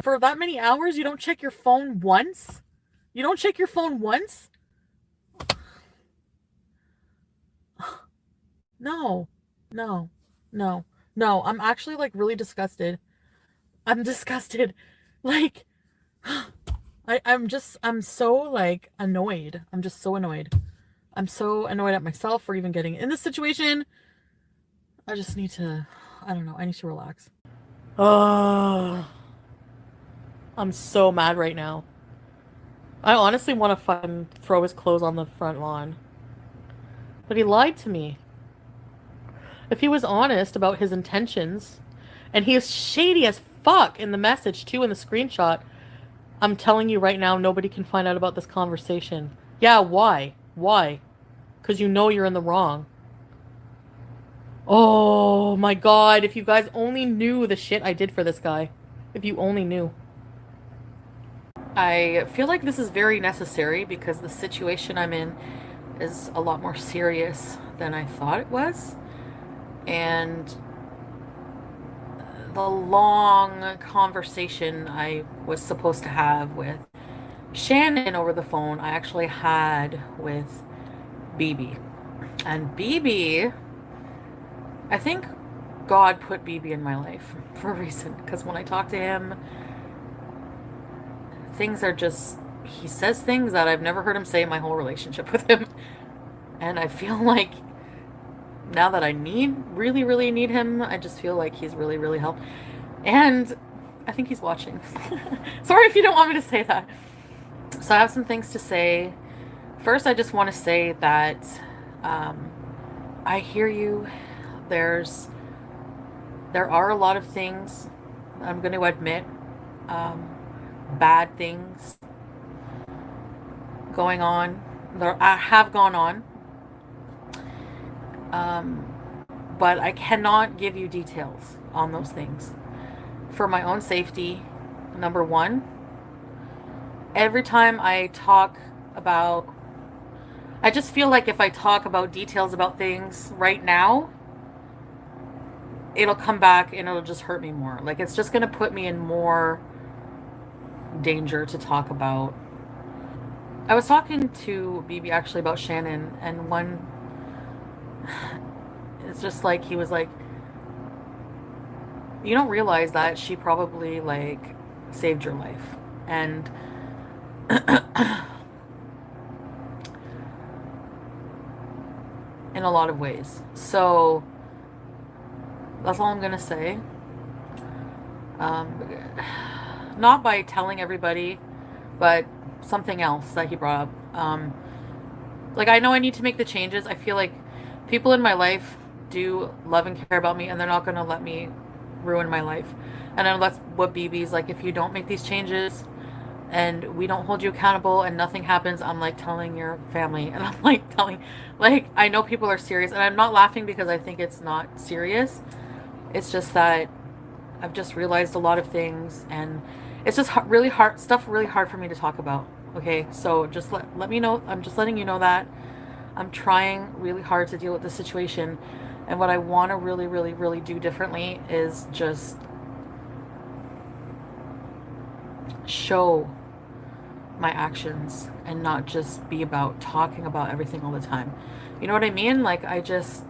For that many hours, you don't check your phone once? You don't check your phone once? No, no, no, no. I'm actually like really disgusted. I'm disgusted. Like, I'm so like annoyed. I'm just so annoyed. I'm so annoyed at myself for even getting in this situation. I just need to, I don't know, I need to relax. Oh, I'm so mad right now. I honestly want to fucking throw his clothes on the front lawn. But he lied to me. If he was honest about his intentions, and he is shady as fuck in the message too, in the screenshot, I'm telling you right now, nobody can find out about this conversation. Yeah, why? Why? Because you know you're in the wrong. Oh my god, if you guys only knew the shit I did for this guy. If you only knew. I feel like this is very necessary because the situation I'm in is a lot more serious than I thought it was. And the long conversation I was supposed to have with Shannon over the phone, I actually had with BB. And BB, I think God put BB in my life for a reason. Because when I talk to him, things are just, he says things that I've never heard him say in my whole relationship with him. And I feel like now that I really, really need him, I just feel like he's really, really helped. And I think he's watching. Sorry if you don't want me to say that. So I have some things to say. First, I just want to say that I hear you. There are a lot of things, I'm going to admit, bad things going on. There have gone on. But I cannot give you details on those things. For my own safety, number one, every time I talk about, I just feel like if I talk about details about things right now, it'll come back and it'll just hurt me more. Like, it's just going to put me in more danger to talk about. I was talking to BB actually about Shannon, and one, it's just like, he was like, you don't realize that she probably like saved your life. And in a lot of ways. So that's all I'm gonna say. Not by telling everybody, but something else that he brought up. Like, I know I need to make the changes. I feel like people in my life do love and care about me, and they're not gonna let me ruin my life. And I know that's what BB's like. If you don't make these changes, and we don't hold you accountable and nothing happens, I'm like telling your family, and I'm like telling, like, I know people are serious, and I'm not laughing because I think it's not serious. It's just that I've just realized a lot of things, and it's just really hard stuff, really hard for me to talk about. Okay, so just let me know. I'm just letting you know that I'm trying really hard to deal with this situation, and what I want to really, really, really do differently is just show my actions and not just be about talking about everything all the time. You know what I mean? Like, I just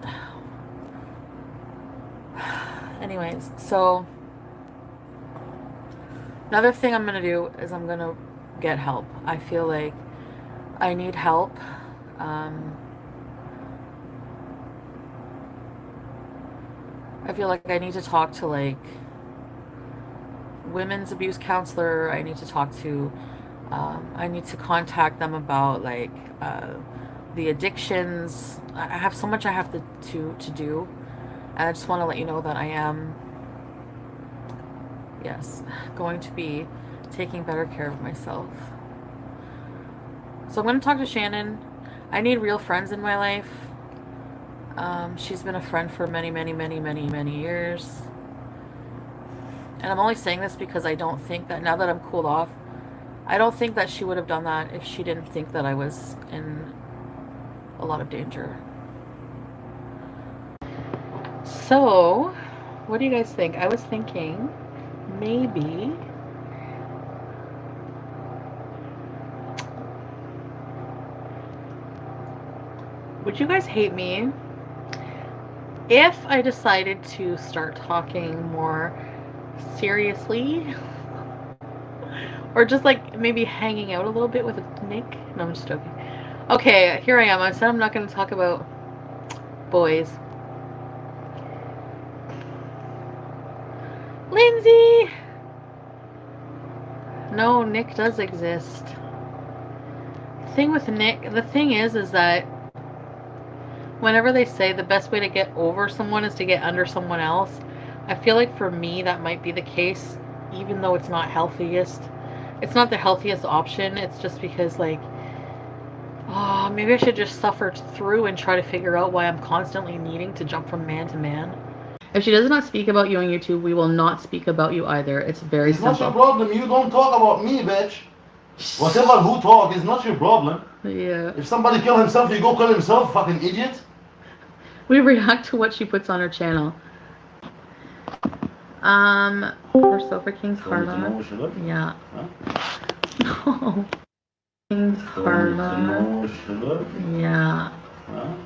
anyways, so another thing I'm gonna do is I'm gonna get help. I feel like I need help. I feel like I need to talk to like women's abuse counselor. I need to talk to I need to contact them about like the addictions. I have so much I have to do, and I just want to let you know that I am, yes, going to be taking better care of myself. So I'm going to talk to Shannon. I need real friends in my life. She's been a friend for many, many, many, many, many years. And I'm only saying this because I don't think that now that I'm cooled off, I don't think that she would have done that if she didn't think that I was in a lot of danger. So, what do you guys think? I was thinking maybe would you guys hate me if I decided to start talking more seriously or just like maybe hanging out a little bit with Nick? No, I'm just joking. Okay, here I am. I said I'm not going to talk about boys. Lindsay! No, Nick does exist. The thing is that whenever they say the best way to get over someone is to get under someone else, I feel like for me that might be the case, even though it's not healthiest. It's not the healthiest option. It's just because, like, oh, maybe I should just suffer through and try to figure out why I'm constantly needing to jump from man to man. If she does not speak about you on YouTube, we will not speak about you either. It's very simple. It's not your problem. You don't talk about me, bitch. Whatever who talk is not your problem. Yeah. If somebody kill himself, you go kill himself, fucking idiot. We react to what she puts on her channel. For Sofa King's hard on. Yeah. No. King's hard on. Yeah. No.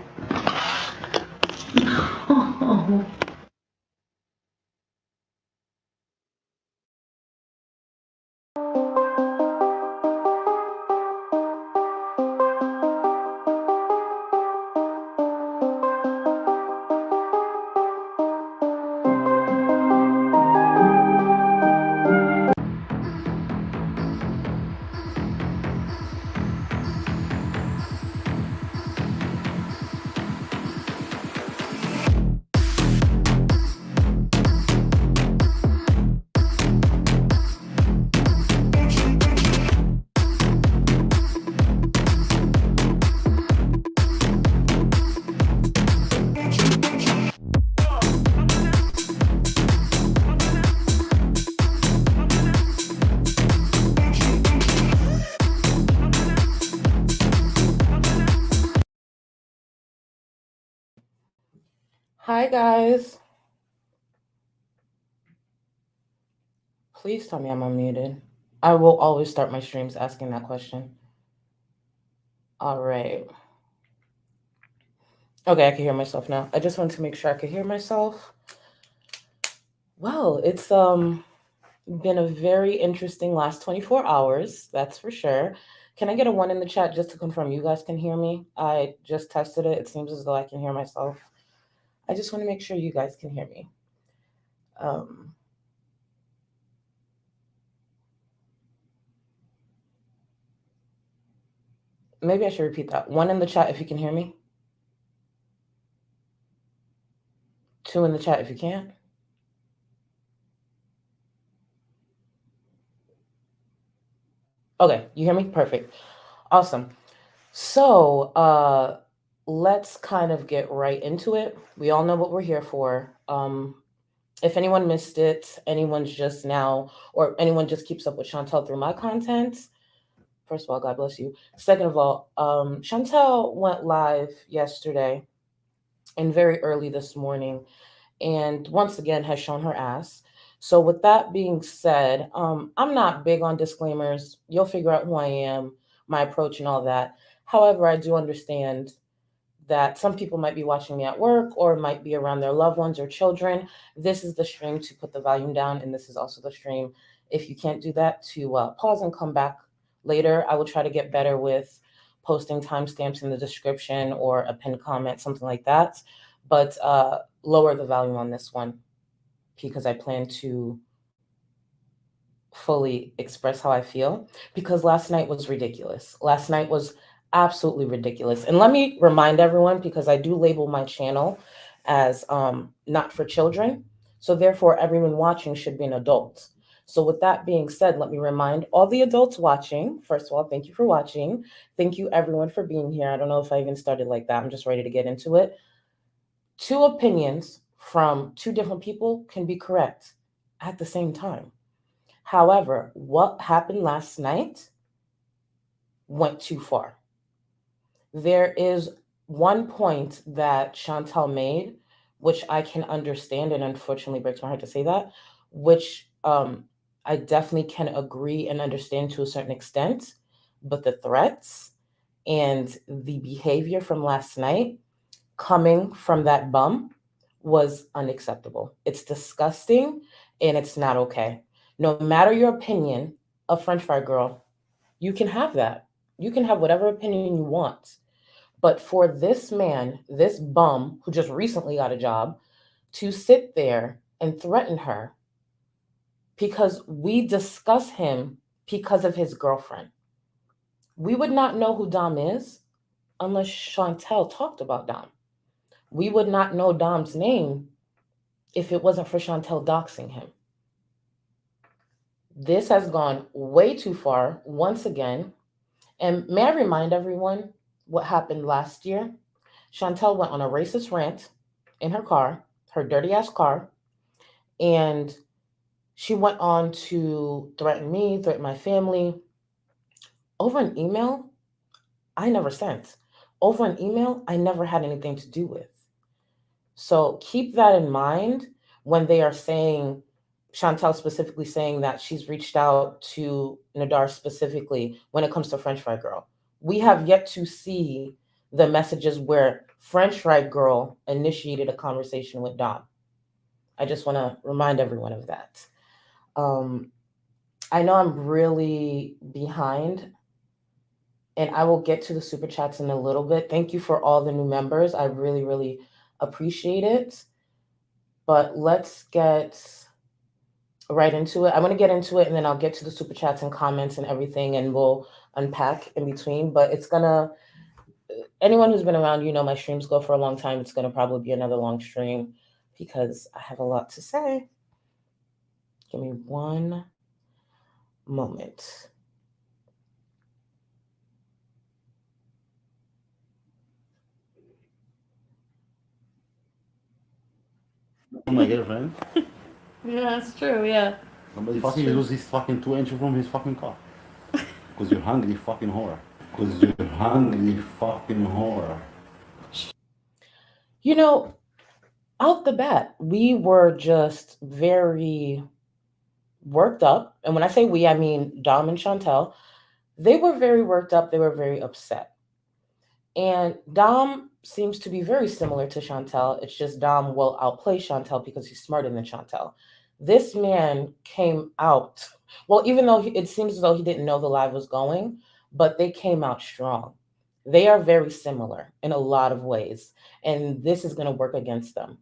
Hi guys. Please tell me I'm unmuted. I will always start my streams asking that question. All right. Okay, I can hear myself now. I just wanted to make sure I could hear myself. Well, it's been a very interesting last 24 hours, that's for sure. Can I get a 1 in the chat just to confirm you guys can hear me? I just tested it. It seems as though I can hear myself. I just want to make sure you guys can hear me. Maybe I should repeat that. 1 in the chat if you can hear me. 2 in the chat if you can't. Okay, you hear me? Perfect. Awesome. So let's kind of get right into it. We all know what we're here for. If anyone missed it, anyone's just now, or anyone just keeps up with Chantel through my content, first of all, God bless you. Second of all, Chantel went live yesterday and very early this morning, and once again has shown her ass. So with that being said, I'm not big on disclaimers. You'll figure out who I am, my approach and all that. However, I do understand that some people might be watching me at work or might be around their loved ones or children. This is the stream to put the volume down, and this is also the stream, if you can't do that, to pause and come back later. I will try to get better with posting timestamps in the description or a pinned comment, something like that. But lower the volume on this one because I plan to fully express how I feel, because last night was ridiculous. Last night was absolutely ridiculous. And let me remind everyone, because I do label my channel as not for children. So therefore, everyone watching should be an adult. So with that being said, let me remind all the adults watching, first of all, thank you for watching. Thank you everyone for being here. I don't know if I even started like that. I'm just ready to get into it. Two opinions from two different people can be correct at the same time. However, what happened last night went too far. There is one point that Chantal made, which I can understand, and unfortunately breaks my heart to say that, which I definitely can agree and understand to a certain extent. But the threats and the behavior from last night coming from that bum was unacceptable. It's disgusting and it's not okay. No matter your opinion of French fry girl, you can have that. You can have whatever opinion you want. But for this man, this bum who just recently got a job, to sit there and threaten her because we discuss him because of his girlfriend. We would not know who Dom is unless Chantel talked about Dom. We would not know Dom's name if it wasn't for Chantel doxing him. This has gone way too far once again. And may I remind everyone what happened last year? Chantel went on a racist rant in her car, her dirty ass car, and she went on to threaten me, threaten my family over an email I never sent, over an email I never had anything to do with. So keep that in mind when they are saying, Chantel specifically saying that she's reached out to Nadar specifically when it comes to French Fry Girl. We have yet to see the messages where French Fry Girl initiated a conversation with Dom. I just want to remind everyone of that. Um, I know I'm really behind, and I will get to the super chats in a little bit. Thank you for all the new members. I really, really appreciate it. But let's get right into it. I'm going to get into it and then I'll get to the super chats and comments and everything and we'll unpack in between. But it's going to, anyone who's been around, you know, my streams go for a long time. It's going to probably be another long stream because I have a lot to say. Give me one moment. My girlfriend. Yeah, that's true. Yeah. Somebody fucking lose his fucking 2 inches from his fucking car. Because you're hungry fucking whore. Because you're hungry fucking whore. You know, out the bat, we were just very worked up. And when I say we, I mean Dom and Chantel. They were very worked up. They were very upset. And Dom seems to be very similar to Chantel. It's just Dom will outplay Chantel because he's smarter than Chantel. This man came out, well, even though it seems as though he didn't know the live was going, but they came out strong. They are very similar in a lot of ways. And this is going to work against them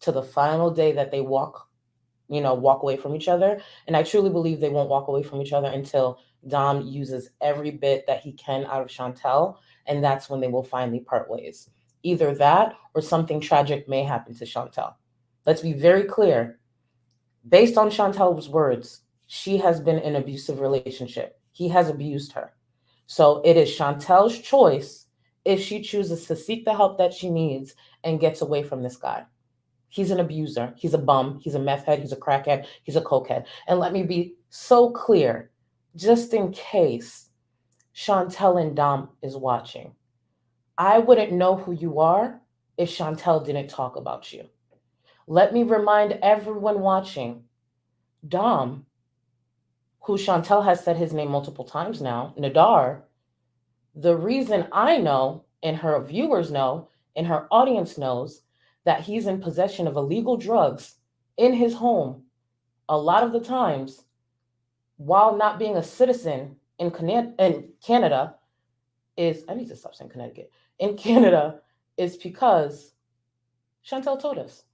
to the final day that they walk away from each other. And I truly believe they won't walk away from each other until Dom uses every bit that he can out of Chantel. And that's when they will finally part ways. Either that or something tragic may happen to Chantel. Let's be very clear. Based on Chantel's words, she has been in an abusive relationship. He has abused her. So it is Chantel's choice if she chooses to seek the help that she needs and gets away from this guy. He's an abuser. He's a bum. He's a meth head. He's a crackhead. He's a cokehead. And let me be so clear, just in case Chantel and Dom is watching. I wouldn't know who you are if Chantel didn't talk about you. Let me remind everyone watching, Dom, who Chantel has said his name multiple times now, Nadar, the reason I know, and her viewers know, and her audience knows, that he's in possession of illegal drugs in his home a lot of the times while not being a citizen in Canada is, I need to stop saying Connecticut, in Canada is because Chantel told us.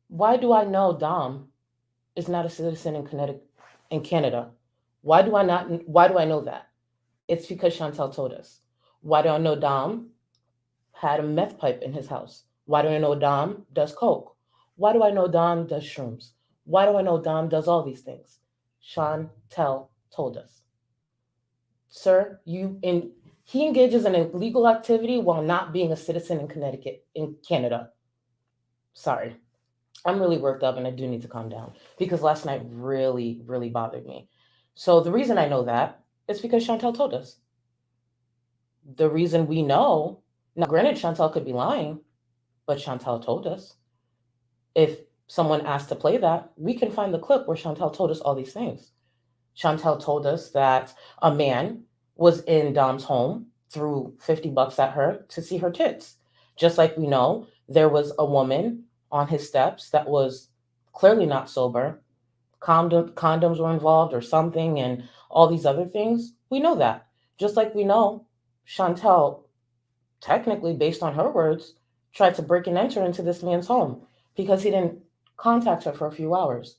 Why do I know Dom is not a citizen in Canada? Why do I know that? It's because Chantel told us. Why do I know Dom had a meth pipe in his house? Why do I know Dom does coke? Why do I know Dom does shrooms? Why do I know Dom does all these things? Chantel told us. Sir, He engages in illegal activity while not being a citizen in Canada. Sorry. I'm really worked up and I do need to calm down because last night really, really bothered me. So the reason I know that is because Chantel told us. The reason we know, now granted, Chantel could be lying, but Chantel told us. If someone asked to play that, we can find the clip where Chantel told us all these things. Chantel told us that a man was in Dom's home, threw $50 at her to see her tits. Just like we know, there was a woman on his steps that was clearly not sober. Condoms were involved or something, and all these other things. We know that. Just like we know, Chantel, technically, based on her words, tried to break and enter into this man's home because he didn't contact her for a few hours.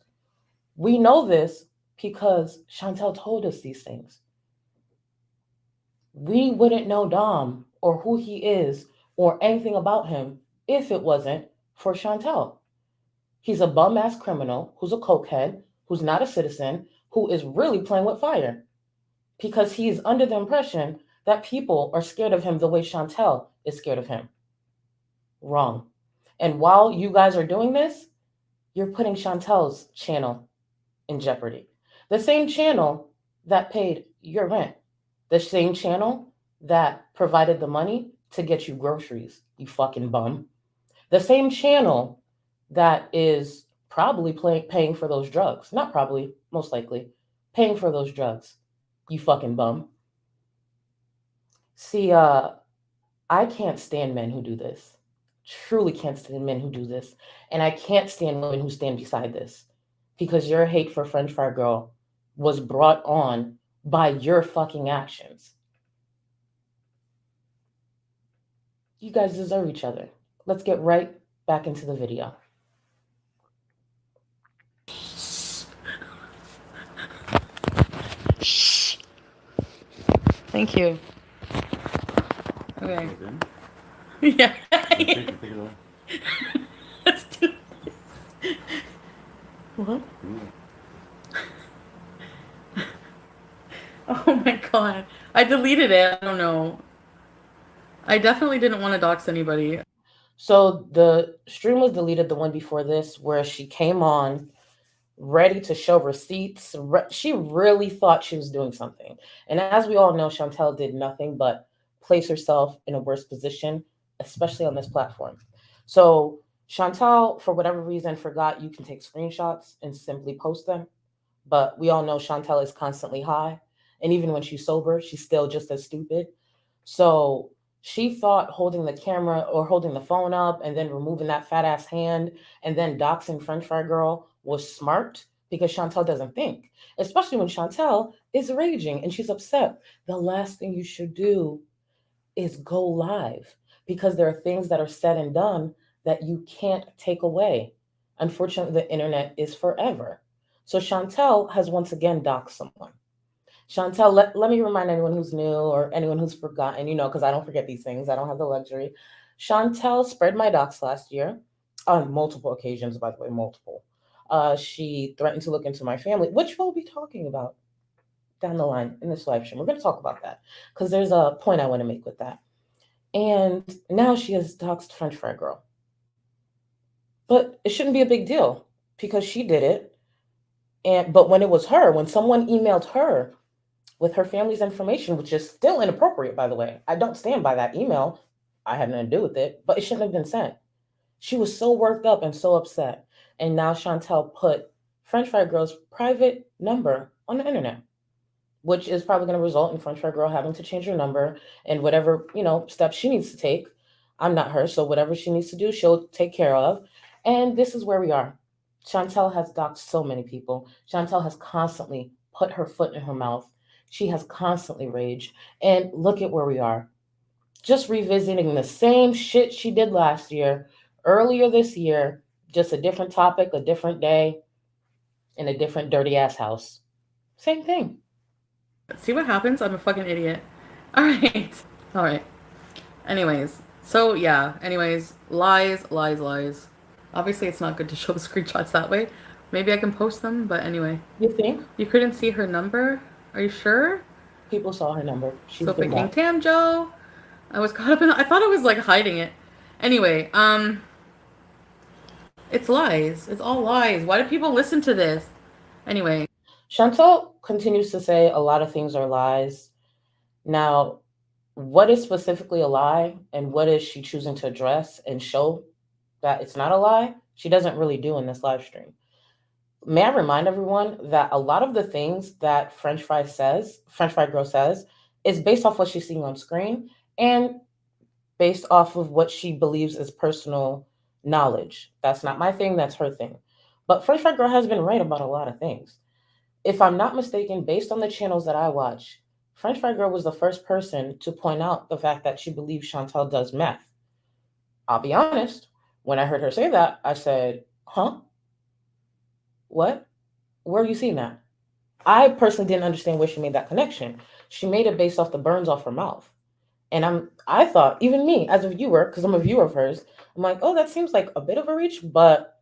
We know this because Chantel told us these things. We wouldn't know Dom or who he is or anything about him if it wasn't for Chantel. He's a bum ass criminal who's a cokehead, who's not a citizen, who is really playing with fire because he's under the impression that people are scared of him the way Chantel is scared of him. Wrong. And while you guys are doing this, you're putting Chantel's channel in jeopardy. The same channel that paid your rent, the same channel that provided the money to get you groceries, you fucking bum. The same channel that is probably paying for those drugs. Not probably, most likely, paying for those drugs, you fucking bum. See, I can't stand men who do this. Truly can't stand men who do this. And I can't stand women who stand beside this because your hate for French Fry Girl was brought on by your fucking actions. You guys deserve each other. Let's get right back into the video. Thank you. Okay. Okay. Yeah. Take it away. Let's do it. What? Oh my god. I deleted it. I don't know. I definitely didn't want to dox anybody. So the stream was deleted, the one before this, where she came on ready to show receipts. She really thought she was doing something. And as we all know, Chantel did nothing but place herself in a worse position, especially on this platform. So Chantel, for whatever reason, forgot you can take screenshots and simply post them. But we all know Chantel is constantly high. And even when she's sober, she's still just as stupid. So she thought holding the camera or holding the phone up and then removing that fat ass hand and then doxing French Fry Girl was smart because Chantel doesn't think, especially when Chantel is raging and she's upset. The last thing you should do is go live because there are things that are said and done that you can't take away. Unfortunately, the internet is forever. So Chantel has once again doxed someone. Chantel, let me remind anyone who's new or anyone who's forgotten, because I don't forget these things. I don't have the luxury. Chantel spread my docs last year on multiple occasions, by the way, multiple. She threatened to look into my family, which we'll be talking about down the line in this live stream. We're going to talk about that because there's a point I want to make with that. And now she has doxed French Fry Girl. But it shouldn't be a big deal because she did it. But when it was her, when someone emailed her with her family's information, which is still inappropriate, by the way. I don't stand by that email. I had nothing to do with it, but it shouldn't have been sent. She was so worked up and so upset. And now Chantel put French Fry Girl's private number on the internet, which is probably going to result in French Fry Girl having to change her number and whatever, steps she needs to take. I'm not her, so whatever she needs to do, she'll take care of. And this is where we are. Chantel has doxed so many people. Chantel has constantly put her foot in her mouth. She has constantly raged. And look at where we are. Just revisiting the same shit she did last year, earlier this year, just a different topic, a different day, in a different dirty ass house. Same thing. See what happens? I'm a fucking idiot. All right. Anyways, lies. Obviously, it's not good to show the screenshots that way. Maybe I can post them, but anyway. You think? You couldn't see her number? Are you sure? People saw her number. She's So been picking back. Tam Joe. I was caught up in. I thought I was like hiding it. Anyway, it's lies. It's all lies. Why do people listen to this? Anyway, Chantal continues to say a lot of things are lies. Now, what is specifically a lie and what is she choosing to address and show that it's not a lie? She doesn't really do in this live stream. May I remind everyone that a lot of the things that French Fry Girl says, is based off what she's seeing on screen and based off of what she believes is personal knowledge. That's not my thing, that's her thing. But French Fry Girl has been right about a lot of things. If I'm not mistaken, based on the channels that I watch, French Fry Girl was the first person to point out the fact that she believes Chantal does meth. I'll be honest, when I heard her say that, I said, huh? What? Where are you seeing that? I personally didn't understand where she made that connection. She made it based off the burns off her mouth. And I thought, even me as a viewer, because I'm a viewer of hers, I'm like, oh, that seems like a bit of a reach, but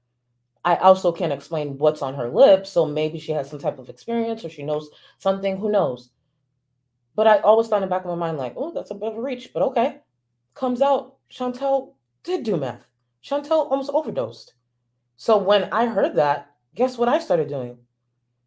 I also can't explain what's on her lips. So maybe she has some type of experience or she knows something, who knows? But I always thought in the back of my mind, like, oh, that's a bit of a reach, but okay. Comes out, Chantal did do meth. Chantal almost overdosed. So when I heard that, guess what I started doing?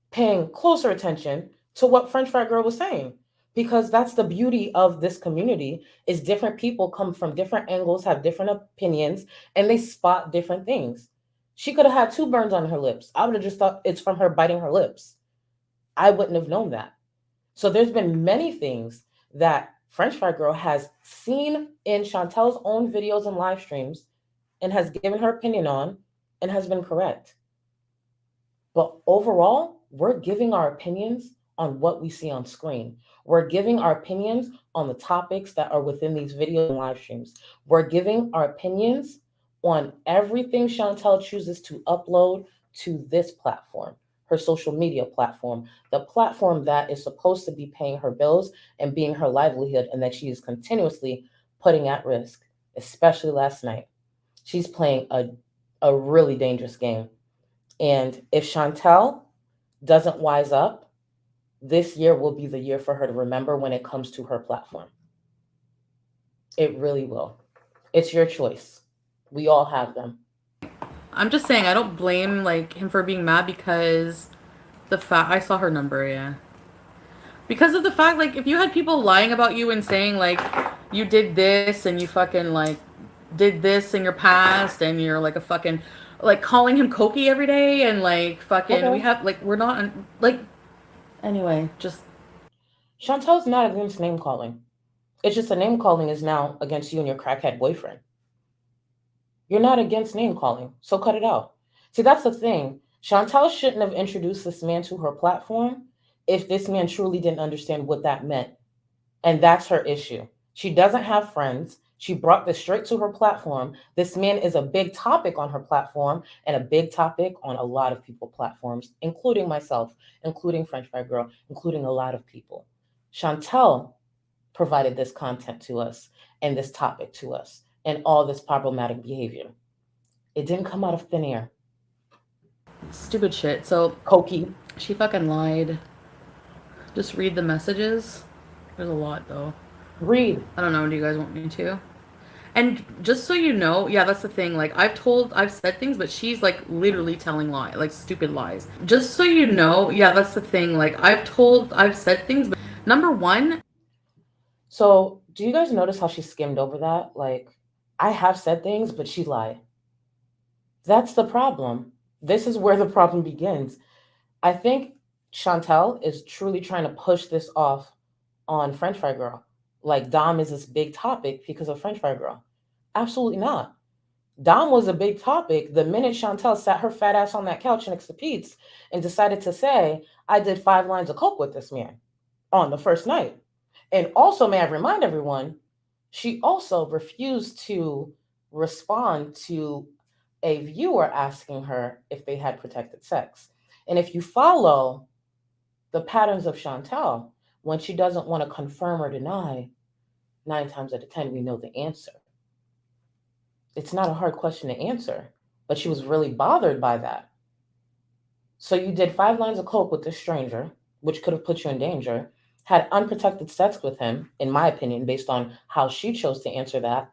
Paying closer attention to what French Fry Girl was saying. Because that's the beauty of this community is different people come from different angles, have different opinions, and they spot different things. She could have had 2 burns on her lips. I would have just thought it's from her biting her lips. I wouldn't have known that. So there's been many things that French Fry Girl has seen in Chantel's own videos and live streams and has given her opinion on and has been correct. But overall, we're giving our opinions on what we see on screen. We're giving our opinions on the topics that are within these video and live streams. We're giving our opinions on everything Chantel chooses to upload to this platform, her social media platform, the platform that is supposed to be paying her bills and being her livelihood, and that she is continuously putting at risk, especially last night. She's playing a really dangerous game. And if Chantel doesn't wise up, this year will be the year for her to remember when it comes to her platform. It really will. It's your choice. We all have them. I'm just saying I don't blame like him for being mad because the fact I saw her number, yeah. Because of the fact like if you had people lying about you and saying like you did this and you fucking like did this in your past and you're like a fucking like calling him Cokie every day and like fucking we Okay. have like we're not like anyway, just Chantel's not against name calling. It's just the name calling is now against you and your crackhead boyfriend. You're not against name calling, so cut it out. See, that's the thing. Chantel shouldn't have introduced this man to her platform if this man truly didn't understand what that meant. And that's her issue. She doesn't have friends. She brought this straight to her platform. This man is a big topic on her platform and a big topic on a lot of people platforms, including myself, including French Fry Girl, including a lot of people. Chantel provided this content to us and this topic to us and all this problematic behavior. It didn't come out of thin air. stupid shit. So Cokie, she fucking lied. Just read the messages. There's a lot though. read. I don't know. Do you guys want me to? And just so you know, yeah, that's the thing. Like I've said things, but she's like literally telling lies, like stupid lies. Just so you know, yeah, that's the thing. Like I've said things, but number one. So, do you guys notice how she skimmed over that? Like, I have said things, but she lied. That's the problem. This is where the problem begins. I think Chantel is truly trying to push this off on French Fry Girl. Like Dom is this big topic because of French Fry Girl. Absolutely not. Dom was a big topic the minute Chantel sat her fat ass on that couch next to Pete's and decided to say, I did 5 lines of coke with this man on the first night. And also, may I remind everyone, she also refused to respond to a viewer asking her if they had protected sex. And if you follow the patterns of Chantel, when she doesn't want to confirm or deny, 9 times out of 10, we know the answer. It's not a hard question to answer, but she was really bothered by that. So you did 5 lines of coke with this stranger, which could have put you in danger. had unprotected sex with him, in my opinion, based on how she chose to answer that,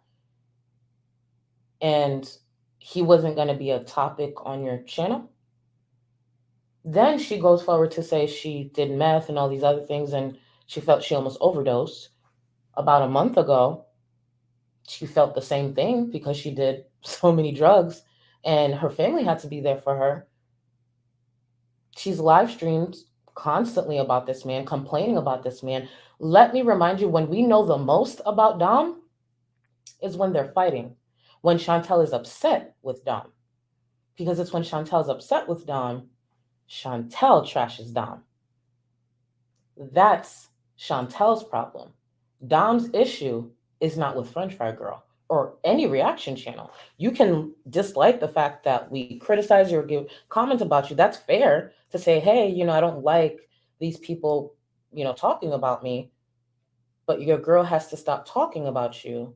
and he wasn't going to be a topic on your channel, then she goes forward to say she did meth and all these other things, and she felt she almost overdosed. About a month ago, she felt the same thing because she did so many drugs and her family had to be there for her. She's live streamed constantly about this man, complaining about this man. Let me remind you, when we know the most about Dom is when they're fighting, when Chantel is upset with Dom. Because it's when Chantel's upset with Dom, Chantel trashes Dom. That's Chantel's problem. Dom's issue is not with French Fry Girl or any reaction channel. You can dislike the fact that we criticize you or give comments about you. That's fair to say, hey, I don't like these people, talking about me. But your girl has to stop talking about you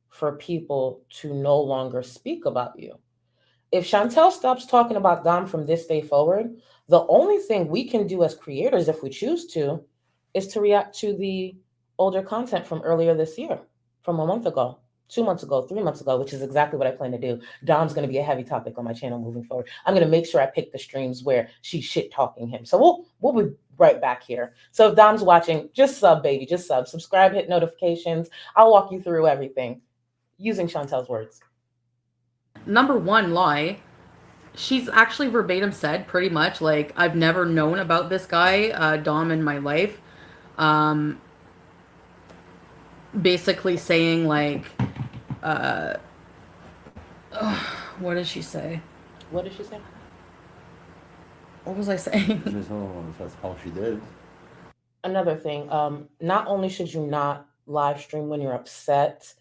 for people to no longer speak about you. If Chantel stops talking about Dom from this day forward, the only thing we can do as creators, if we choose to, is to react to the older content from earlier this year, from a month ago, 2 months ago, 3 months ago, which is exactly what I plan to do. Dom's going to be a heavy topic on my channel moving forward. I'm going to make sure I pick the streams where she's shit talking him. So we'll be right back here. So if Dom's watching, just sub, baby, just sub, subscribe, hit notifications. I'll walk you through everything using Chantel's words. Number one lie, she's actually verbatim said pretty much like, I've never known about this guy, Dom, in my life. Basically saying like, what did she say? What did she say? What was I saying? That's how she did. Another thing, not only should you not live stream when you're upset,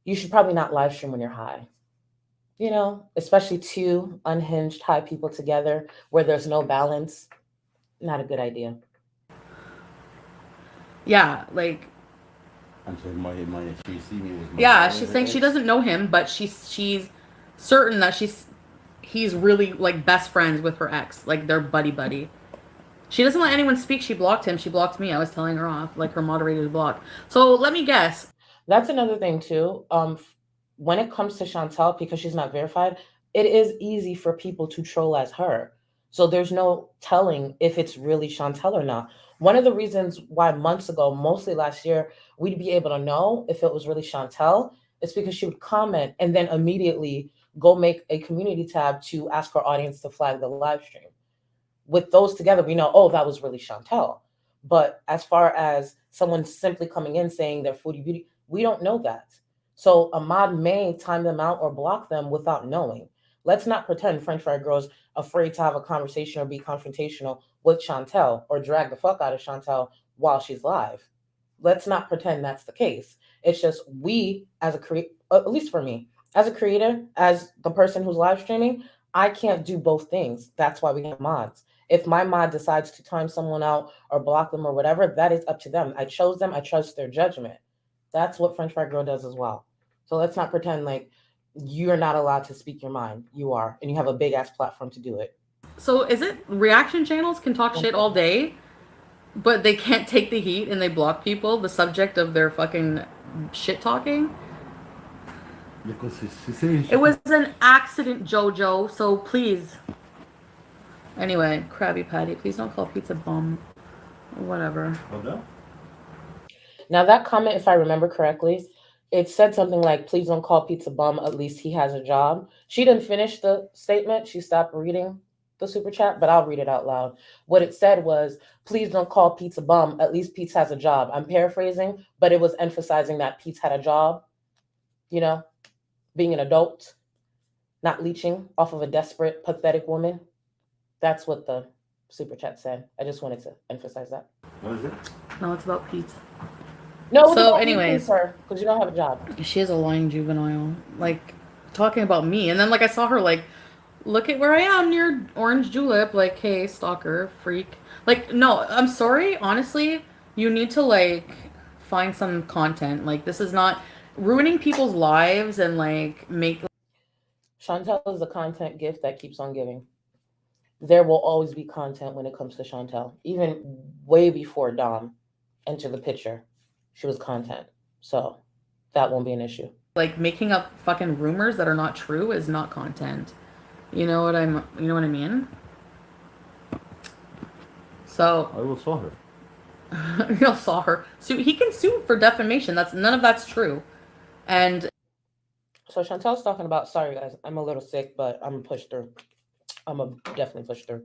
you should probably not live stream when you're high. Especially two unhinged high people together where there's no balance. Not a good idea. Yeah, like. And so she see me with my. Yeah, she's saying she doesn't know him, but she's certain that he's really like best friends with her ex, like they're buddy. She doesn't let anyone speak. She blocked him. She blocked me. I was telling her off, like her moderator's blocked. So let me guess. That's another thing too. When it comes to Chantel, because she's not verified, it is easy for people to troll as her. So there's no telling if it's really Chantel or not. One of the reasons why months ago, mostly last year, we'd be able to know if it was really Chantel is because she would comment and then immediately go make a community tab to ask her audience to flag the live stream. With those together, we know, oh, that was really Chantel. But as far as someone simply coming in saying they're foodie beauty, we don't know that. So a mod may time them out or block them without knowing. Let's not pretend French Fry Girl's afraid to have a conversation or be confrontational with Chantel or drag the fuck out of Chantel while she's live. Let's not pretend that's the case. It's just we as a creator, at least for me, as a creator, as the person who's live streaming, I can't do both things. That's why we have mods. If my mod decides to time someone out or block them or whatever, that is up to them. I chose them. I trust their judgment. That's what French Fry Girl does as well. So let's not pretend like you're not allowed to speak your mind. You are, and you have a big ass platform to do it. So is it reaction channels can talk shit all day, but they can't take the heat and they block people, the subject of their fucking shit talking? Because it was an accident, Jojo, so please. Anyway, Krabby Patty, please don't call pizza bum. Whatever. Oh, no? Now that comment, if I remember correctly, it said something like, please don't call pizza bum, at least he has a job. She didn't finish the statement. She stopped reading the super chat, but I'll read it out loud. What it said was, please don't call pizza bum, at least Pete has a job. I'm paraphrasing, but it was emphasizing that Pete had a job, being an adult, not leeching off of a desperate, pathetic woman. That's what the super chat said. I just wanted to emphasize that. What is it? No, it's about Pete. No, so anyways, because you don't have a job. She is a lying juvenile, like talking about me, and then like I saw her like, look at where I am near Orange Julep, like, hey, stalker, freak. Like, no, I'm sorry, honestly, you need to like find some content. Like, this is not ruining people's lives and like make. Chantel is a content gift that keeps on giving. There will always be content when it comes to Chantel, even way before Dom. enter the picture. She was content. So that won't be an issue. Like making up fucking rumors that are not true is not content. You know what I mean? So I will saw her. you'll saw her. So he can sue for defamation. None of that's true. And so Chantel's talking about, sorry guys, I'm a little sick, but I'm gonna push through. I'm gonna definitely push through.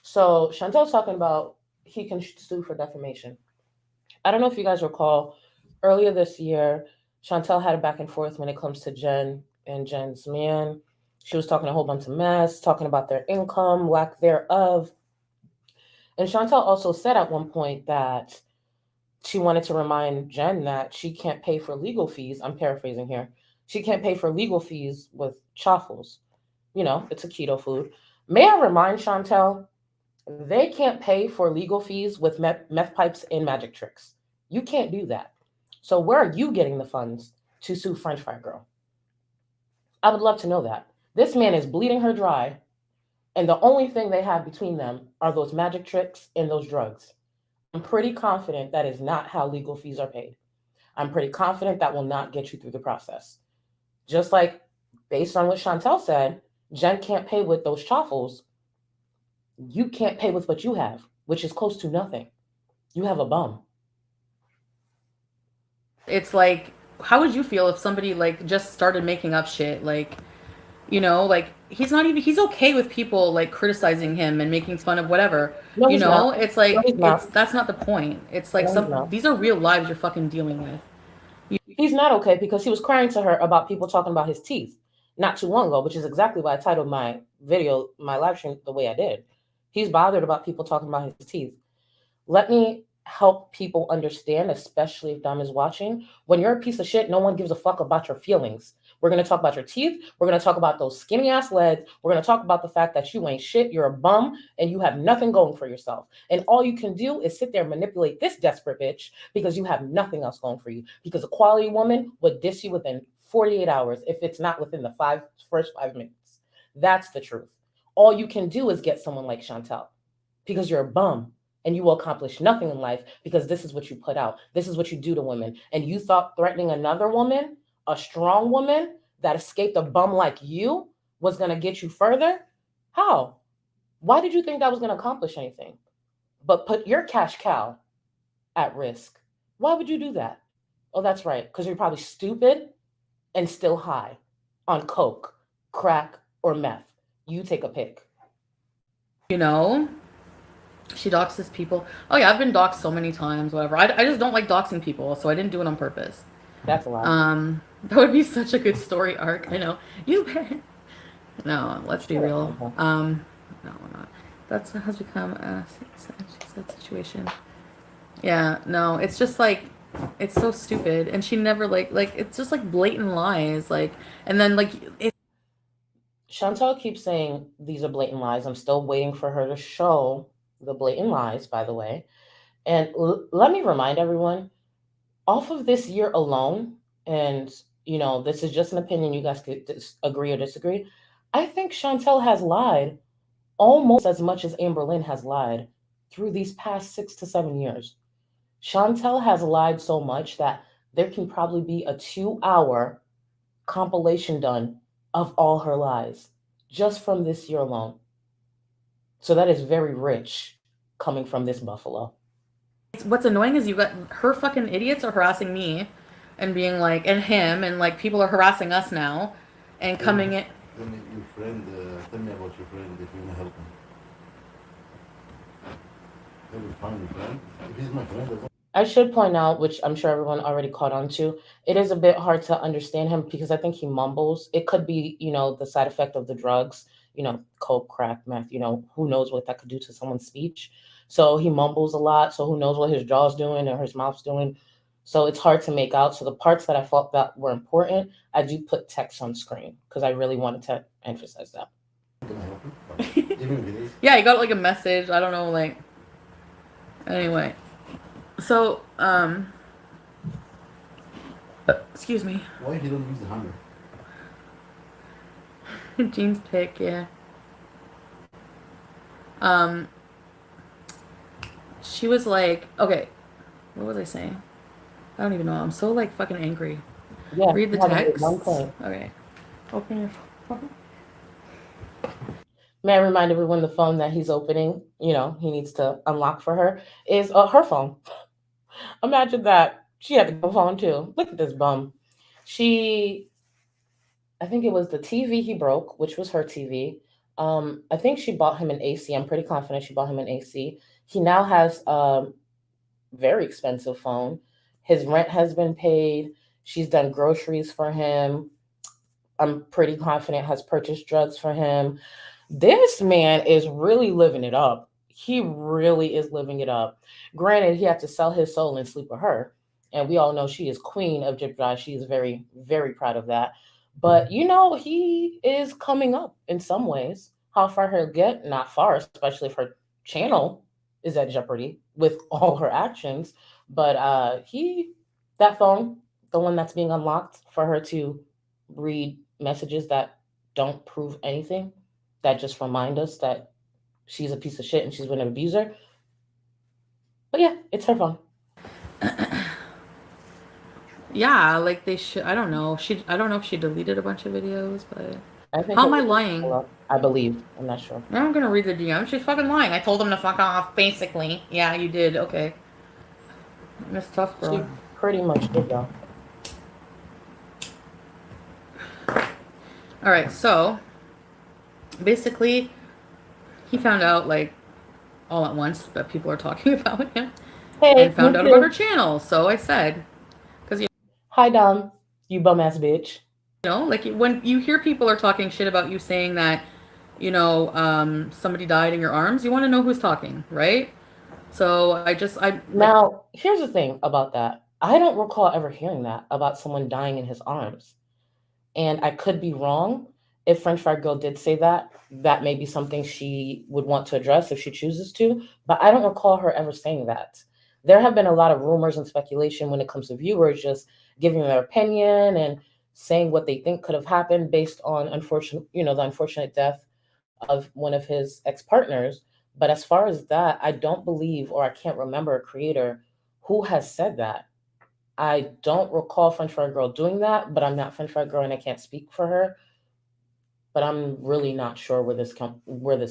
So Chantel's talking about he can sue for defamation. I don't know if you guys recall, earlier this year, Chantel had a back and forth when it comes to Jen and Jen's man. She was talking a whole bunch of mess, talking about their income, lack thereof. And Chantel also said at one point that she wanted to remind Jen that she can't pay for legal fees. I'm paraphrasing here. She can't pay for legal fees with chaffles. You know, it's a keto food. May I remind Chantel, they can't pay for legal fees with meth pipes and magic tricks. You can't do that. So where are you getting the funds to sue French Fry Girl? I would love to know that. This man is bleeding her dry, and the only thing they have between them are those magic tricks and those drugs. I'm pretty confident that is not how legal fees are paid. I'm pretty confident that will not get you through the process. Just like based on what Chantel said, Jen can't pay with those chaffles. You can't pay with what you have, which is close to nothing. You have a bum. it's like, how would you feel if somebody like just started making up shit? Like, you know, like he's okay with people like criticizing him and making fun of whatever. No, You he's know, not. it's No, like he's not. that's not the point. It's like No, he's not. these are real lives you're fucking dealing with. He's not okay because he was crying to her about people talking about his teeth not too long ago, which is exactly why I titled my video, my live stream, the way I did. He's bothered about people talking about his teeth. Let me help people understand, especially if Dom is watching. When you're a piece of shit, no one gives a fuck about your feelings. We're going to talk about your teeth. We're going to talk about those skinny ass legs. We're going to talk about the fact that you ain't shit. You're a bum and you have nothing going for yourself. And all you can do is sit there and manipulate this desperate bitch because you have nothing else going for you. Because a quality woman would diss you within 48 hours if it's not within the first 5 minutes. That's the truth. All you can do is get someone like Chantel because you're a bum. And you will accomplish nothing in life because this is what you put out. This is what you do to women. And you thought threatening another woman, a strong woman that escaped a bum like you, was going to get you further? How? Why did you think that was going to accomplish anything? But put your cash cow at risk. Why would you do that? Oh, that's right. Because you're probably stupid and still high on coke, crack, or meth. You take a pick. You know, she doxes people. Oh yeah, I've been doxed so many times. Whatever. I just don't like doxing people, so I didn't do it on purpose. That's a lie. That would be such a good story arc. I know. No, let's be real. No, we're not. That has become a sad situation. Yeah, no, it's just like, it's so stupid, and she never like it's just like blatant lies, like, and then like it. Chantel keeps saying these are blatant lies. I'm still waiting for her to show the blatant lies, by the way. And let me remind everyone, off of this year alone, and you know, this is just an opinion, you guys could agree or disagree. I think Chantel has lied almost as much as Amber Lynn has lied through these past 6 to 7 years. Chantel has lied so much that there can probably be a 2-hour compilation done of all her lies just from this year alone. So that is very rich coming from this buffalo. What's annoying is you got her fucking idiots are harassing me and being like, and him, and like people are harassing us now and coming in. Tell me your friend, tell me about your friend if you want to help him. I will find your friend. If he's my friend, I should point out, which I'm sure everyone already caught on to, it is a bit hard to understand him because I think he mumbles. It could be, you know, the side effect of the drugs, you know, coke, crack, meth, you know, who knows what that could do to someone's speech. So he mumbles a lot. So who knows what his jaw's doing or his mouth's doing. So it's hard to make out. So the parts that I thought that were important, I do put text on screen because I really wanted to emphasize that. Yeah, he got like a message. I don't know, like, anyway. So, excuse me. Why he don't use the hammer? Jean's pick, yeah. She was like, okay, What was I saying? I don't even know. I'm so like fucking angry. Yeah, Read the you haven't made one text. point. Okay. Open your phone. May I remind everyone the phone that he's opening, he needs to unlock for her, is her phone. Imagine that. She had to go phone too. Look at this bum. I think it was the TV he broke, which was her TV. I think she bought him an AC. I'm pretty confident she bought him an AC. He now has a very expensive phone. His rent has been paid. She's done groceries for him. I'm pretty confident has purchased drugs for him. This man is really living it up. He really is living it up. Granted, he had to sell his soul and sleep with her. And we all know she is queen of Jip Drive. She is very, very proud of that. But he is coming up in some ways. How far he'll get? Not far, especially if her channel is at jeopardy with all her actions. But that phone, the one that's being unlocked for her to read messages that don't prove anything, that just remind us that she's a piece of shit and she's been an abuser. But yeah, it's her phone. Yeah, like they should. I don't know. I don't know if she deleted a bunch of videos, but I think how her am I videos are lying? still up. I believe. I'm not sure. Now I'm gonna read the DM. She's fucking lying. I told him to fuck off, basically. Yeah, you did. Okay. Miss Tough She Girl. pretty much did though. All right, so basically, he found out like all at once that people are talking about him, and Hey, me found out about her too. channel. So I said, because Hi Dom, you bum ass bitch. like when you hear people are talking shit about you, saying that, somebody died in your arms, you want to know who's talking, right? So I like, Now, here's the thing about that. I don't recall ever hearing that about someone dying in his arms. And I could be wrong. If French Fry Girl did say that, that may be something she would want to address if she chooses to. But I don't recall her ever saying that. There have been a lot of rumors and speculation when it comes to viewers just giving their opinion and saying what they think could have happened based on the unfortunate death of one of his ex-partners. But as far as that, I don't believe, or I can't remember a creator who has said that. I don't recall French Fry Girl doing that, but I'm not French Fry Girl and I can't speak for her. But I'm really not sure where this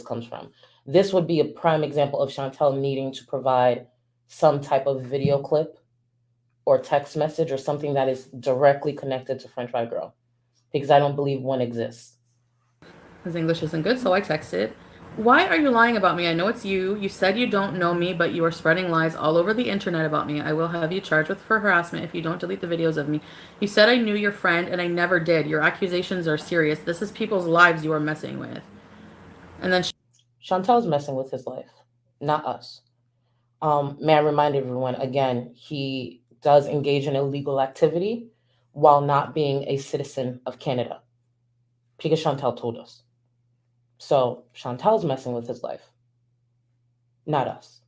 comes from. This would be a prime example of Chantel needing to provide some type of video clip or text message or something that is directly connected to French Fry Girl, because I don't believe one exists. his English isn't good, so I texted, "Why are you lying about me? I know it's you. You said you don't know me, but you are spreading lies all over the internet about me. I will have you charged for harassment if you don't delete the videos of me. You said I knew your friend, and I never did. Your accusations are serious. This is people's lives you are messing with." And then Chantel's messing with his life, not us. May I remind everyone again, he does engage in illegal activity while not being a citizen of Canada, because Chantel told us. So Chantel's messing with his life, not us.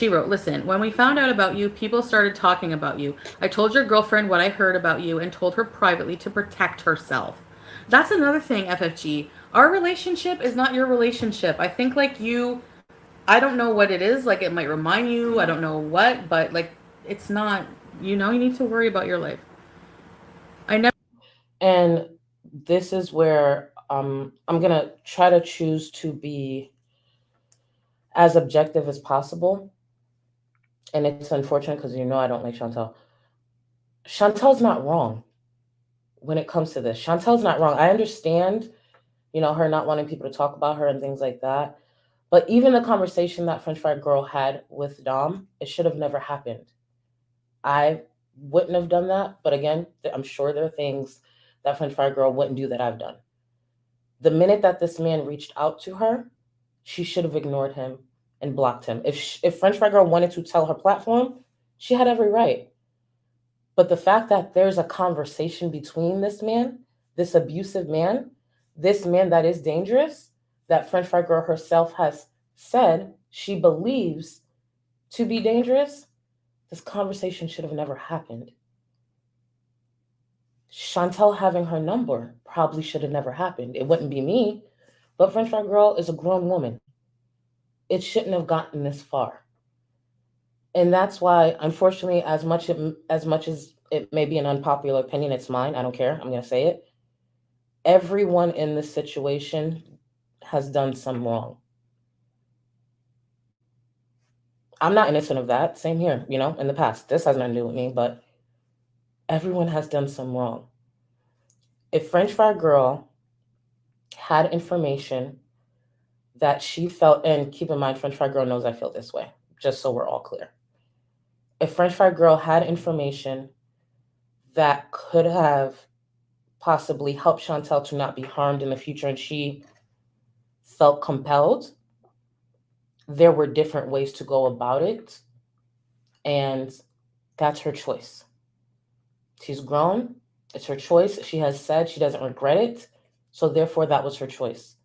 she wrote, "Listen, when we found out about you, people started talking about you. I told your girlfriend what I heard about you and told her privately to protect herself." That's another thing, FFG. Our relationship is not your relationship. I think, like, I don't know what it is. Like, it might remind you, I don't know what, but, like, it's not, you need to worry about your life. I never. And this is where I'm going to try to choose to be as objective as possible. And it's unfortunate because I don't like Chantel. Chantel's not wrong when it comes to this. Chantel's not wrong. I understand, her not wanting people to talk about her and things like that. But even the conversation that French Fry Girl had with Dom, it should have never happened. I wouldn't have done that. But again, I'm sure there are things that French Fry Girl wouldn't do that I've done. The minute that this man reached out to her, she should have ignored him and blocked him. If French Fry Girl wanted to tell her platform, she had every right. But the fact that there's a conversation between this abusive man, this man that is dangerous, that French Fry Girl herself has said she believes to be dangerous, this conversation should have never happened. Chantel having her number probably should have never happened. It wouldn't be me, but French Fry Girl is a grown woman. It shouldn't have gotten this far. And that's why, unfortunately, as much as it may be an unpopular opinion, it's mine. I don't care. I'm going to say it. Everyone in this situation has done some wrong. I'm not innocent of that. Same here, in the past. This has nothing to do with me, but everyone has done some wrong. If French Fry Girl had information that she felt, and keep in mind, French Fry Girl knows I feel this way, just so we're all clear. If French Fry Girl had information that could have possibly helped Chantel to not be harmed in the future and she felt compelled, there were different ways to go about it. And that's her choice. She's grown. It's her choice. She has said she doesn't regret it. So therefore, that was her choice.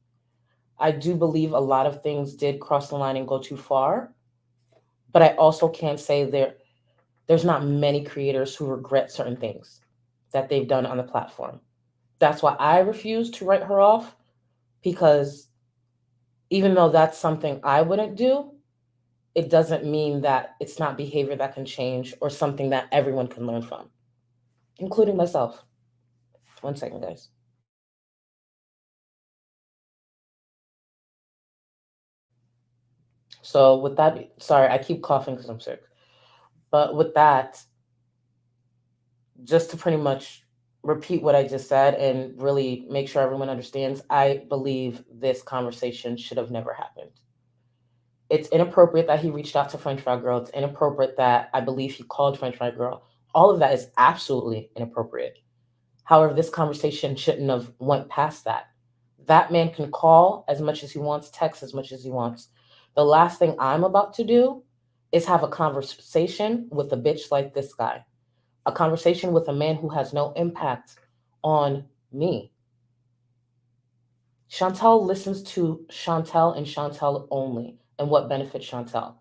I do believe a lot of things did cross the line and go too far. But I also can't say there's not many creators who regret certain things that they've done on the platform. That's why I refuse to write her off, because even though that's something I wouldn't do, it doesn't mean that it's not behavior that can change or something that everyone can learn from, including myself. 1 second, guys. So with that, sorry, I keep coughing because I'm sick. But with that, just to pretty much repeat what I just said and really make sure everyone understands, I believe this conversation should have never happened. It's inappropriate that he reached out to French Fry Girl. It's inappropriate that I believe he called French Fry Girl. All of that is absolutely inappropriate. However, this conversation shouldn't have went past that. That man can call as much as he wants, text as much as he wants. The last thing I'm about to do is have a conversation with a bitch like this guy, a conversation with a man who has no impact on me. Chantel listens to Chantel and Chantel only, and what benefits Chantel.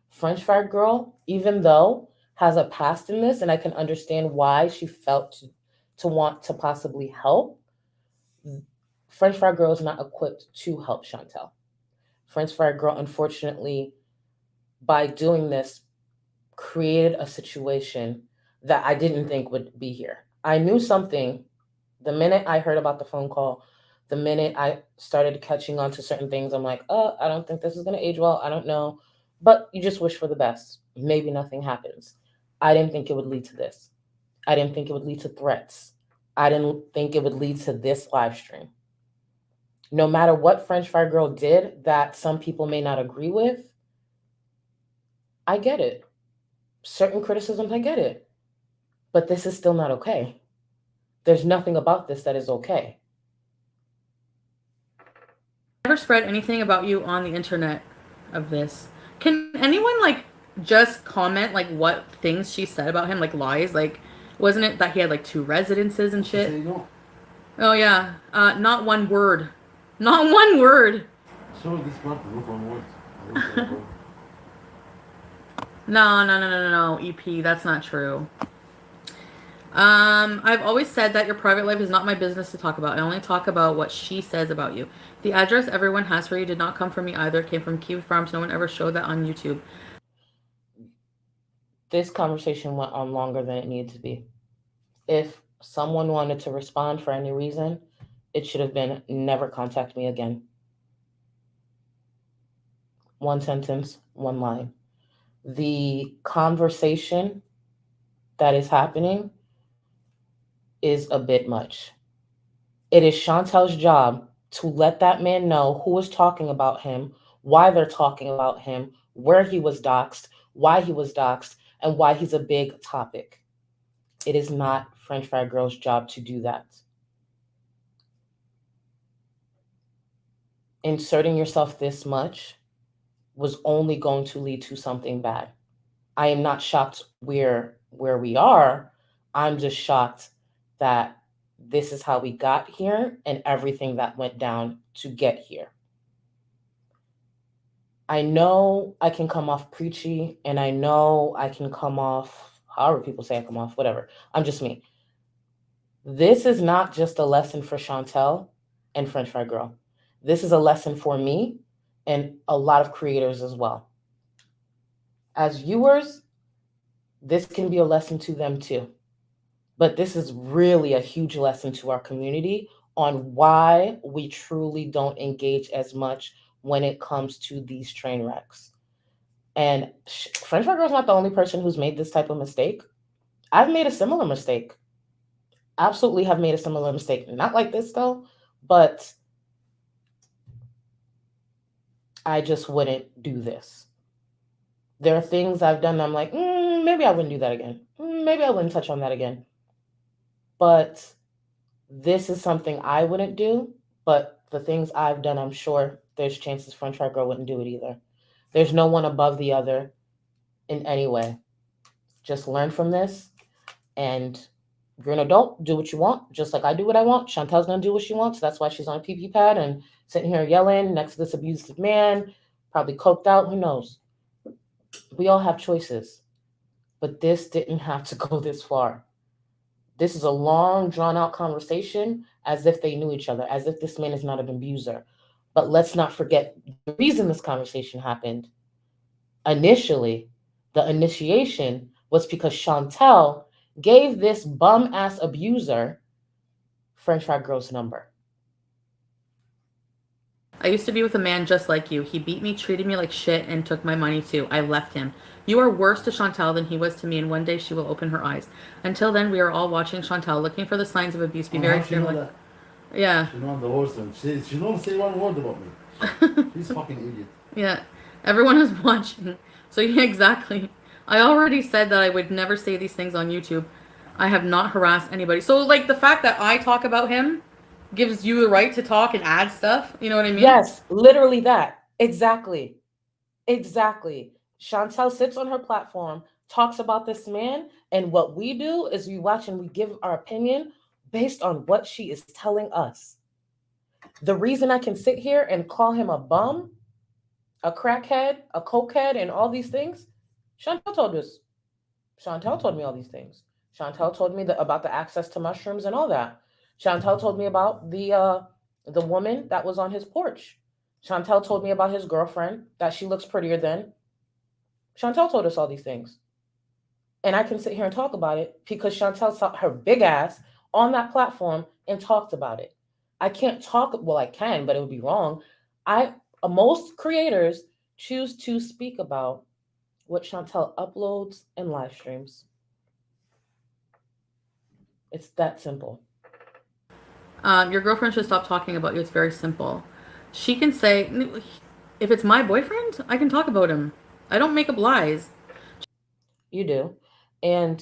French Fry Girl, even though has a past in this, and I can understand why she felt to want to possibly help, French Fry Girl is not equipped to help Chantel. French Fry Girl, unfortunately, by doing this, created a situation that I didn't think would be here. I knew something the minute I heard about the phone call, the minute I started catching on to certain things. I'm like, oh, I don't think this is going to age well. I don't know. But you just wish for the best. Maybe nothing happens. I didn't think it would lead to this. I didn't think it would lead to threats. I didn't think it would lead to this live stream. No matter what French Fry Girl did that some people may not agree with, I get it. Certain criticisms, I get it. But this is still not okay. There's nothing about this that is okay. Never spread anything about you on the internet of this. Can anyone like just comment like what things she said about him, like lies? Like, wasn't it that he had like 2 residences and shit? Say no. Oh yeah, not one word, not one word. So this part, not one word. No, EP, that's not true. I've always said that your private life is not my business to talk about. I only talk about what she says about you. The address everyone has for you did not come from me either. It came from Kiwi Farms. No one ever showed that on YouTube. This conversation went on longer than it needed to be. If someone wanted to respond for any reason, it should have been never contact me again. 1 sentence, 1 line. The conversation that is happening is a bit much. It is Chantel's job to let that man know who is talking about him, why they're talking about him, where he was doxxed, why he was doxxed, and why he's a big topic. It is not French Fry Girl's job to do that. Inserting yourself this much was only going to lead to something bad. I am not shocked where we are. I'm just shocked that this is how we got here and everything that went down to get here. I know I can come off preachy, and I know I can come off however people say I come off, whatever. I'm just me. This is not just a lesson for Chantel and French Fry Girl. This is a lesson for me and a lot of creators as well. As viewers, this can be a lesson to them too. But this is really a huge lesson to our community on why we truly don't engage as much when it comes to these train wrecks. And French Fry Girl's not the only person who's made this type of mistake. I've made a similar mistake. Absolutely have made a similar mistake. Not like this though, but I just wouldn't do this. There are things I've done that I'm like, maybe I wouldn't do that again. Maybe I wouldn't touch on that again. But this is something I wouldn't do. But the things I've done, I'm sure there's chances French Fry Girl wouldn't do it either. There's no one above the other in any way. Just learn from this. And you're an adult, do what you want, just like I do what I want. Chantel's gonna do what she wants. That's why she's on a pee pad and sitting here yelling next to this abusive man, probably coked out, who knows. We all have choices. But this didn't have to go this far. This is a long, drawn out conversation as if they knew each other, as if this man is not an abuser. But let's not forget the reason this conversation happened. Initially, the initiation was because Chantel gave this bum ass abuser French Fry Girl's number. I used to be with a man just like you. He beat me, treated me like shit, and took my money too. I left him. You are worse to Chantel than he was to me, and one day she will open her eyes. Until then, we are all watching Chantel, looking for the signs of abuse. Be very careful. Yeah. She know the worst one. She don't say one word about me. She's fucking idiot. Yeah. Everyone is watching. So yeah, exactly. I already said that I would never say these things on YouTube. I have not harassed anybody. So like the fact that I talk about him gives you the right to talk and add stuff. You know what I mean? Yes, literally that. Exactly. Exactly. Chantel sits on her platform, talks about this man, and what we do is we watch and we give our opinion based on what she is telling us. The reason I can sit here and call him a bum, a crackhead, a cokehead, and all these things, Chantel told us. Chantel told me all these things. Chantel told me about the access to mushrooms and all that. Chantel told me about the woman that was on his porch. Chantel told me about his girlfriend, that she looks prettier than. Chantel told us all these things. And I can sit here and talk about it because Chantel saw her big ass on that platform and talked about it. I can't talk, well, I can, but it would be wrong. Most creators choose to speak about what Chantel uploads and live streams. It's that simple. Your girlfriend should stop talking about you. It's very simple. She can say, if it's my boyfriend, I can talk about him. I don't make up lies. You do. And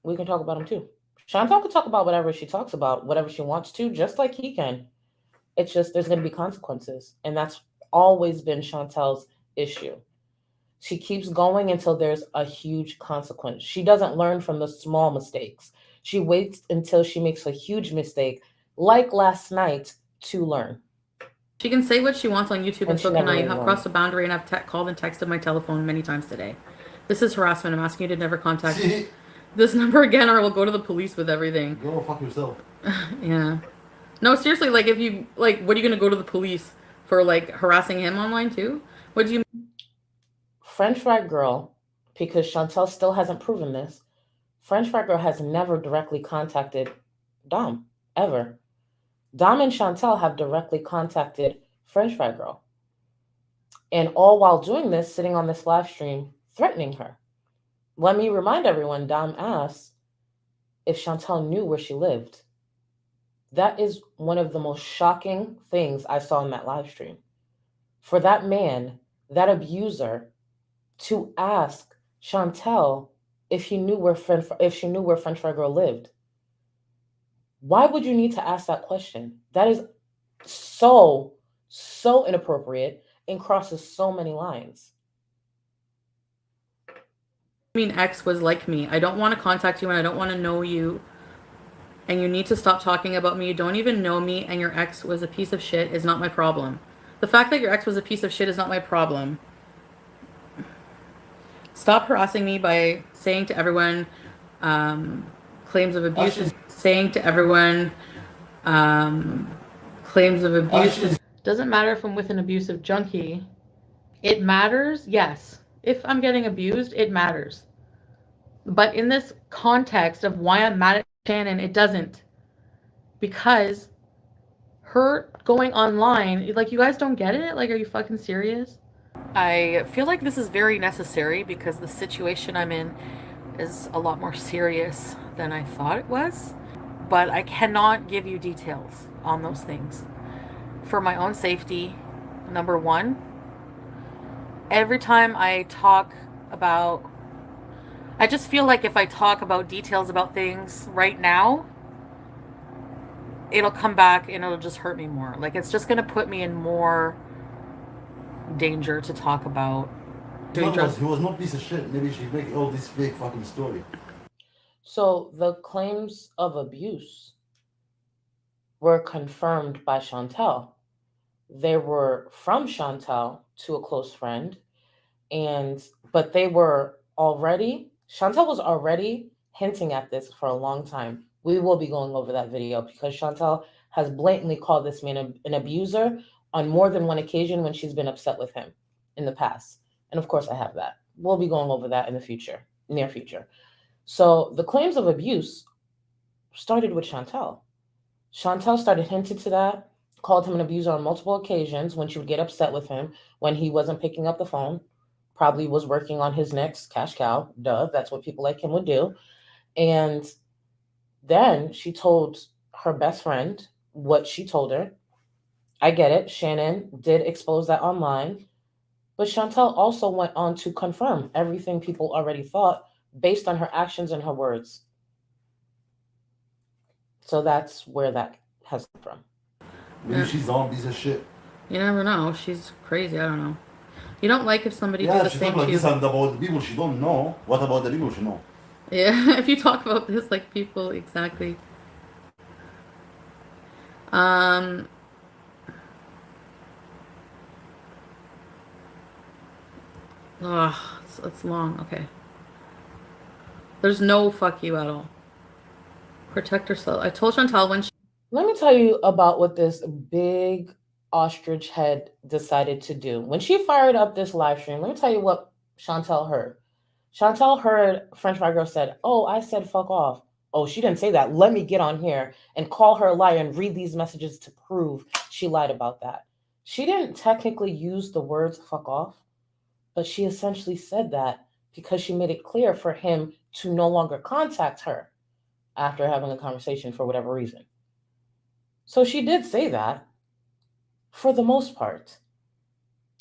we can talk about him too. Chantel can talk about whatever she talks about, whatever she wants to, just like he can. It's just there's going to be consequences. And that's always been Chantel's issue. She keeps going until there's a huge consequence. She doesn't learn from the small mistakes. She waits until she makes a huge mistake, like last night, to learn. She can say what she wants on YouTube, and so can I. You have crossed a boundary, and I've called and texted my telephone many times today. This is harassment. I'm asking you to never contact this number again, or we'll go to the police with everything. Go fuck yourself. Yeah. No, seriously, like, if you, like, what are you going to go to the police for, like, harassing him online, too? What do you... French Fry Girl, because Chantel still hasn't proven this, French Fry Girl has never directly contacted Dom, ever. Dom and Chantel have directly contacted French Fry Girl. And all while doing this, sitting on this live stream, threatening her. Let me remind everyone, Dom asked if Chantel knew where she lived. That is one of the most shocking things I saw in that live stream. For that man, that abuser, to ask Chantel if she knew where French Fry Girl lived. Why would you need to ask that question? That is so inappropriate and crosses so many lines. I mean, ex was like me. I don't want to contact you and I don't want to know you. And you need to stop talking about me. You don't even know me, and your ex was a piece of shit is not my problem. The fact that your ex was a piece of shit is not my problem. Stop harassing me by saying to everyone claims of abuse. Saying to everyone claims of abuse. Doesn't matter if I'm with an abusive junkie. It matters, yes. if I'm getting abused, it matters. But in this context of why I'm mad at Shannon, it doesn't. Because her going online, like, you guys don't get it? Like, are you fucking serious? I feel like this is very necessary because the situation I'm in is a lot more serious than I thought it was. But I cannot give you details on those things. For my own safety, number one, every time I talk about, I just feel like if I talk about details about things right now, it'll come back and it'll just hurt me more. Like, it's just going to put me in more danger to talk about doing drugs. He was not a piece of shit. Maybe she make all this fake fucking story. So the claims of abuse were confirmed by Chantel. They were from Chantel to a close friend, but they were already, Chantel was already hinting at this for a long time. We will be going over that video because Chantel has blatantly called this man an abuser on more than one occasion when she's been upset with him in the past. And of course I have that. We'll be going over that in the future, near future. So the claims of abuse started with Chantel. Chantel started hinting to that, called him an abuser on multiple occasions when she would get upset with him when he wasn't picking up the phone, probably was working on his next cash cow. Duh, that's what people like him would do. And then she told her best friend what she told her. I get it. Shannon did expose that online. But Chantel also went on to confirm everything people already thought based on her actions and her words. So that's where that has come from. Maybe she's on piece of shit. You never know. She's crazy. I don't know. You don't like if somebody do the she same talk like to you. this about the people she don't know. What about the people she know? Yeah, if you talk about this like people, exactly. Oh, it's long. Okay. There's no fuck you at all. Protect herself. I told Chantal when she... Let me tell you about what this big ostrich head decided to do. When she fired up this live stream, let me tell you what Chantal heard. Chantal heard French Fry Girl said, "Oh, I said fuck off." Oh, she didn't say that. Let me get on here and call her a liar and read these messages to prove she lied about that. She didn't technically use the words fuck off, but she essentially said that because she made it clear for him to no longer contact her after having a conversation for whatever reason. So she did say that for the most part.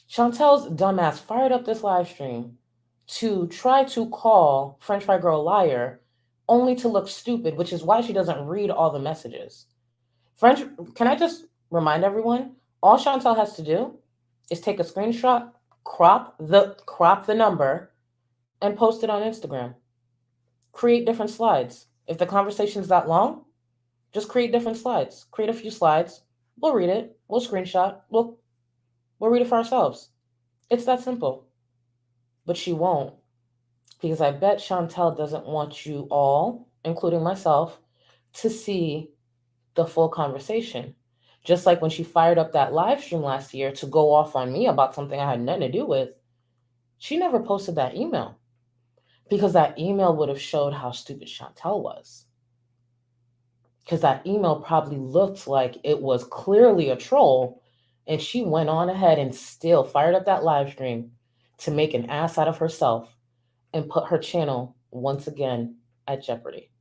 Chantel's dumbass fired up this live stream to try to call French Fry Girl a liar only to look stupid, which is why she doesn't read all the messages. Can I just remind everyone, all Chantel has to do is take a screenshot, crop the number, and post it on Instagram. Create different slides. If the conversation's that long, just create different slides. Create a few slides. We'll read it. We'll screenshot. We'll read it for ourselves. It's that simple. But she won't. Because I bet Chantel doesn't want you all, including myself, to see the full conversation. Just like when she fired up that live stream last year to go off on me about something I had nothing to do with, she never posted that email. Because that email would have showed how stupid Chantel was. Because that email probably looked like it was clearly a troll, and she went on ahead and still fired up that live stream to make an ass out of herself and put her channel once again at jeopardy.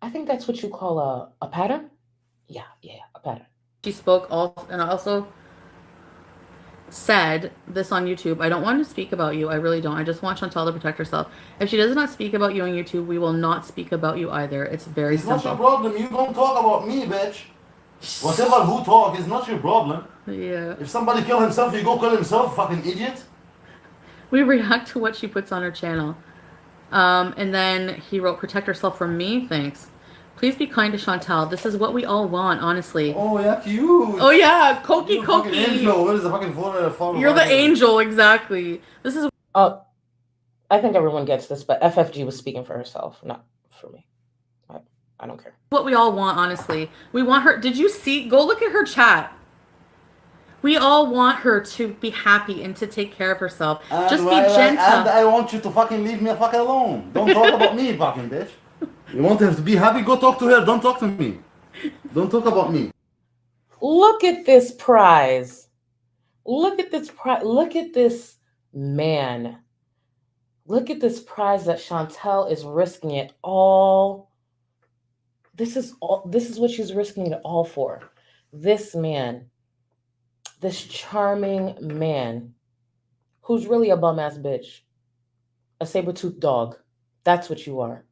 I think that's what you call a pattern. Yeah, a pattern. She spoke and I also said this on YouTube. I don't want to speak about you. I really don't. I just want Chantal to protect herself. If she does not speak about you on YouTube, we will not speak about you either. It's very simple. It's not your problem. You don't talk about me, bitch. Whatever who talk is not your problem. Yeah. If somebody kill himself, you go kill himself, fucking idiot. We react to what she puts on her channel. And then he wrote, "Protect herself from me. Thanks. Please be kind to Chantal. This is what we all want, honestly." Oh, yeah, cute. Oh, yeah. Cokie. Angel. What is the fucking phone? You're the angel, exactly. This is... I think everyone gets this, but FFG was speaking for herself, not for me. I don't care. What we all want, honestly. We want her... Did you see? Go look at her chat. We all want her to be happy and to take care of herself. And Just be gentle. And I want you to fucking leave me fucking alone. Don't talk about me, fucking bitch. You want her to be happy? Go talk to her. Don't talk to me. Don't talk about me. Look at this prize. Look at this prize. Look at this man. Look at this prize that Chantel is risking it all. This is what she's risking it all for. This man, this charming man, who's really a bum ass bitch, a saber-toothed dog. That's what you are.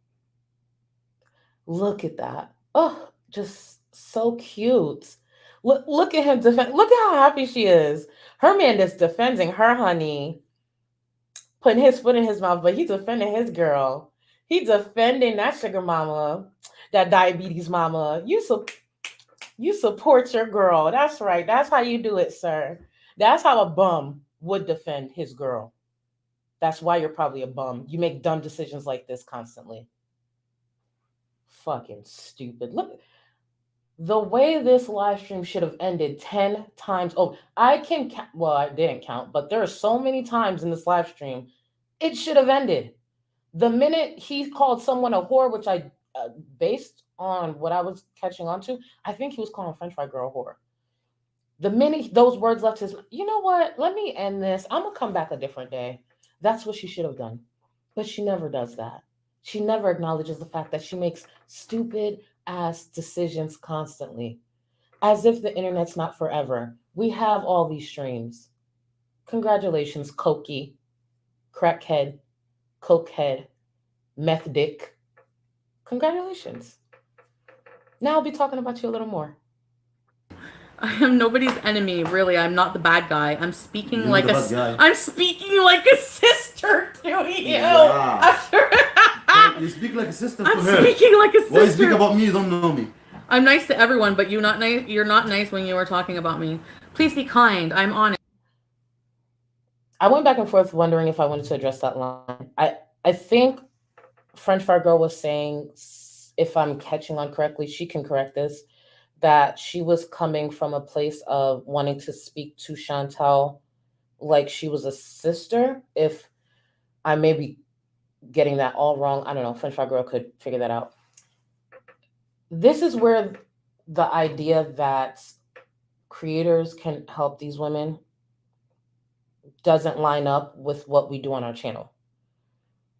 Look at that. Oh, just so cute. Look at him defend. Look at how happy she is. Her man is defending her, honey, putting his foot in his mouth, but he's defending his girl. He's defending that sugar mama, that diabetes mama. You support your girl. That's right. That's how you do it, sir. That's how a bum would defend his girl. That's why you're probably a bum. You make dumb decisions like this constantly. Fucking stupid. Look, the way this live stream should have ended 10 times. Oh, I can count. Well, I didn't count, but there are so many times in this live stream it should have ended. The minute he called someone a whore, which I, based on what I was catching on to, I think he was calling French fry girl a whore. The minute those words left his, you know what? Let me end this. I'm going to come back a different day. That's what she should have done. But she never does that. She never acknowledges the fact that she makes stupid ass decisions constantly. As if the internet's not forever. We have all these streams. Congratulations, Cokie, crackhead, cokehead, meth dick. Congratulations. Now I'll be talking about you a little more. I am nobody's enemy, really. I'm not the bad guy. I'm speaking You're like the bad guy. I'm speaking like a sister to you. Yeah. You speak like a sister to I'm her. speaking like a sister. Why you speak about me? You don't know me. I'm nice to everyone, but you're not nice. You're not nice when you are talking about me. Please be kind. I'm honest. I went back and forth wondering if I wanted to address that line. I think French Fry Girl was saying, if I'm catching on correctly, she can correct this, that she was coming from a place of wanting to speak to Chantel like she was a sister. If I may be getting that all wrong, I don't know. French Fry Girl could figure that out. This is where the idea that creators can help these women doesn't line up with what we do on our channel.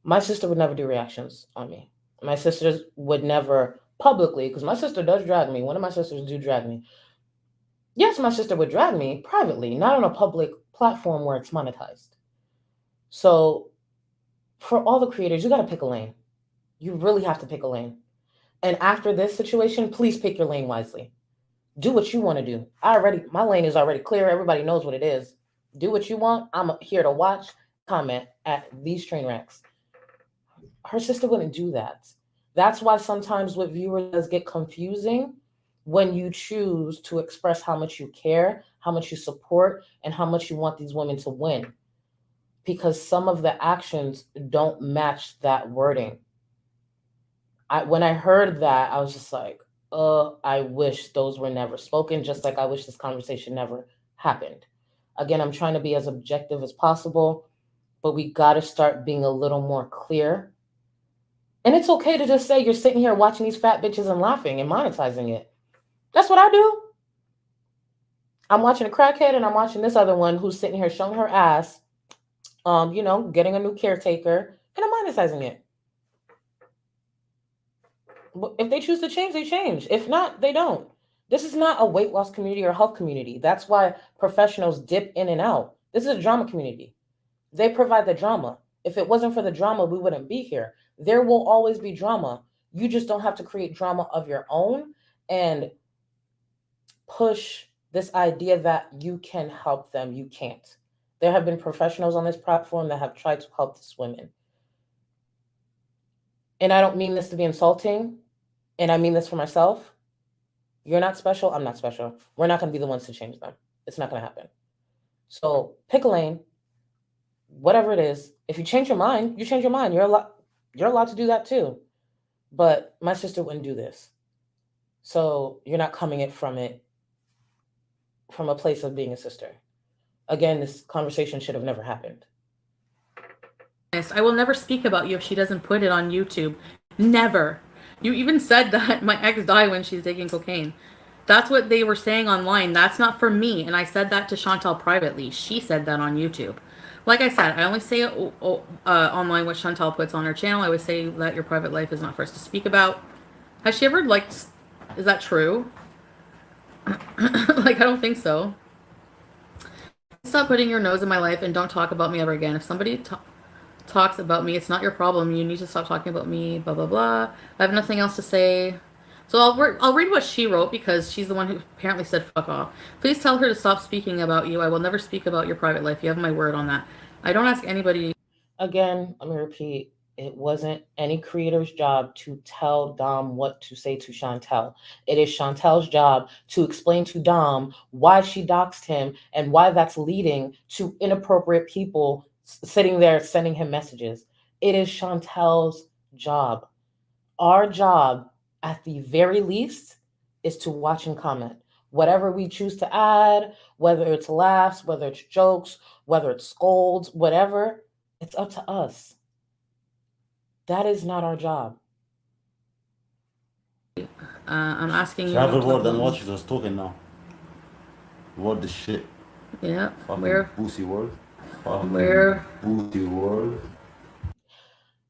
My sister would never do reactions on me. My sisters would never publicly, because my sister does drag me. One of my sisters do drag me. Yes, my sister would drag me privately, not on a public platform where it's monetized. So for all the creators, you got to pick a lane. You really have to pick a lane. And after this situation, please pick your lane wisely. Do what you want to do. My lane is already clear. Everybody knows what it is. Do what you want. I'm here to watch, comment at these train wrecks. Her sister wouldn't do that. That's why sometimes with viewers does get confusing when you choose to express how much you care, how much you support, and how much you want these women to win. Because some of the actions don't match that wording. When I heard that, I was just like, I wish those were never spoken, just like I wish this conversation never happened. Again, I'm trying to be as objective as possible, but we got to start being a little more clear. And it's okay to just say you're sitting here watching these fat bitches and laughing and monetizing it. That's what I do. I'm watching a crackhead and I'm watching this other one who's sitting here showing her ass, getting a new caretaker, and I'm monetizing it. If they choose to change, they change. If not, they don't. This is not a weight loss community or health community. That's why professionals dip in and out. This is a drama community. They provide the drama. If it wasn't for the drama, we wouldn't be here. There will always be drama. You just don't have to create drama of your own and push this idea that you can help them. You can't. There have been professionals on this platform that have tried to help these women. And I don't mean this to be insulting, and I mean this for myself. You're not special. I'm not special. We're not going to be the ones to change them. It's not going to happen. So pick a lane, whatever it is. If you change your mind, you change your mind. You're allowed to do that too. But my sister wouldn't do this. So you're not coming it from it from a place of being a sister. Again, this conversation should have never happened. I will never speak about you if she doesn't put it on YouTube. Never. You even said that my ex died when she's taking cocaine. That's what they were saying online. That's not for me. And I said that to Chantal privately. She said that on YouTube. Like I said, I only say online what Chantal puts on her channel. I always say that your private life is not for us to speak about. Has she ever, like, is that true? Like, I don't think so. Stop putting your nose in my life and don't talk about me ever again. If somebody talks about me, it's not your problem. You need to stop talking about me, blah, blah, blah. I have nothing else to say. So I'll read what she wrote because she's the one who apparently said fuck off. Please tell her to stop speaking about you. I will never speak about your private life. You have my word on that. I don't ask anybody. Again, let me repeat, it wasn't any creator's job to tell Dom what to say to Chantel. It is Chantel's job to explain to Dom why she doxed him and why that's leading to inappropriate people sitting there sending him messages. It is Chantel's job. Our job, at the very least, is to watch and comment. Whatever we choose to add, whether it's laughs, whether it's jokes, whether it's scolds, whatever, it's up to us. That is not our job. I'm asking She you. have a word than what she was talking now. What the shit? Yeah. Fucking Where? pussy word. Fucking Where? pussy word.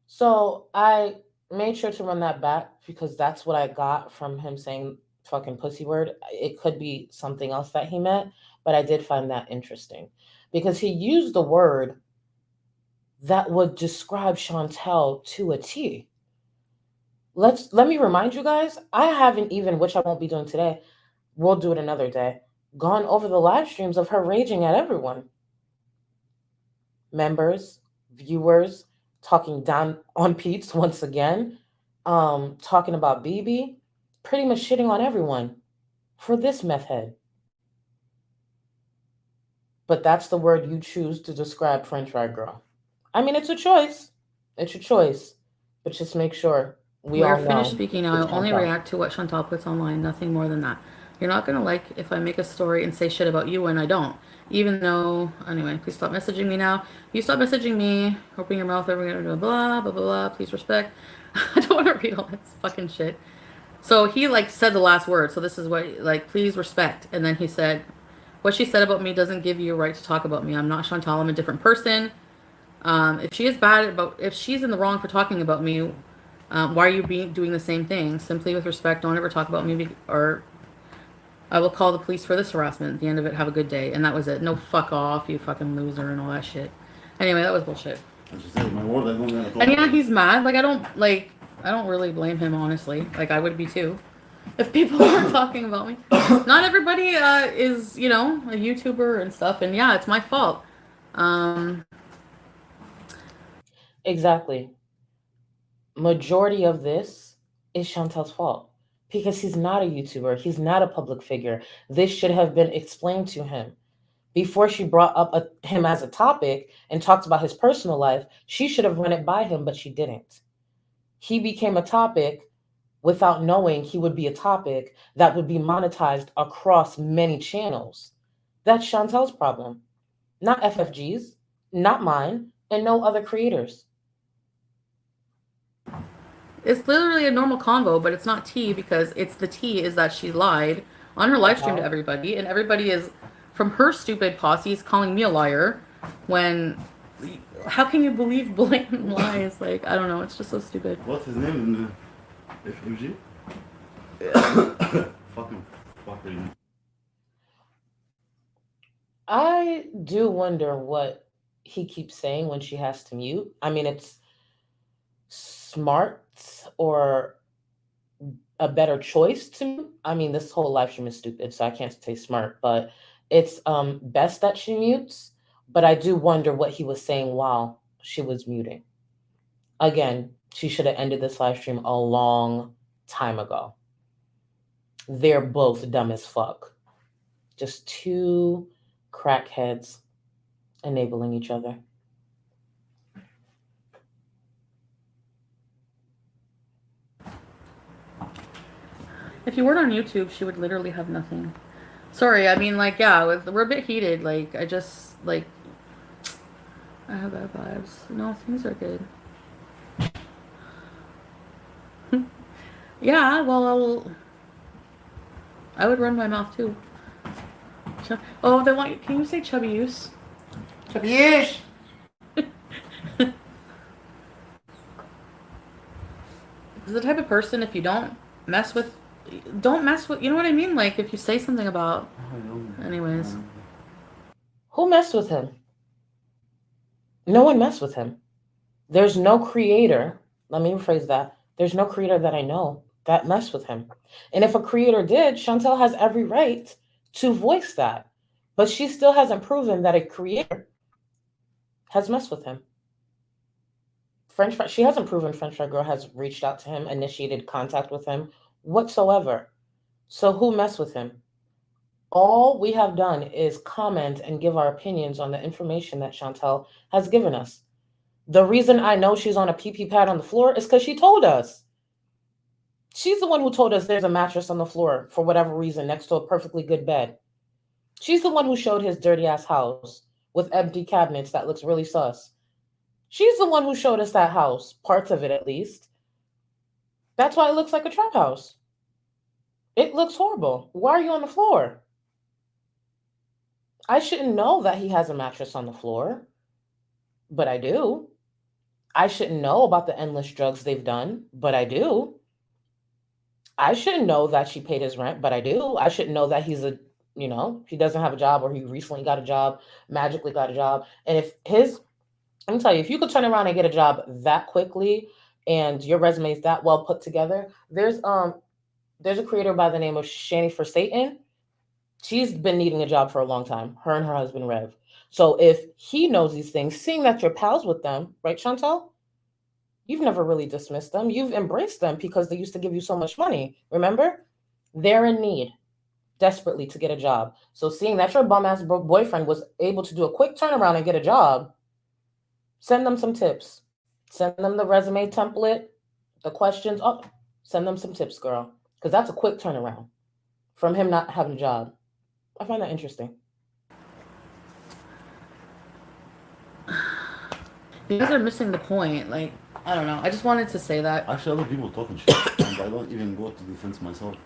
So I made sure to run that back because that's what I got from him saying fucking pussy word. It could be something else that he meant, but I did find that interesting because he used the word that would describe Chantel to a T. Let me remind you guys, I haven't even, which I won't be doing today, we'll do it another day, gone over the live streams of her raging at everyone. Members, viewers, talking down on Pete's once again, talking about BB, pretty much shitting on everyone for this meth head. But that's the word you choose to describe French fry girl. I mean, it's a choice. It's your choice. But just make sure We're finished speaking now. I'll only Chantal. react to what Chantal puts online, nothing more than that. You're not going to like if I make a story and say shit about you when I don't. Even though, anyway, please stop messaging me now. You stop messaging me, open your mouth, everything, blah, blah, blah, blah, please respect. I don't want to read all this fucking shit. So he, like, said the last word. So this is what, like, please respect. And then he said, what she said about me doesn't give you a right to talk about me. I'm not Chantal. I'm a different person. If she is bad about, if she's in the wrong for talking about me, why are you doing the same thing? Simply with respect, don't ever talk about me, or I will call the police for this harassment. At the end of it, have a good day. And that was it. No fuck off, you fucking loser, and all that shit. Anyway, that was bullshit. And she said, my word, I don't gonna talk. And yeah, he's mad. Like, I don't really blame him, honestly. Like, I would be too. If people were talking about me. Not everybody is, you know, a YouTuber and stuff. And yeah, it's my fault. Exactly. Majority of this is Chantel's fault because he's not a YouTuber. He's not a public figure. This should have been explained to him. Before she brought up him as a topic and talked about his personal life, she should have run it by him, but she didn't. He became a topic without knowing he would be a topic that would be monetized across many channels. That's Chantel's problem, not FFG's, not mine, and no other creators. It's literally a normal convo, but it's not tea because it's the tea is that she lied on her live stream to everybody, and everybody is, from her stupid posse, is calling me a liar when, how can you believe blatant lies? Like, I don't know, it's just so stupid. What's his name in FMG? Fucking. I do wonder what he keeps saying when she has to mute. I mean, it's smart or a better choice to mute. I mean, this whole live stream is stupid, so I can't say smart, but it's best that she mutes. But I do wonder what he was saying while she was muting. Again, she should have ended this live stream a long time ago. They're both dumb as fuck. Just two crackheads enabling each other. If you weren't on YouTube, she would literally have nothing. Sorry, I mean, like, yeah, we're a bit heated. Like, I just, like, I have bad vibes. No, things are good. Yeah, well, I would run my mouth too. Oh, they want. Can you say chubby use? Chapish! Is the type of person if you mess with, don't mess with. You know what I mean? Like if you say something about. Anyways, Who messed with him? No one messed with him. There's no creator. Let me rephrase that. There's no creator that I know that messed with him. And if a creator did, Chantel has every right to voice that. But she still hasn't proven that a creator has messed with him. She hasn't proven French Fry Girl has reached out to him, initiated contact with him whatsoever. So who messed with him? All we have done is comment and give our opinions on the information that Chantel has given us. The reason I know she's on a pee pad on the floor is because she told us. She's the one who told us there's a mattress on the floor for whatever reason next to a perfectly good bed. She's the one who showed his dirty ass house with empty cabinets that looks really sus. She's the one who showed us that house, parts of it at least. That's why it looks like a trap house. It looks horrible. Why are you on the floor? I shouldn't know that he has a mattress on the floor, but I do. I shouldn't know about the endless drugs they've done, but I do. I shouldn't know that she paid his rent, but I do. I shouldn't know that he doesn't have a job or he recently got a job, magically got a job. And let me tell you, if you could turn around and get a job that quickly and your resume is that well put together, there's a creator by the name of Shani for Satan. She's been needing a job for a long time, her and her husband Rev. So if he knows these things, seeing that you're pals with them, right, Chantel? You've never really dismissed them. You've embraced them because they used to give you so much money. Remember? They're in need desperately to get a job. So seeing that your bum ass boyfriend was able to do a quick turnaround and get a job, send them some tips. Send them the resume template, the questions. Oh, send them some tips, girl. Because that's a quick turnaround from him not having a job. I find that interesting. you guys are missing the point. Like I don't know. I just wanted to say that. Actually, other people talking shit, and I don't even go to defense myself.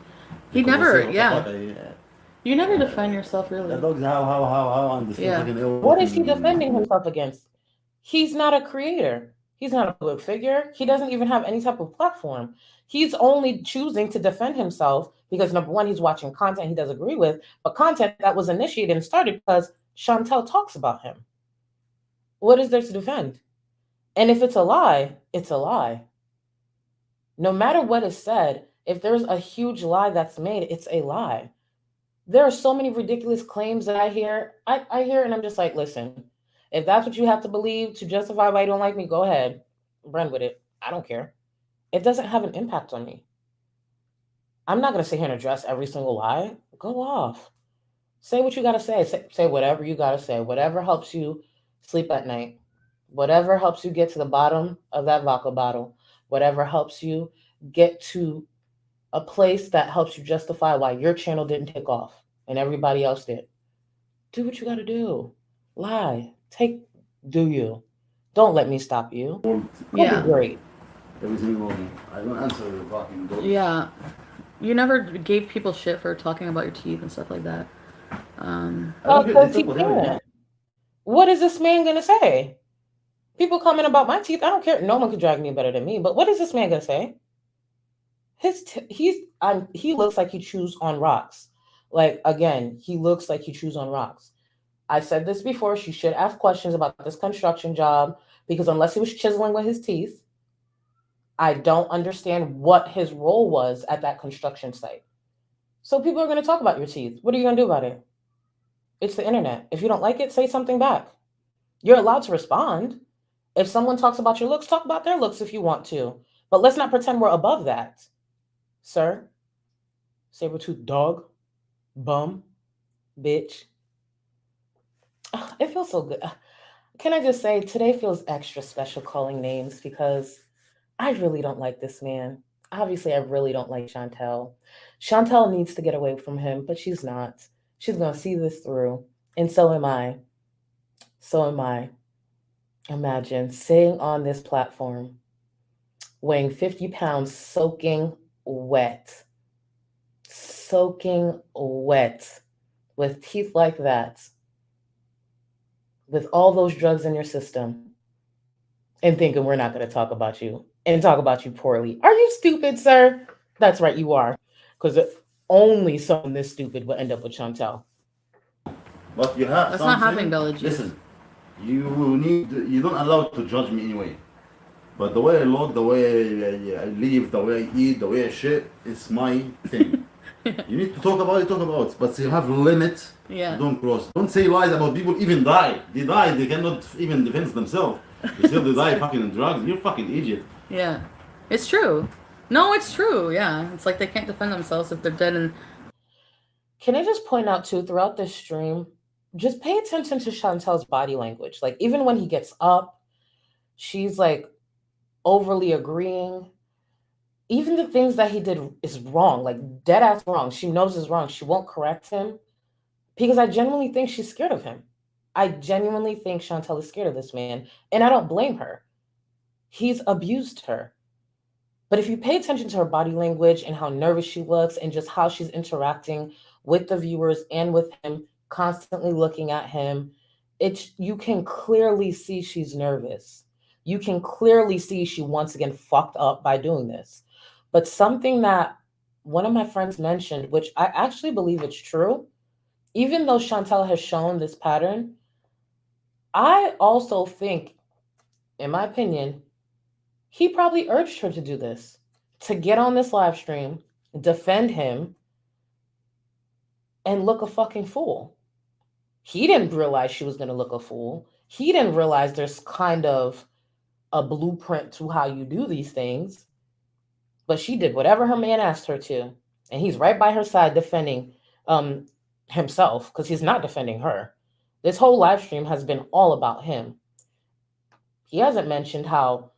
He Because I never, say, what the yeah. fuck, You never defend yourself really. That dog's how, and this Yeah. fucking ill. What is he defending himself against? He's not a creator. He's not a public figure. He doesn't even have any type of platform. He's only choosing to defend himself because number one, he's watching content he doesn't agree with, but content that was initiated and started because Chantel talks about him. What is there to defend? And if it's a lie, it's a lie. No matter what is said, if there's a huge lie that's made, it's a lie. There are so many ridiculous claims that I hear. I hear and I'm just like, listen, if that's what you have to believe to justify why you don't like me, go ahead. Run with it. I don't care. It doesn't have an impact on me. I'm not going to sit here and address every single lie. Go off. Say what you got to say. Say whatever you got to say. Whatever helps you sleep at night. Whatever helps you get to the bottom of that vodka bottle. Whatever helps you get to a place that helps you justify why your channel didn't take off and everybody else did. Do what you got to do. Lie. Do you. Don't let me stop you. Yeah. Be great. Everything wrong. I don't answer your fucking dog. Yeah. You never gave people shit for talking about your teeth and stuff like that. What is this man gonna say? People comment about my teeth. I don't care. No one can drag me better than me. But what is this man gonna say? He looks like he chews on rocks. Like again, he looks like he chews on rocks. I said this before. She should ask questions about this construction job because unless he was chiseling with his teeth, I don't understand what his role was at that construction site. So people are going to talk about your teeth. What are you going to do about it? It's the internet. If you don't like it, say something back. You're allowed to respond. If someone talks about your looks, talk about their looks if you want to. But let's not pretend we're above that. Sir, saber-tooth dog, bum, bitch. It feels so good. Can I just say, today feels extra special calling names because I really don't like this man. Obviously, I really don't like Chantel. Chantel needs to get away from him, but she's not. She's gonna see this through. And so am I. So am I. Imagine sitting on this platform, weighing 50 pounds, wet, soaking wet, with teeth like that, with all those drugs in your system, and thinking we're not going to talk about you and talk about you poorly. Are you stupid, sir? That's right, you are. Because only someone this stupid will end up with Chantel. But you have That's something. not happening, Bella G. Listen, you don't allow to judge me anyway. But the way I look, the way I live, the way I eat, the way I shit, it's my thing. You need to talk about it, but you have limits. Yeah. Don't cross. Don't say lies about people even die. They die, they cannot even defend themselves. They still they die fucking in drugs. You're fucking idiot. Yeah. It's true. No, it's true. Yeah. It's like they can't defend themselves if they're dead and... Can I just point out too, throughout this stream, just pay attention to Chantel's body language. Like even when he gets up, she's like overly agreeing. Even the things that he did is wrong, like dead ass wrong. She knows is wrong. She won't correct him because I genuinely think she's scared of him. I genuinely think Chantel is scared of this man, and I don't blame her. He's abused her. But if you pay attention to her body language and how nervous she looks and just how she's interacting with the viewers and with him, constantly looking at him, you can clearly see she's nervous. You can clearly see she once again fucked up by doing this. But something that one of my friends mentioned, which I actually believe it's true, even though Chantel has shown this pattern, I also think, in my opinion, he probably urged her to do this, to get on this live stream, defend him, and look a fucking fool. He didn't realize she was going to look a fool. He didn't realize there's kind of a blueprint to how you do these things. But she did whatever her man asked her to. And he's right by her side defending himself because he's not defending her. This whole live stream has been all about him. He hasn't mentioned how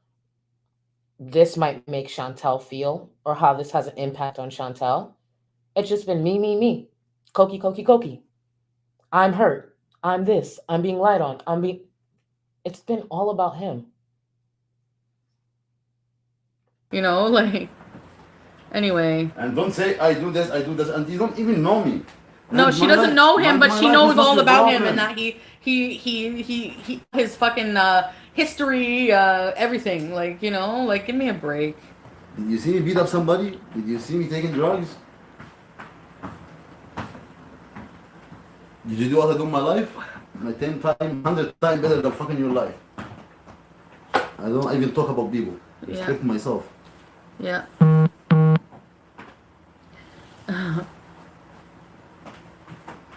this might make Chantel feel or how this has an impact on Chantel. It's just been me. Koki. I'm hurt. I'm this. I'm being lied on. It's been all about him. You know, like... Anyway. And don't say I do this, and you don't even know me. No, And she my doesn't life- know him, my- but my she life knows is not all your about him problem. and that he his fucking history, everything. Like, you know, like give me a break. Did you see me beat up somebody? Did you see me taking drugs? Did you do what I do in my life? My 10 times, 100 times better than fucking your life. I don't even talk about people. Yeah. Respect myself. Yeah.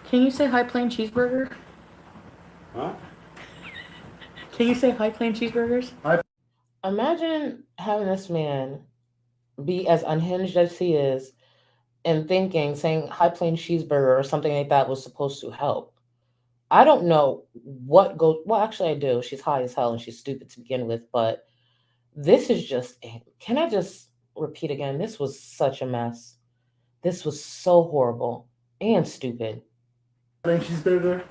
Can you say high plain cheeseburger? Huh? Can you say high plain cheeseburgers? Imagine having this man be as unhinged as he is and saying high plain cheeseburger or something like that was supposed to help. I don't know what goes. Well, actually, I do. She's high as hell and she's stupid to begin with. But this is just. Can I just repeat again? This was such a mess. This was so horrible and stupid. Plain cheeseburger.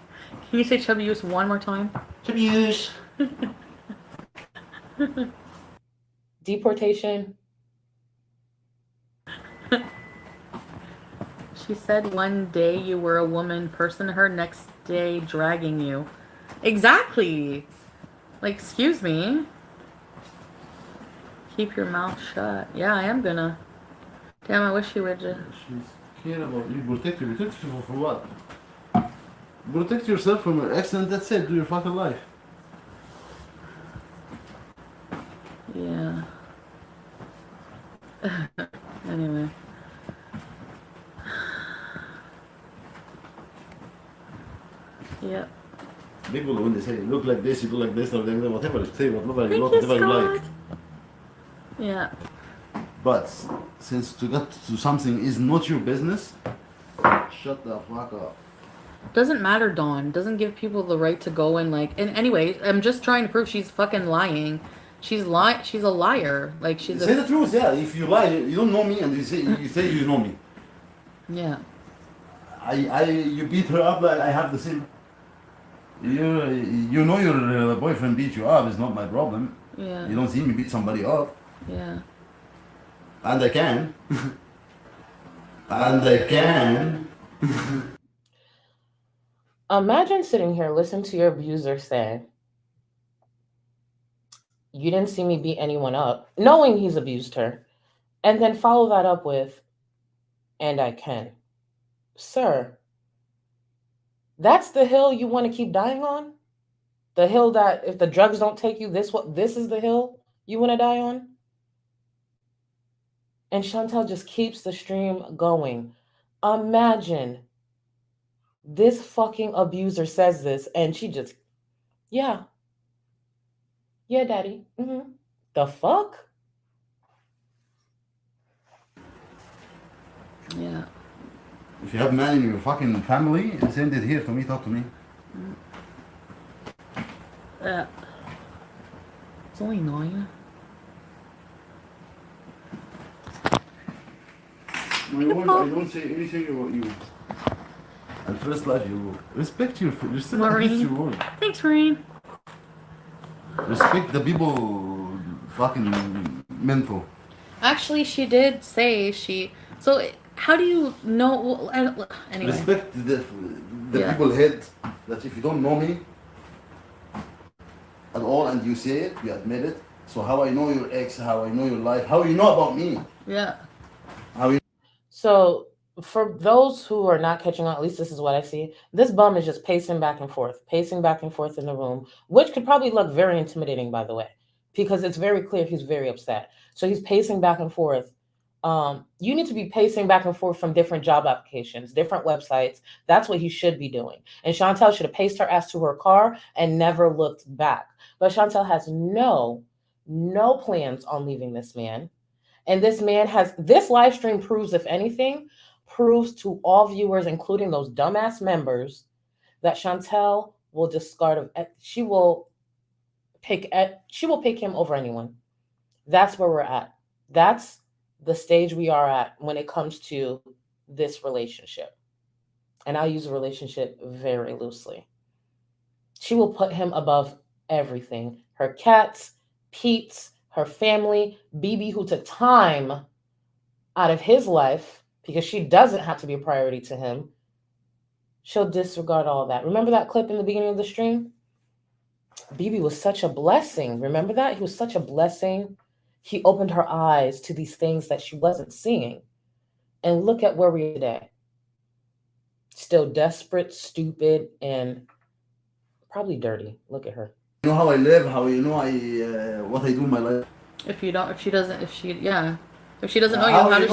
Can you say chubby juice one more time? Chubby juice. Deportation. She said one day you were a woman, person her, next day dragging you. Exactly. Like, excuse me. Keep your mouth shut. Yeah, I am gonna. Damn, I wish you would just... She's care about you. Protect you. Protect you for what? Protect yourself from an accident. That's it. Do your fucking life. Yeah. Anyway. Yep. People when they say look like this, you look like this, or whatever you say, whatever you Thank look, you, whatever you like. Scott. Yeah. But since to get to something is not your business, shut the fuck up. Doesn't matter, Dawn. Doesn't give people the right to go and like... And anyway, I'm just trying to prove she's fucking lying. She's a liar. Like, she's Say the truth, yeah. If you lie, you don't know me, and you say you know me. Yeah. you beat her up like I have the same. You know your boyfriend beat you up is not my problem. Yeah. You don't see me beat somebody up. Yeah. And I can. And I can. Imagine sitting here, listening to your abuser say, you didn't see me beat anyone up, knowing he's abused her, and then follow that up with, and I can. Sir, that's the hill you want to keep dying on? The hill that if the drugs don't take you, this is the hill you want to die on? And Chantel just keeps the stream going. Imagine this fucking abuser says this and she just, yeah, daddy. The fuck? Yeah. If you have man in your fucking family, send it here to me, talk to me. Yeah. It's only 9. I don't say anything about you. And first life, you respect your word. Thanks, Maureen. Respect the people fucking mental. Actually, she did say so how do you know? Anyway. Respect the Yeah. people head that if you don't know me at all and you say it, you admit it. So how I know your ex, how I know your life, how you know about me. Yeah. How you So for those who are not catching on, at least this is what I see. This bum is just pacing back and forth in the room, which could probably look very intimidating, by the way, because it's very clear he's very upset. So he's pacing back and forth. You need to be pacing back and forth from different job applications, different websites. That's what he should be doing. And Chantel should have paced her ass to her car and never looked back. But Chantel has no plans on leaving this man. And this live stream proves, if anything, proves to all viewers, including those dumbass members, that Chantel will discard she will pick him over anyone. That's where we're at. That's the stage we are at when it comes to this relationship. And I'll use relationship very loosely. She will put him above everything. Her cats, Pete's, her family, BB, who took time out of his life because she doesn't have to be a priority to him. She'll disregard all that. Remember that clip in the beginning of the stream? BB was such a blessing. Remember that? He was such a blessing. He opened her eyes to these things that she wasn't seeing. And look at where we are today. Still desperate, stupid, and probably dirty. Look at her. know how I live, how you know what I do in my life. If she doesn't know you, how does she know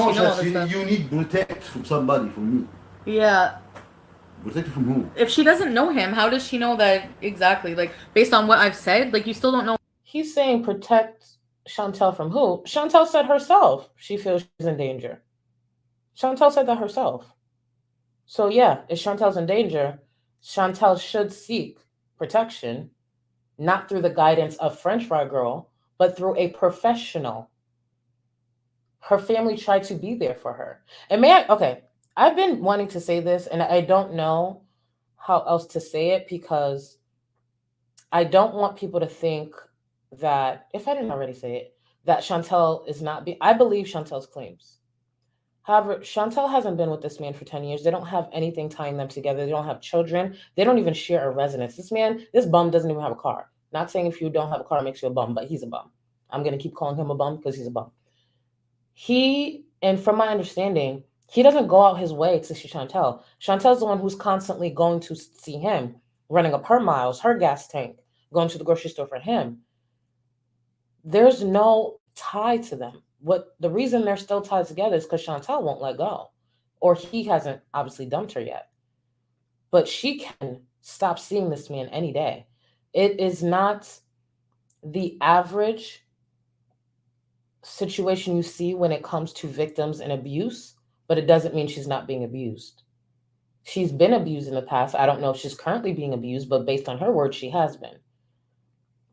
all this stuff? You need protect from somebody, from me. Yeah. Protect from who? If she doesn't know him, how does she know that exactly? Like, based on what I've said, like, you still don't know. He's saying protect Chantel from who? Chantel said herself she feels she's in danger. Chantel said that herself. So yeah, if Chantel's in danger, Chantel should seek protection, not through the guidance of French Fry Girl, but through a professional. Her family tried to be there for her. And I've been wanting to say this, and I don't know how else to say it because I don't want people to think that, if I didn't already say it, that Chantel is not I believe Chantel's claims. However, Chantel hasn't been with this man for 10 years. They don't have anything tying them together. They don't have children. They don't even share a residence. This bum doesn't even have a car. Not saying if you don't have a car it makes you a bum, but he's a bum. I'm going to keep calling him a bum because he's a bum. And from my understanding, he doesn't go out his way to see Chantel. Chantel's the one who's constantly going to see him, running up her miles, her gas tank, going to the grocery store for him. There's no tie to them. The reason they're still tied together is because Chantel won't let go, or he hasn't obviously dumped her yet. But she can stop seeing this man any day. It is not the average situation you see when it comes to victims and abuse, but it doesn't mean she's not being abused. She's been abused in the past. I don't know if she's currently being abused, but based on her words, she has been.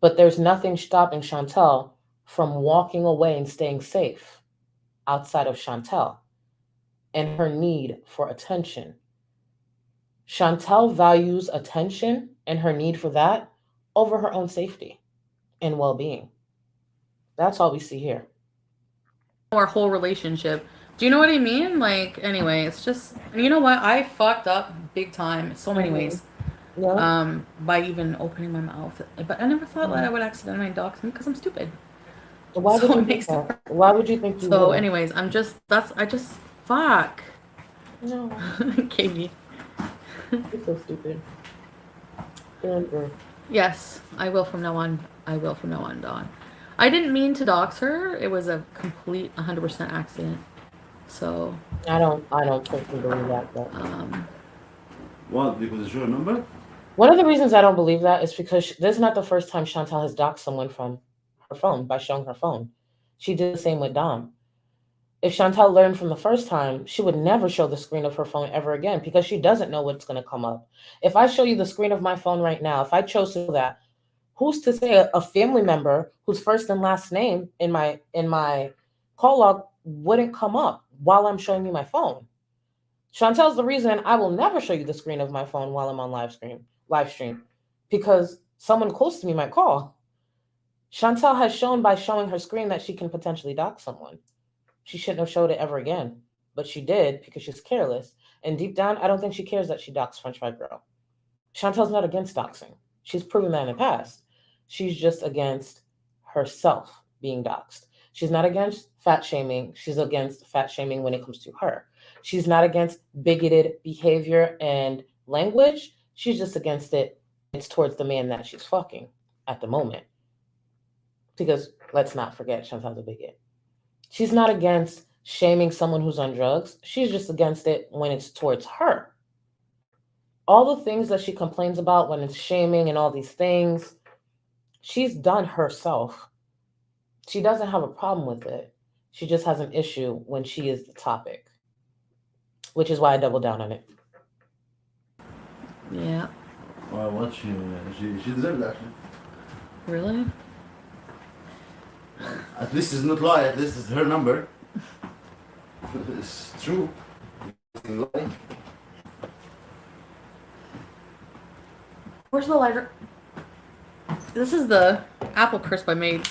But there's nothing stopping Chantel from walking away and staying safe outside of Chantel and her need for attention. Chantel values attention and her need for that over her own safety and well being. That's all we see here. Our whole relationship. Do you know what I mean? Like, anyway, it's just, you know what? I fucked up big time, so many ways. Yeah. By even opening my mouth. But I never thought that I Mhm. would accidentally dox him because I'm stupid. Why would So you it think makes it that? worse. Why would you think you So, wouldn't? anyways, I just, fuck. No, Katie. you're so stupid. Andrew. Yes, I will from now on. I will from now on, Dawn. I didn't mean to dox her. It was a complete 100% accident. So, I don't personally believe that. But What? Because it's your number? one of the reasons I don't believe that is because this is not the first time Chantal has doxed someone from her phone by showing her phone. She did the same with Dom. If Chantal learned from the first time, she would never show the screen of her phone ever again because she doesn't know what's going to come up. If I show you the screen of my phone right now, if I chose to do that, who's to say a family member whose first and last name in my call log wouldn't come up while I'm showing you my phone? Chantel's the reason I will never show you the screen of my phone while I'm on live stream, because someone close to me might call. Chantel has shown by showing her screen that she can potentially dox someone. She shouldn't have showed it ever again, but she did because she's careless. And deep down, I don't think she cares that she doxed French Fry Girl. Chantel's not against doxing. She's proven that in the past. She's just against herself being doxed. She's not against fat shaming. She's against fat shaming when it comes to her. She's not against bigoted behavior and language. She's just against it. It's towards the man that she's fucking at the moment. Because let's not forget, Chantel's a bigot. She's not against shaming someone who's on drugs. She's just against it when it's towards her. All the things that she complains about when it's shaming and all these things, she's done herself. She doesn't have a problem with it. She just has an issue when she is the topic, which is why I double down on it. yeah. Well, what she deserved it, actually. Really? At least it's not lie. At least it's her number. It's true. Lie. Where's the lighter? This is the apple crisp I made.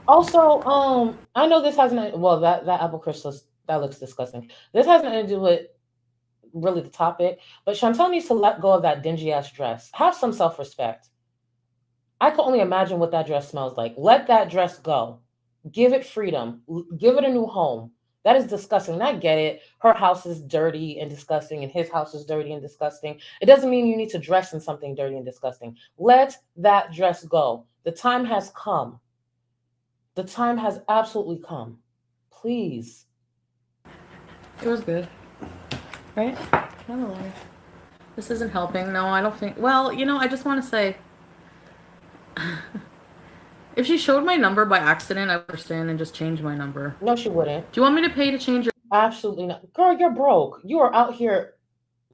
Also, I know this hasn't. Well, that apple crystal that looks disgusting. This has nothing to do with really the topic, but Chantel needs to let go of that dingy ass dress. Have some self respect. I can only imagine what that dress smells like. Let that dress go. Give it freedom. Give it a new home. That is disgusting. And I get it. Her house is dirty and disgusting, and his house is dirty and disgusting. It doesn't mean you need to dress in something dirty and disgusting. Let that dress go. The time has come. The time has absolutely come. Please. It was good. Right? Not a lie. This isn't helping. No, I don't think. Well, I just want to say. If she showed my number by accident, I would understand and just change my number. No, she wouldn't. Do you want me to pay to change your? Absolutely not. Girl, you're broke. You are out here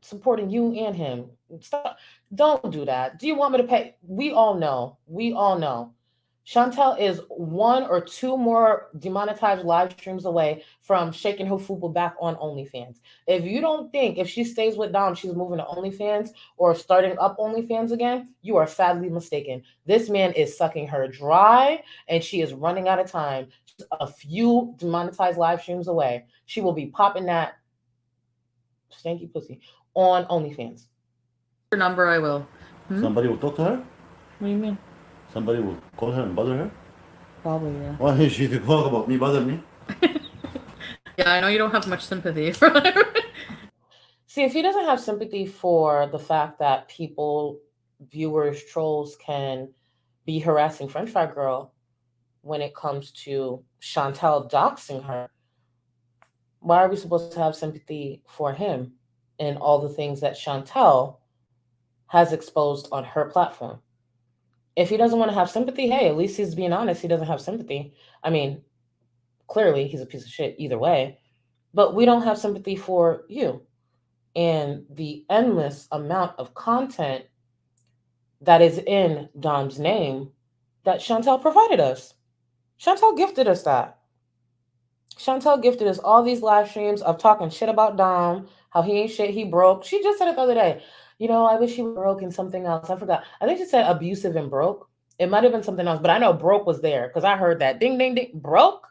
supporting you and him. Stop. Don't do that. Do you want me to pay? We all know. We all know. Chantel is one or two more demonetized live streams away from shaking her fupa back on OnlyFans. If you don't think if she stays with Dom, she's moving to OnlyFans or starting up OnlyFans again, you are sadly mistaken. This man is sucking her dry and she is running out of time. She's a few demonetized live streams away. She will be popping that stanky pussy on OnlyFans. Your number, I will. Somebody will talk to her? What do you mean? Somebody will call her and bother her? Probably, yeah. Why is she to talk about me, bother me? Yeah, I know you don't have much sympathy for her. See, if he doesn't have sympathy for the fact that people, viewers, trolls can be harassing French Fry Girl when it comes to Chantel doxing her, why are we supposed to have sympathy for him and all the things that Chantel has exposed on her platform? If he doesn't want to have sympathy, hey, at least he's being honest. He doesn't have sympathy. I mean, clearly he's a piece of shit either way, but we don't have sympathy for you and the endless amount of content that is in Dom's name that Chantel provided us. Chantel gifted us that. Chantel gifted us all these live streams of talking shit about Dom, how he ain't shit, he broke. She just said it the other day. I wish he was broke and something else. I forgot. I think she said abusive and broke. It might have been something else, but I know broke was there because I heard that. Ding, ding, ding. Broke?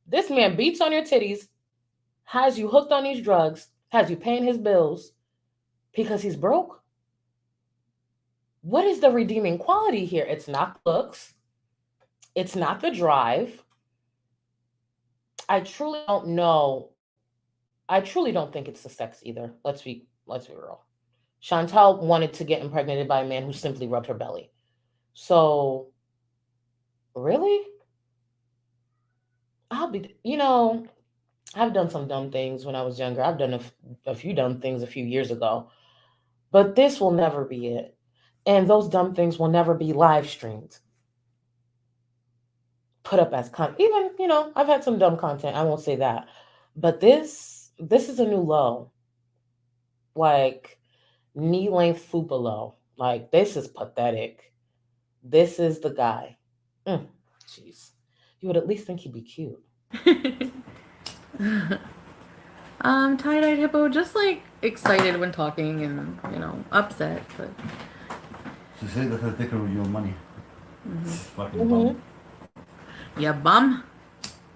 This man beats on your titties, has you hooked on these drugs, has you paying his bills because he's broke? What is the redeeming quality here? It's not looks. It's not the drive. I truly don't know. I truly don't think it's the sex either. Let's be real. Chantel wanted to get impregnated by a man who simply rubbed her belly. So, really? I've done some dumb things when I was younger. I've done a few dumb things a few years ago. But this will never be it. And those dumb things will never be live streamed, put up as content. Even, I've had some dumb content. I won't say that. But this is a new low. Like knee length fupa. Like this is pathetic. This is the guy. Jeez. You would at least think he'd be cute. Tie-dyed hippo, just like excited when talking and upset, but She said that I'll take her with your money. It's fucking Mhm. bum. yeah, bum.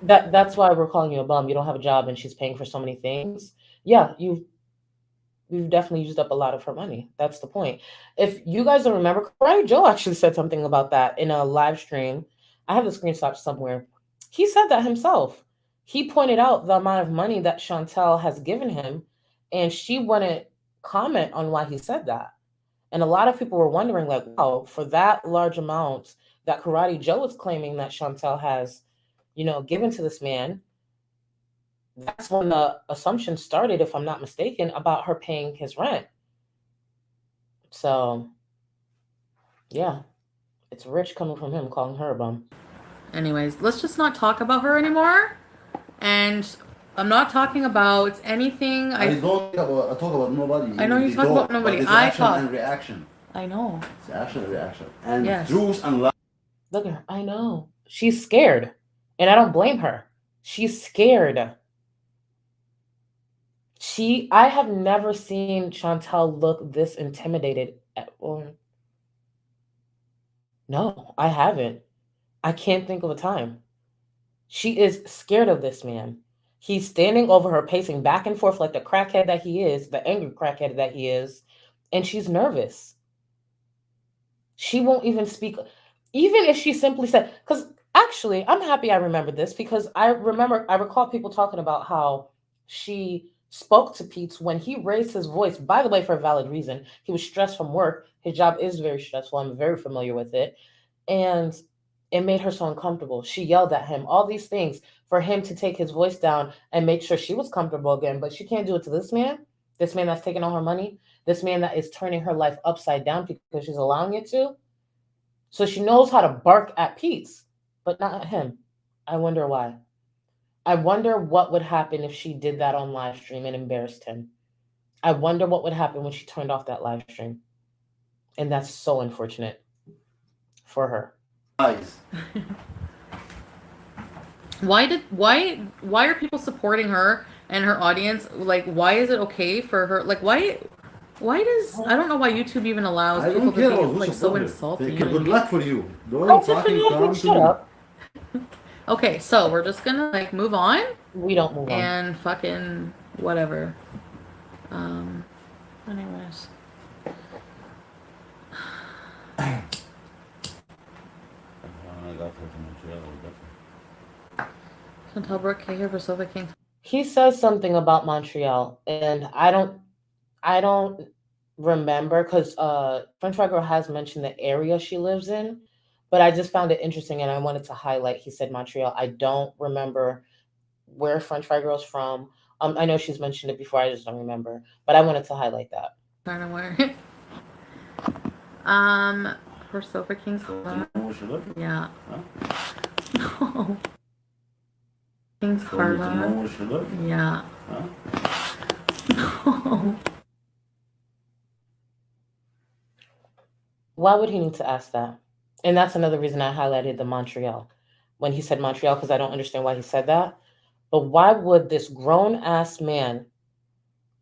That's why we're calling you a bum. You don't have a job and she's paying for so many things. Yeah, we've definitely used up a lot of her money. That's the point. If you guys don't remember, right, Joe actually said something about that in a live stream. I have the screenshot somewhere. He said that himself. He pointed out the amount of money that Chantel has given him, and she wouldn't comment on why he said that. And a lot of people were wondering, like, wow, for that large amount that Karate Joe is claiming that Chantel has, given to this man, that's when the assumption started, if I'm not mistaken, about her paying his rent. So, yeah, it's rich coming from him calling her a bum. Anyways, let's just not talk about her anymore. And I'm not talking about anything. I talk about nobody. I know you talk about nobody. But it's I action talk. and reaction. I know. It's action and reaction. And Yes. truth and lies. Look at her. I know. She's scared. And I don't blame her. She's scared. I have never seen Chantel look this intimidated. No, I haven't. I can't think of a time. She is scared of this man. He's standing over her, pacing back and forth like the crackhead that he is, the angry crackhead that he is, and she's nervous. She won't even speak. Even if she simply said, because actually, I'm happy I remembered this because I recall people talking about how she spoke to Pete when he raised his voice, by the way, for a valid reason. He was stressed from work. His job is very stressful. I'm very familiar with it. And it made her so uncomfortable. She yelled at him, all these things for him to take his voice down and make sure she was comfortable again. But she can't do it to this man that's taking all her money, this man that is turning her life upside down because she's allowing it to. So she knows how to bark at Pete's, but not at him. I wonder why. I wonder what would happen if she did that on live stream and embarrassed him. I wonder what would happen when she turned off that live stream. And that's so unfortunate for her. Lies. Why are people supporting her and her audience? Like, why is it okay for her? Like, why does, I don't know why YouTube even allows I people don't care to about be like who's so supportive. insulting? Good luck for you. Don't Oh, fucking Tiffany, come to shut me. up. Okay, so we're just gonna like move on We don't move on. and fucking whatever. Anyways. Chantal Brooke here for Sofa King. He says something about Montreal, and I don't remember because French Fry Girl has mentioned the area she lives in, but I just found it interesting and I wanted to highlight. He said Montreal. I don't remember where French Fry Girl's from. I know she's mentioned it before. I just don't remember, but I wanted to highlight that. Trying to wear. For Sofa King's Club. Yeah. No. King's Carla. Yeah. No. Why would he need to ask that? And that's another reason I highlighted the Montreal when he said Montreal, because I don't understand why he said that. But why would this grown ass man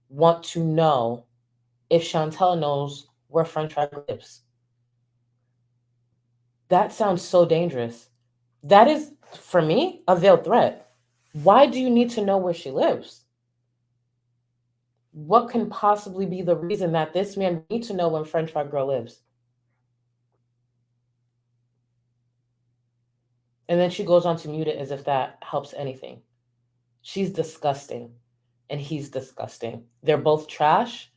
want to know if Chantel knows where French Fry lives? That sounds so dangerous. That is, for me, a veiled threat. Why do you need to know where she lives? What can possibly be the reason that this man needs to know when French Fry Girl lives? And then she goes on to mute it as if that helps anything. She's disgusting, and he's disgusting. They're both trash,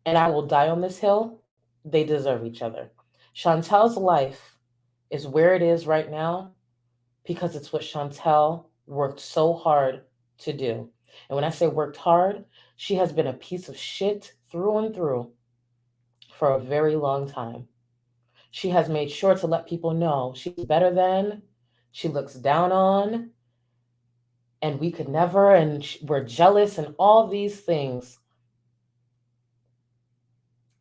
and I will die on this hill. They deserve each other. Chantel's life is where it is right now because it's what Chantel worked so hard to do. And when I say worked hard, she has been a piece of shit through and through for a very long time. She has made sure to let people know she's better than, she looks down on, and we could never, and we're jealous, and all these things,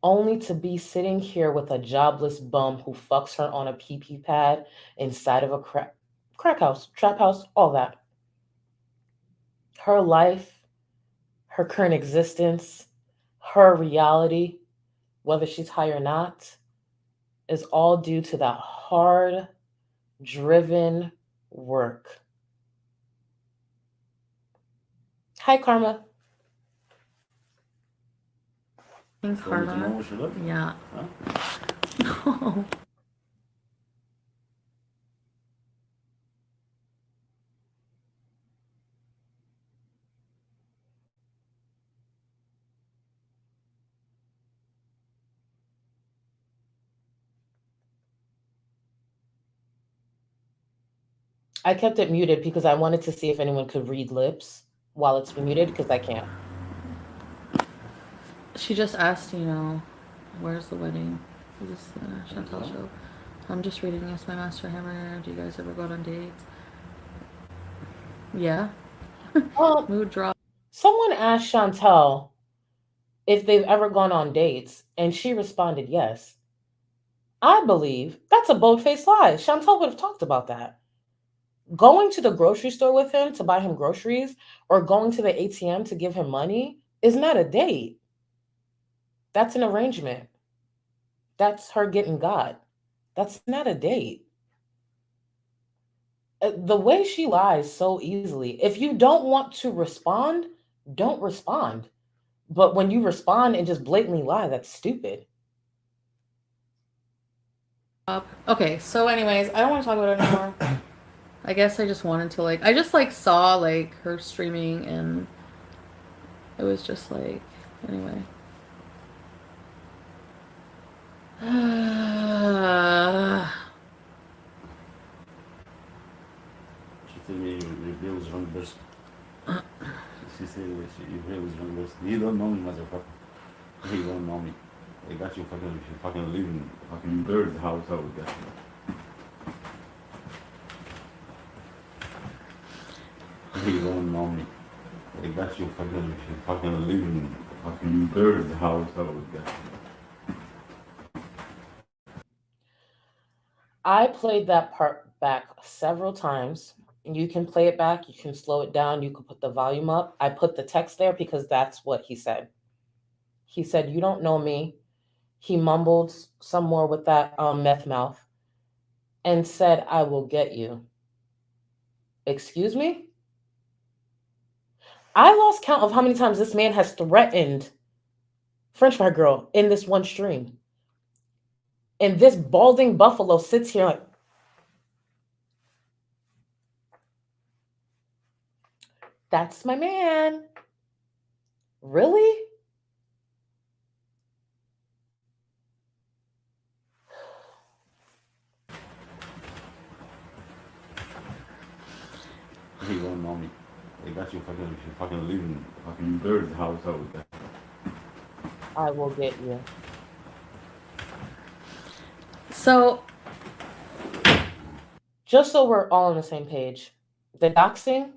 only to be sitting here with a jobless bum who fucks her on a pee pad inside of a crack house, trap house, all that. Her life, her current existence, her reality, whether she's high or not, is all due to that hard, driven work. Hi, Karma. Thanks, You want to know Karma. where she lives? Yeah. Huh? No. I kept it muted because I wanted to see if anyone could read lips while it's muted because I can't. She just asked, where's the wedding? Is this the Chantel show? I'm just reading Yes, My Master Hammer. Do you guys ever go on dates? Yeah. Mood drop. Someone asked Chantel if they've ever gone on dates, and she responded yes. I believe that's a bold-faced lie. Chantel would have talked about that. Going to the grocery store with him to buy him groceries or going to the ATM to give him money is not a date. That's an arrangement. That's her getting got. That's not a date. The way she lies so easily. If you don't want to respond, don't respond. But when you respond and just blatantly lie, that's stupid. Okay, so anyways, I don't want to talk about it anymore. I guess I just wanted to I just saw her streaming and it was just anyway. She told me your bill is wrong person. She said your bill is wrong person. You don't know me, motherfucker. You don't know me. They got you fucking leaving fucking bird's house. I would get you. You don't know me. They got you fucking leaving fucking bird's house. I would get you. I played that part back several times. You can play it back, you can slow it down, you can put the volume up. I put the text there because that's what he said. He said, "You don't know me." He mumbled some more with that meth mouth and said, "I will get you." Excuse me? I lost count of how many times this man has threatened French Fry Girl in this one stream. And this balding buffalo sits here like, that's my man. Really? You don't know me. They got you fucking leaving fucking bird's house. I would get you. I will get you. So, just so we're all on the same page, the doxing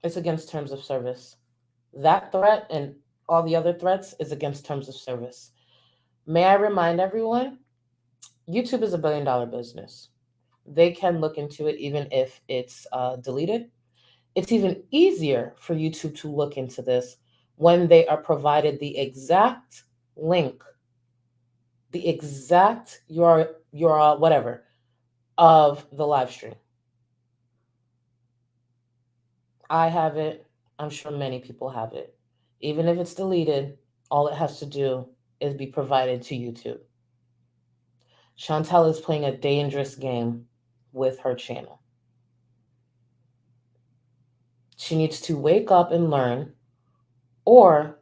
is against terms of service. That threat and all the other threats is against terms of service. May I remind everyone, YouTube is $1 billion business. They can look into it even if it's deleted. It's even easier for YouTube to look into this when they are provided the exact link, the exact your whatever of the live stream. I have it. I'm sure many people have it. Even if it's deleted, all it has to do is be provided to YouTube. Chantel is playing a dangerous game with her channel. She needs to wake up and learn, or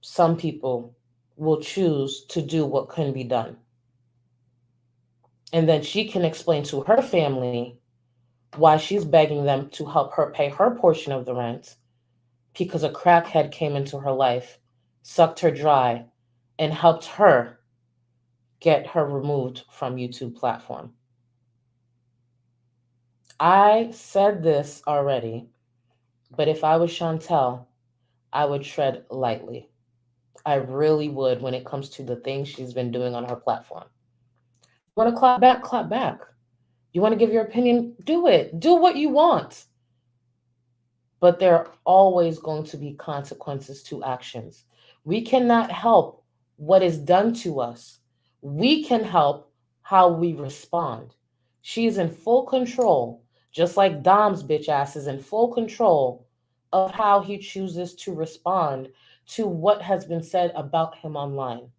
some people will choose to do what can be done. And then she can explain to her family why she's begging them to help her pay her portion of the rent because a crackhead came into her life, sucked her dry, and helped her get her removed from YouTube platform. I said this already, but if I was Chantel, I would tread lightly. I really would when it comes to the things she's been doing on her platform. You want to clap back? Clap back. You want to give your opinion? Do it. Do what you want. But there are always going to be consequences to actions. We cannot help what is done to us. We can help how we respond. She's in full control, just like Dom's bitch ass is in full control of how he chooses to respond to what has been said about him online.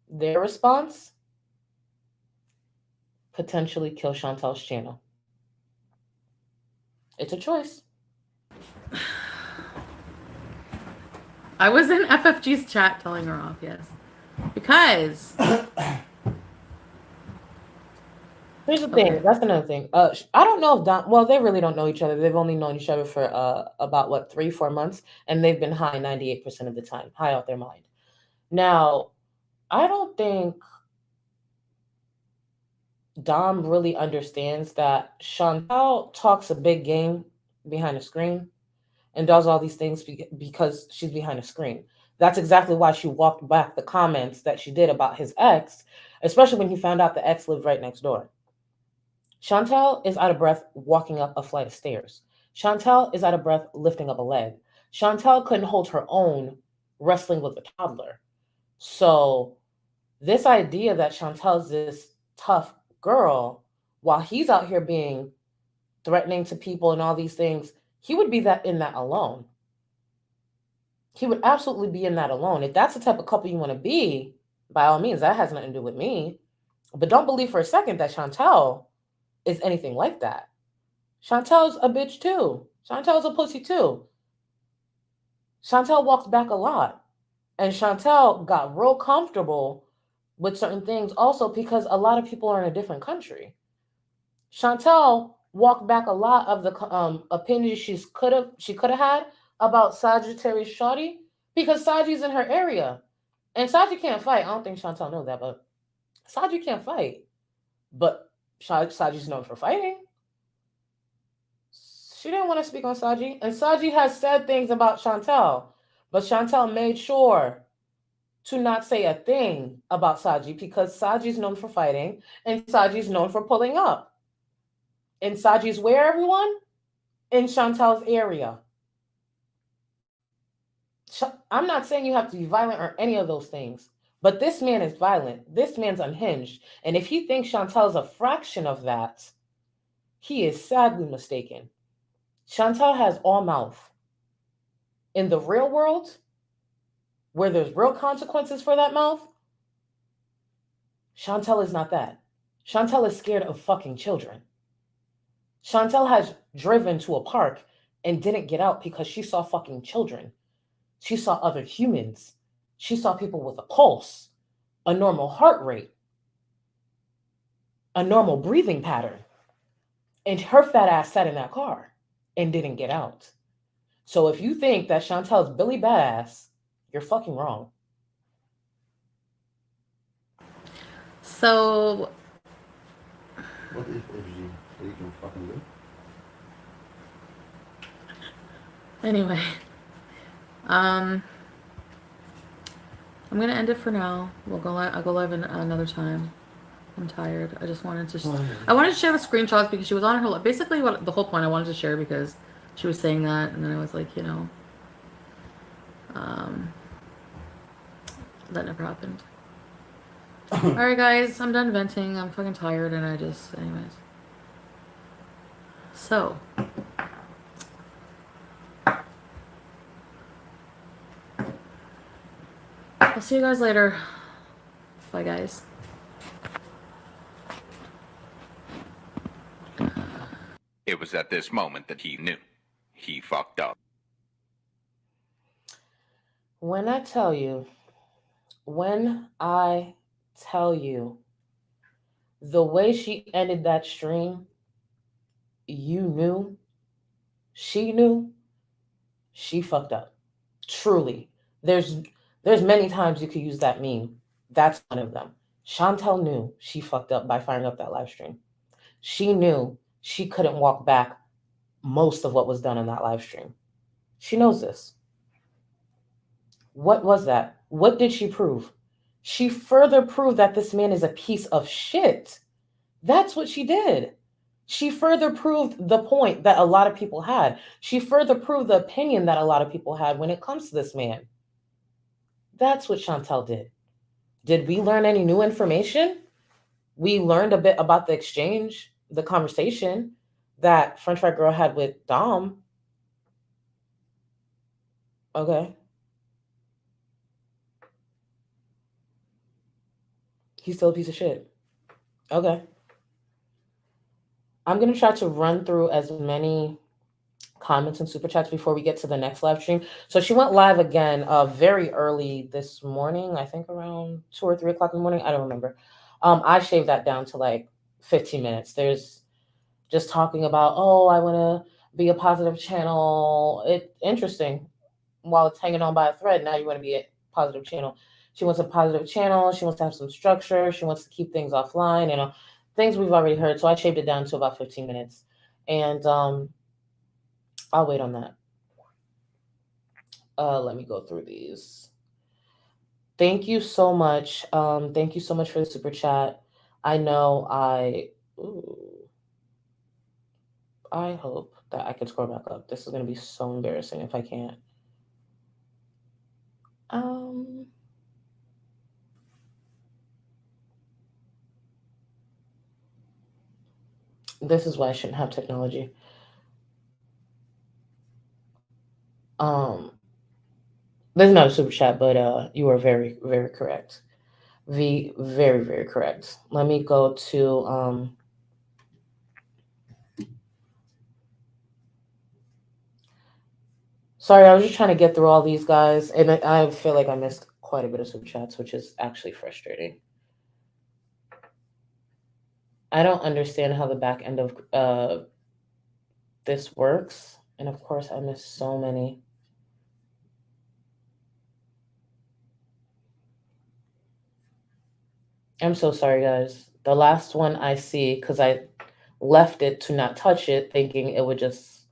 Their response? Potentially kill Chantel's channel. It's a choice. I was in FFG's chat telling her off, yes. Because here's the thing. That's another thing. I don't know if Dom. Well, they really don't know each other. They've only known each other for about what 3-4 months, and they've been high 98% of the time, high out their mind. Now, I don't think Dom really understands that Chantel talks a big game behind the screen and does all these things because she's behind a screen. That's exactly why she walked back the comments that she did about his ex, especially when he found out the ex lived right next door. Chantel is out of breath walking up a flight of stairs. Chantel is out of breath lifting up a leg. Chantel couldn't hold her own wrestling with a toddler. So this idea that Chantel's this tough girl while he's out here being threatening to people and all these things, he would be in that alone. He would absolutely be in that alone. If that's the type of couple you want to be, by all means, that has nothing to do with me. But don't believe for a second that Chantel is anything like that. Chantel's a bitch too. Chantel's a pussy too. Chantel walks back a lot. And Chantel got real comfortable with certain things also because a lot of people are in a different country. Chantel walked back a lot of the opinions she could have had about Sagittarius Shawty because Saji's in her area. And Saji can't fight. I don't think Chantel knows that, but Saji can't fight. But Saji's known for fighting. She didn't want to speak on Saji. And Saji has said things about Chantel. But Chantel made sure to not say a thing about Saji because Saji's known for fighting and Saji's known for pulling up. And Saji's where, everyone? In Chantel's area. I'm not saying you have to be violent or any of those things, but this man is violent. This man's unhinged. And if he thinks Chantel's a fraction of that, he is sadly mistaken. Chantel has all mouth. In the real world, where there's real consequences for that mouth, Chantel is not that. Chantel is scared of fucking children. Chantel has driven to a park and didn't get out because she saw fucking children. She saw other humans. She saw people with a pulse, a normal heart rate, a normal breathing pattern. And her fat ass sat in that car and didn't get out. So if you think that Chantel's Billy Badass, you're fucking wrong. So What if FG? Are you can fucking do? anyway, I'm gonna end it for now. I'll go live another time. I'm tired. I just wanted to. I wanted to share the screenshots because she was on her. Basically, what the whole point I wanted to share because she was saying that, and then I was like, um, that never happened. All right, guys, I'm done venting. I'm fucking tired, and anyways. So, I'll see you guys later. Bye, guys. It was at this moment that he knew. He fucked up. When I tell you, the way she ended that stream, you knew, she fucked up. Truly. There's many times you could use that meme. That's one of them. Chantel knew she fucked up by firing up that live stream. She knew she couldn't walk back most of what was done in that live stream. She knows this. What was that? What did she prove? She further proved that this man is a piece of shit. That's what she did. She further proved the point that a lot of people had. She further proved the opinion that a lot of people had when it comes to this man. That's what Chantel did. Did we learn any new information? We learned a bit about the exchange, the conversation that French Fry Girl had with Dom. Okay. He's still a piece of shit. Okay. I'm going to try to run through as many comments and super chats before we get to the next live stream. So she went live again very early this morning, I think around 2 or 3 o'clock in the morning. I don't remember. I shaved that down to like 15 minutes. There's just talking about, oh, I want to be a positive channel. Interesting. While it's hanging on by a thread, now you want to be a positive channel. She wants a positive channel. She wants to have some structure. She wants to keep things offline, things we've already heard. So I shaved it down to about 15 minutes. And I'll wait on that. Let me go through these. Thank you so much. Thank you so much for the super chat. I know I hope that I can scroll back up. This is going to be so embarrassing if I can't. This is why I shouldn't have technology. This is not a super chat, but you are very, very correct. Very, very correct. Let me go to sorry, I was just trying to get through all these guys, and I feel like I missed quite a bit of super chats, which is actually frustrating. I don't understand how the back end of this works, and of course I missed so many. I'm so sorry, guys. The last one I see, because I left it to not touch it, thinking it would just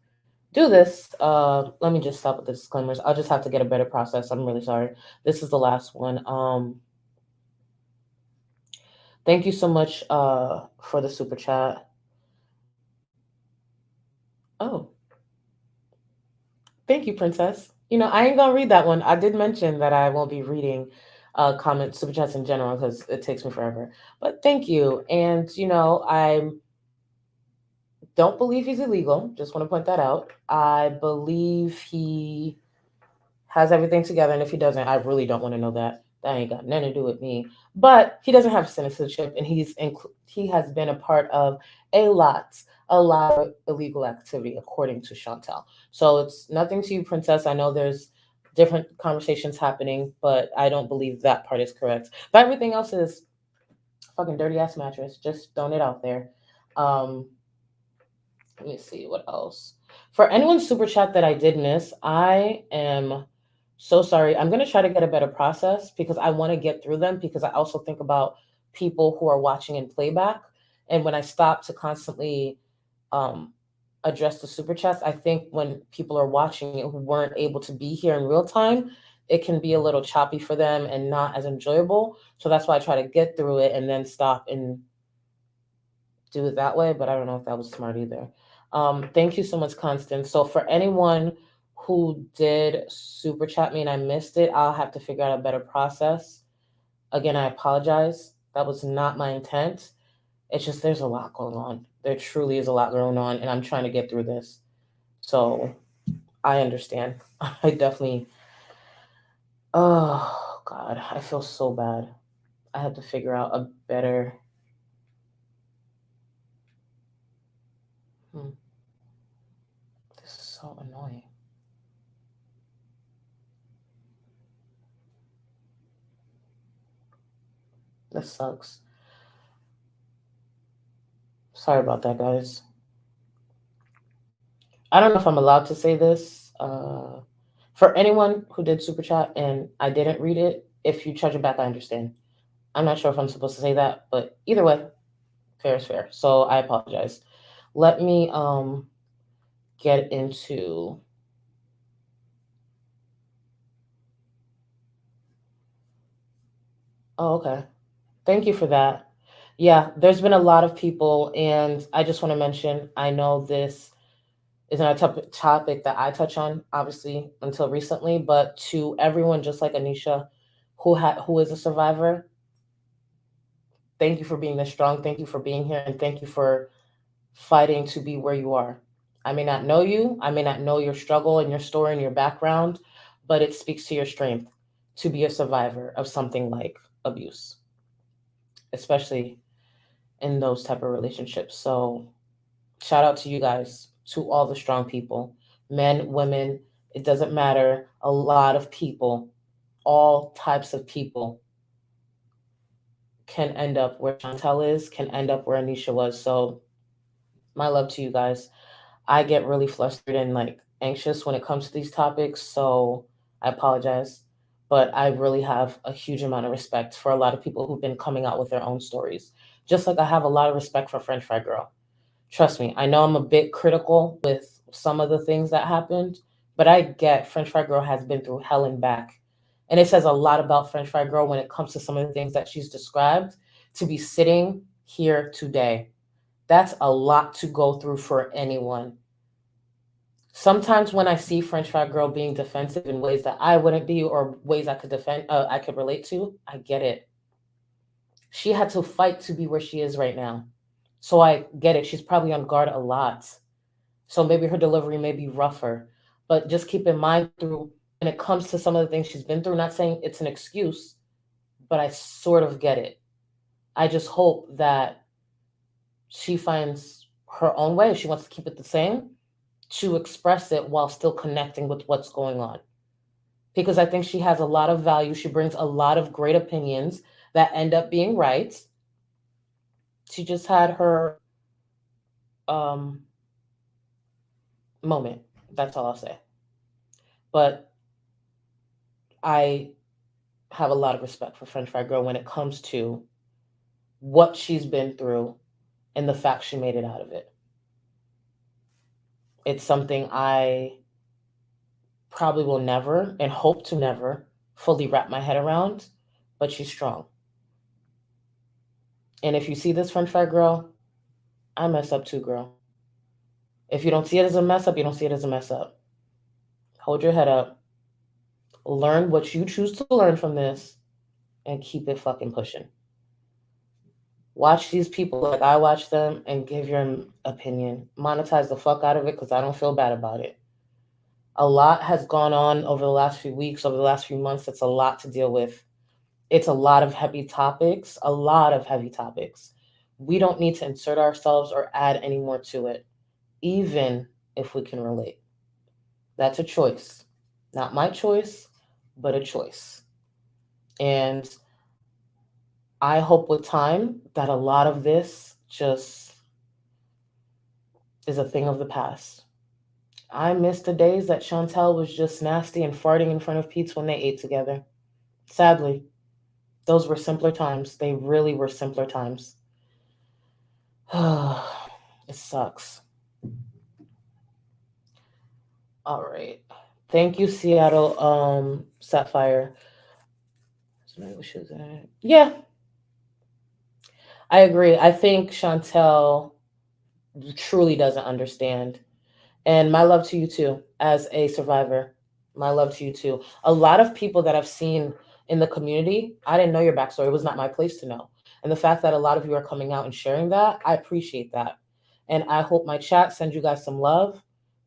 do this. Let me just stop with the disclaimers. I'll just have to get a better process. I'm really sorry. This is the last one. Thank you so much for the super chat. Oh, thank you, Princess. I ain't gonna read that one. I did mention that I won't be reading comments, super chats in general, because it takes me forever. But thank you. And I don't believe he's illegal. Just want to point that out. I believe he has everything together, and if he doesn't, I really don't want to know that. That ain't got nothing to do with me. But he doesn't have citizenship, and he has been a part of a lot of illegal activity, according to Chantel. So it's nothing to you, Princess. I know there's different conversations happening, but I don't believe that part is correct. But everything else is fucking dirty ass mattress. Just throwing it out there. Let me see what else. For anyone's super chat that I did miss, I am so sorry. I'm going to try to get a better process because I want to get through them, because I also think about people who are watching in playback. And when I stop to constantly address the super chats, I think when people are watching it who weren't able to be here in real time, it can be a little choppy for them and not as enjoyable. So that's why I try to get through it and then stop and do it that way, but I don't know if that was smart either. Thank you so much, Constance. So for anyone who did super chat me and I missed it, I'll have to figure out a better process. Again, I apologize. That was not my intent. It's just there's a lot going on. There truly is a lot going on, and I'm trying to get through this. So I understand. I definitely. Oh God, I feel so bad. I have to figure out a better. Hmm, this is so annoying. This sucks. Sorry about that, guys. I don't know if I'm allowed to say this. For anyone who did super chat and I didn't read it, if you charge it back, I understand. I'm not sure if I'm supposed to say that, but either way, fair is fair. So I apologize. Let me get into. Oh, okay. Thank you for that. Yeah, there's been a lot of people, and I just want to mention I know this is not a topic that I touch on, obviously, until recently, but to everyone, just like Anisha, who is a survivor, thank you for being this strong. Thank you for being here, and thank you for fighting to be where you are. I may not know you, I may not know your struggle and your story and your background, but it speaks to your strength to be a survivor of something like abuse, especially in those type of relationships. So shout out to you guys, to all the strong people, men, women, it doesn't matter. A lot of people, all types of people can end up where Chantel is, can end up where Anisha was. So my love to you guys. I get really flustered and like anxious when it comes to these topics, so I apologize. But I really have a huge amount of respect for a lot of people who've been coming out with their own stories. Just like I have a lot of respect for French Fry Girl. Trust me, I know I'm a bit critical with some of the things that happened, but I get French Fry Girl has been through hell and back. And it says a lot about French Fry Girl when it comes to some of the things that she's described to be sitting here today. That's a lot to go through for anyone. Sometimes when I see French Fry Girl being defensive in ways that I wouldn't be or ways I could defend, I could relate to, I get it. She had to fight to be where she is right now. So I get it. She's probably on guard a lot. So maybe her delivery may be rougher. But just keep in mind through when it comes to some of the things she's been through, not saying it's an excuse, but I sort of get it. I just hope that she finds her own way, if she wants to keep it the same, to express it while still connecting with what's going on. Because I think she has a lot of value. She brings a lot of great opinions that end up being right. She just had her um, moment. That's all I'll say. But I have a lot of respect for French Fry Girl when it comes to what she's been through and the fact she made it out of it. It's something I probably will never and hope to never fully wrap my head around, but she's strong. And if you see this French Fry Girl, I mess up too, girl. If you don't see it as a mess up, you don't see it as a mess up. Hold your head up. Learn what you choose to learn from this and keep it fucking pushing. Watch these people like I watch them and give your opinion. Monetize the fuck out of it because I don't feel bad about it. A lot has gone on over the last few weeks, over the last few months. It's a lot to deal with. It's a lot of heavy topics, a lot of heavy topics. We don't need to insert ourselves or add any more to it, even if we can relate. That's a choice. Not my choice, but a choice. And I hope with time that a lot of this just is a thing of the past. I miss the days that Chantel was just nasty and farting in front of Pete's when they ate together. Sadly, those were simpler times. They really were simpler times. It sucks. All right. Thank you, Seattle Sapphire. Yeah. I agree. I think Chantel truly doesn't understand. And my love to you too, as a survivor. My love to you too. A lot of people that I've seen in the community, I didn't know your backstory. It was not my place to know. And the fact that a lot of you are coming out and sharing that, I appreciate that. And I hope my chat sends you guys some love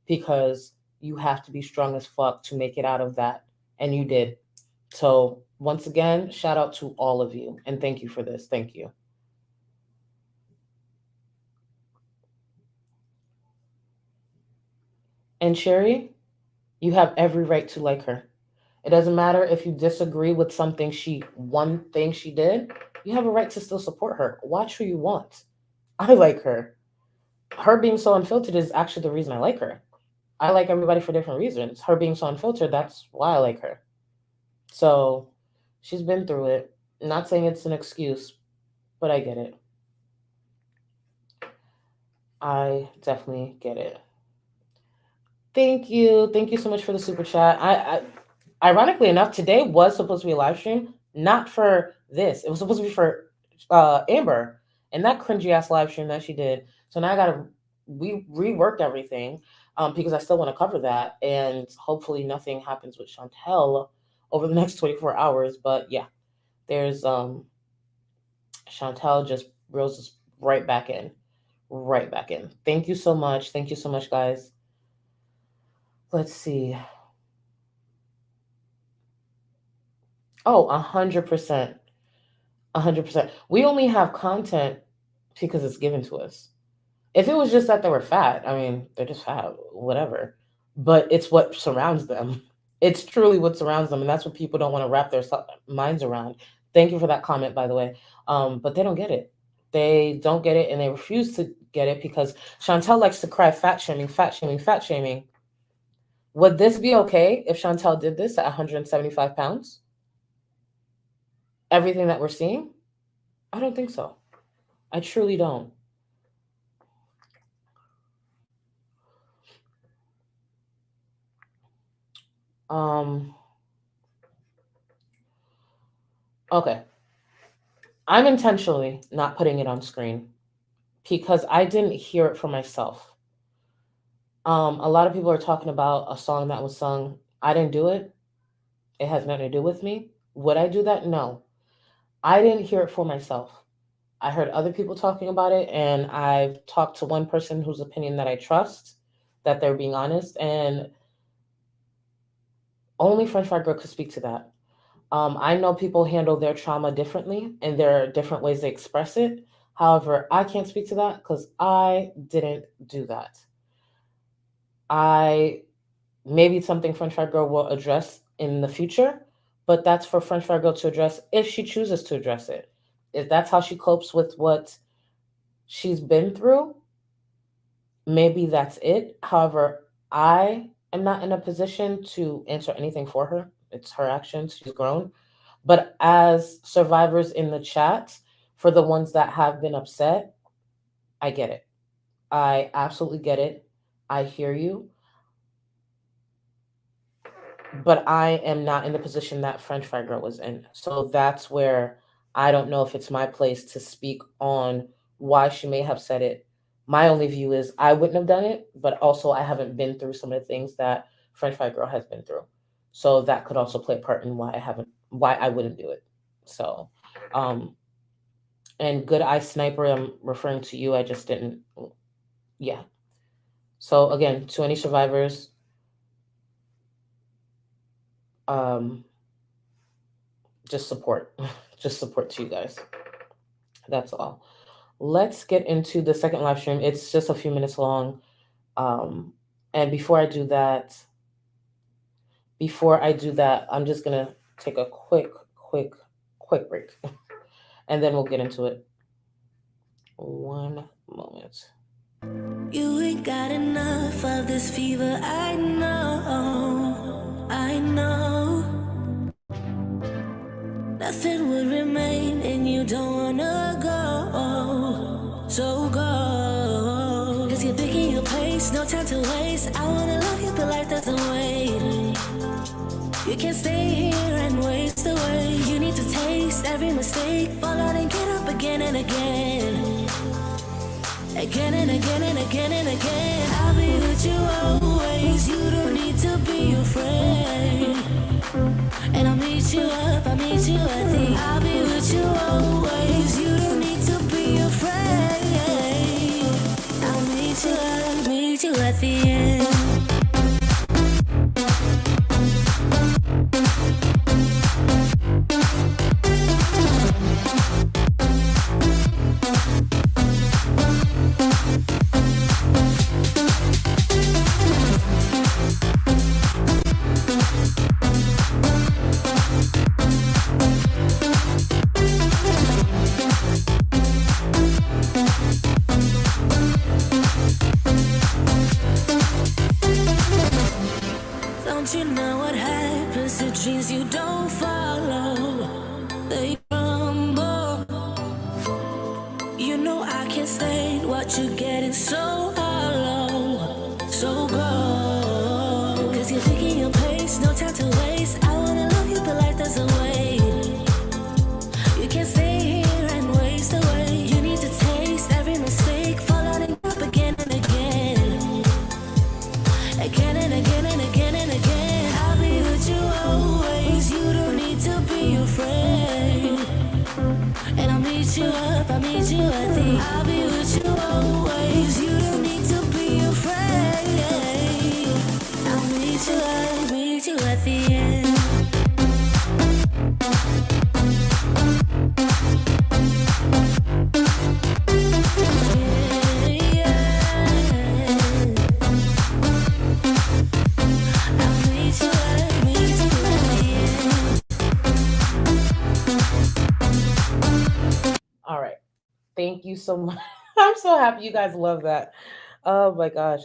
because you have to be strong as fuck to make it out of that. And you did. So, once again, shout out to all of you. And thank you for this. Thank you. And Sherry, you have every right to like her. It doesn't matter if you disagree with one thing she did, you have a right to still support her. Watch who you want. I like her. Her being so unfiltered is actually the reason I like her. I like everybody for different reasons. Her being so unfiltered, that's why I like her. So she's been through it. Not saying it's an excuse, but I get it. I definitely get it. Thank you. Thank you so much for the super chat. Ironically enough, today was supposed to be a live stream, not for this. It was supposed to be for Amber and that cringy ass live stream that she did. So now I gotta rework everything because I still want to cover that, and hopefully nothing happens with Chantel over the next 24 hours. But yeah, there's Chantel just rose right back in, right back in. Thank you so much. Thank you so much, guys. Let's see. Oh, 100%. 100%. We only have content because it's given to us. If it was just that they were fat, I mean, they're just fat, whatever. But it's what surrounds them. It's truly what surrounds them. And that's what people don't want to wrap their minds around. Thank you for that comment, by the way. But they don't get it. They don't get it, and they refuse to get it because Chantel likes to cry fat shaming, fat shaming, fat shaming. Would this be okay if Chantel did this at 175 pounds? Everything that we're seeing? I don't think so. I truly don't. Okay. I'm intentionally not putting it on screen because I didn't hear it for myself. A lot of people are talking about a song that was sung. I didn't do it. It has nothing to do with me. Would I do that? No. I didn't hear it for myself. I heard other people talking about it, and I've talked to one person whose opinion that I trust, that they're being honest, and only French Fry Girl could speak to that. I know people handle their trauma differently, and there are different ways they express it. However, I can't speak to that because I didn't do that. Maybe it's something French Fry Girl will address in the future, but that's for French Fry Girl to address if she chooses to address it. If that's how she copes with what she's been through, maybe that's it. However, I am not in a position to answer anything for her. It's her actions. She's grown. But as survivors in the chat, for the ones that have been upset, I get it. I absolutely get it. I hear you. But I am not in the position that French Fry Girl was in. So that's where I don't know if it's my place to speak on why she may have said it. My only view is I wouldn't have done it, but also I haven't been through some of the things that French Fry Girl has been through. So that could also play a part in why I wouldn't do it. So, and Good Eye Sniper, I'm referring to you. I just didn't, yeah. So again, to any survivors, just support to you guys. That's all. Let's get into the second live stream. It's just a few minutes long. And before I do that, I'm just gonna take a quick break. And then we'll get into it. One moment. You ain't got enough of this fever, I know. Nothing would remain and you don't wanna go. So go. Cause you're digging your place, no time to waste. I wanna love you, but life doesn't wait. You can't stay here and waste away. You need to taste every mistake, fall out and get up up again and again. Again and again and again and again. I'll be with you always. You don't need to be afraid. And I'll meet you up, I'll meet you at the. I'll be with you always. You don't need to be afraid. I'll meet you at the end. Don't you know what happens to dreams you don't follow? They crumble. You know I can't stand what you're getting so hollow. So go. Cause you're thinking your pace, no time to waste. I wanna love you, but life doesn't wait. You can't stay here and waste away. You need to taste every mistake, fall on and up again and again. Again and again and again and again. I'll be with you always. You don't need to be afraid. And I'll meet you up, I'll meet you at the. I'll be with you always. You don't need to be afraid. I'll meet you at the end. All right. Thank you so much. I'm so happy you guys love that. Oh my gosh.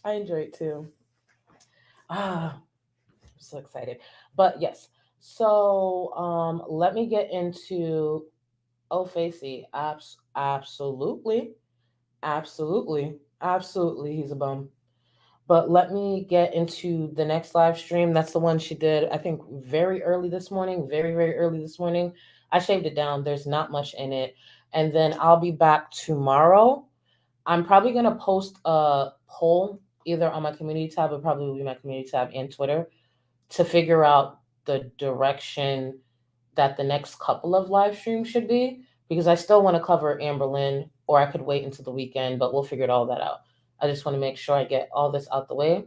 I enjoy it too. I'm so excited. But yes. So let me get into Facey. Absolutely. Absolutely. He's a bum. But let me get into the next live stream. That's the one she did, I think, very early this morning. Very, very early this morning. I shaved it down. There's not much in it. And then I'll be back tomorrow. I'm probably going to post a poll either on my community tab, or probably will be my community tab and Twitter, to figure out the direction that the next couple of live streams should be, because I still want to cover Amberlynn, or I could wait until the weekend, but we'll figure all that out. I just want to make sure I get all this out the way.